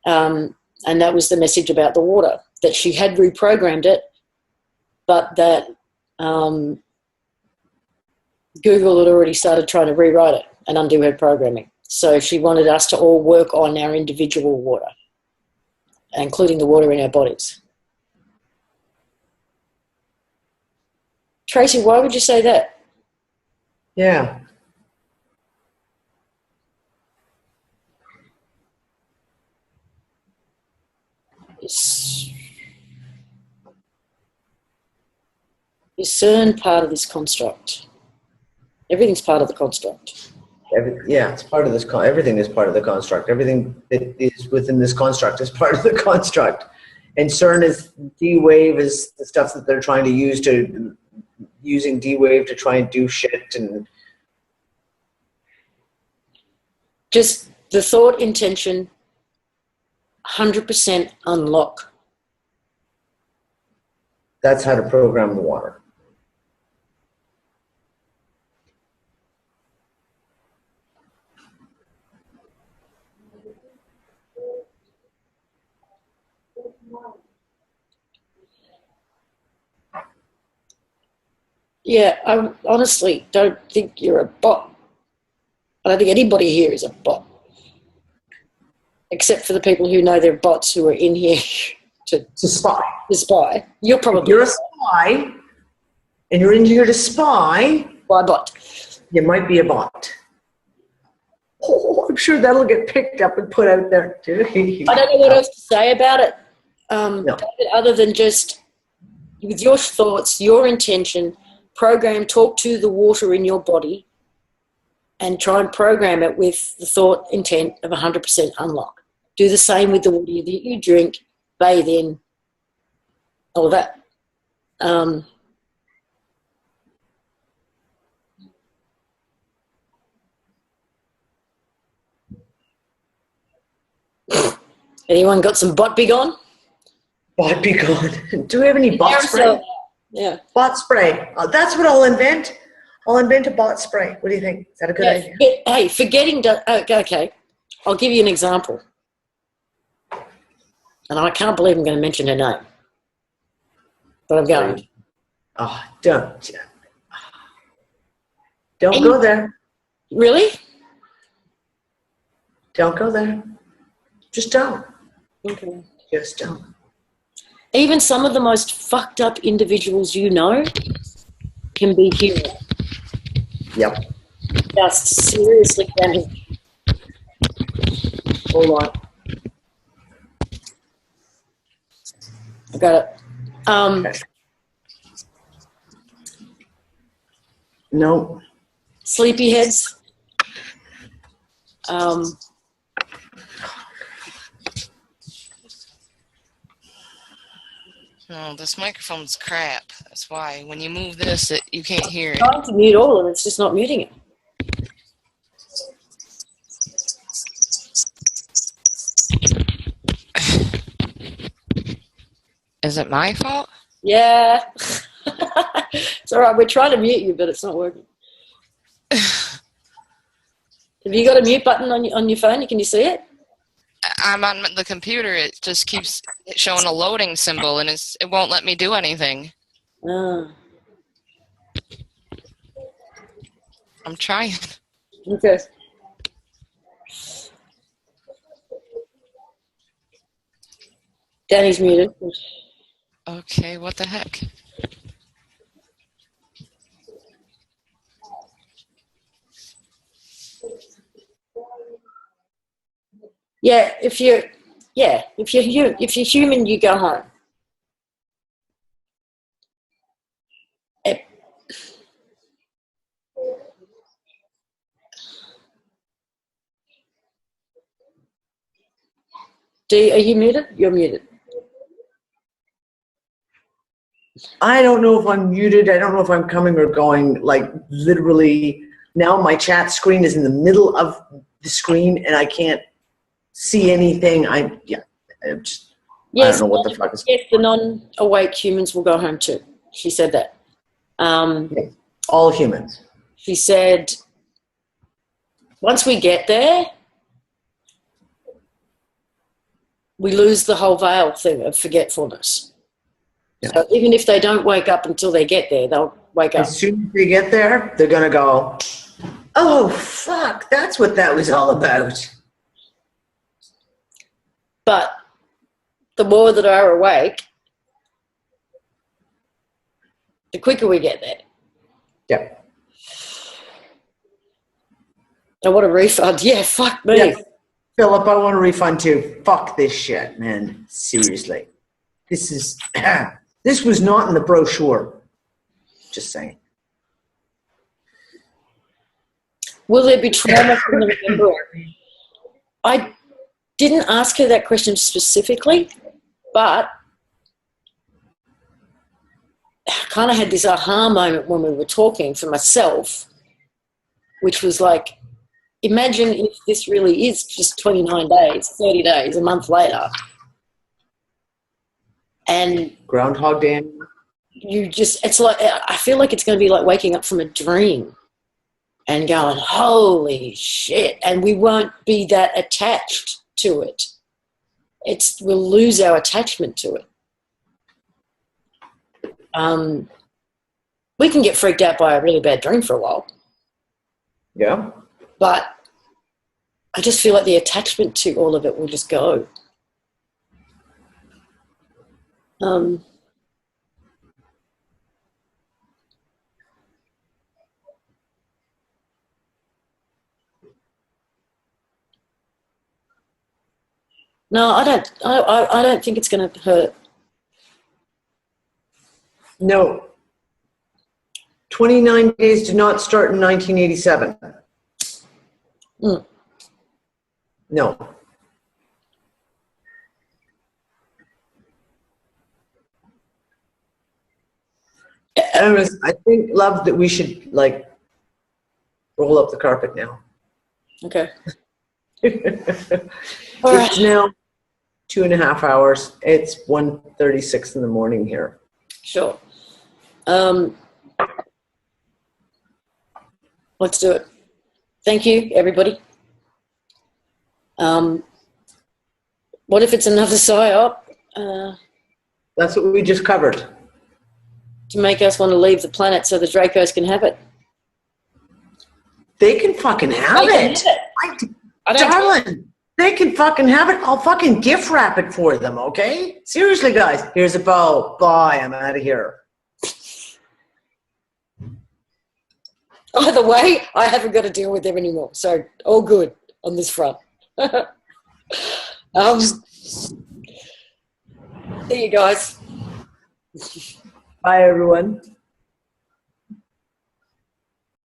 And that was the message about the water, that she had reprogrammed it, but that Google had already started trying to rewrite it and undo her programming. So she wanted us to all work on our individual water, including the water in our bodies. Tracy, why would you say that? Yeah. Is CERN part of this construct? Everything's part of the construct. It's part of this. Everything is part of the construct. Everything that is within this construct is part of the construct. And CERN is D-Wave is the stuff that they're trying to using D-Wave to try and do shit. And just the thought intention, 100% unlock. that's how to program the water. Yeah, I honestly don't think you're a bot. I don't think anybody here is a bot, except for the people who know they're bots who are in here to spy. spy. You're If probably you're a spy and you're in here to spy, a bot. you might be a bot. Oh, I'm sure that'll get picked up and put out there too. I don't know what else to say about it, No. other than just with your thoughts, your intention, talk to the water in your body and try and program it with the thought intent of 100% unlock. Do the same with the water that you drink, bathe in, all of that. Anyone got some bot big on? Bot be gone. Do we have any bot spray? Yeah. Bot spray. That's what I'll invent. I'll invent a bot spray. What do you think? Is that a good idea? Hey, forgetting. Okay, I'll give you an example. And I can't believe I'm going to mention her name, but I'm going. Oh, don't go there. Really? Don't go there. Just don't. Okay. Just don't. Even some of the most fucked up individuals you know can be human. Yep. Just seriously damaged. Hold on. I got it. Okay. No. Sleepyheads. Oh, this microphone's crap. That's why. When you move this, you can't hear it. Trying to mute all and it's just not muting it. Is it my fault? Yeah. It's all right. We're trying to mute you, but it's not working. Have you got a mute button on your phone? Can you see it? I'm on the computer. It just keeps showing a loading symbol, and it won't let me do anything. Ah. I'm trying. Okay. Danny's muted. Okay, what the heck? Yeah, if you're human, you go home. Are you muted? You're muted. I don't know if I'm muted. I don't know if I'm coming or going. Like literally, now my chat screen is in the middle of the screen, and I can't see anything. I don't know what the fuck is. Yes, the non-awake humans will go home too. She said that. All humans. She said, once we get there, we lose the whole veil thing of forgetfulness. Yeah. So even if they don't wake up until they get there, they'll wake up. As soon as they get there, they're going to go, oh, fuck, that's what that was all about. But the more that are awake, the quicker we get there. Yeah. I want a refund. Yeah, fuck me. Yeah. Philip, I want a refund too. Fuck this shit, man. Seriously. This was not in the brochure. Just saying. Will there be trauma from the remembering? I didn't ask her that question specifically, but I kind of had this aha moment when we were talking for myself, which was like, imagine if this really is just 29 days, 30 days, a month later. And Groundhog Day. It's like, I feel like it's going to be like waking up from a dream and going, holy shit. And we won't be that attached to it. We'll lose our attachment to it. we can get freaked out by a really bad dream for a while. Yeah. But I just feel like the attachment to all of it will just go. No, I don't. I don't think it's going to hurt. No. 29 days did not start in 1987. Mm. No. I think, love, that we should like roll up the carpet now. Okay. It's now 2.5 hours. It's 1:36 in the morning here. Sure. Let's do it. Thank you, everybody. What if it's another psyop That's what we just covered. to make us want to leave the planet so the Dracos can have it? They can fucking have it. Darling, they can fucking have it. I'll fucking gift wrap it for them, okay? Seriously, guys. Here's a bow. Bye. I'm out of here. Either way, I haven't got to deal with them anymore. So all good on this front. See you guys. Bye, everyone.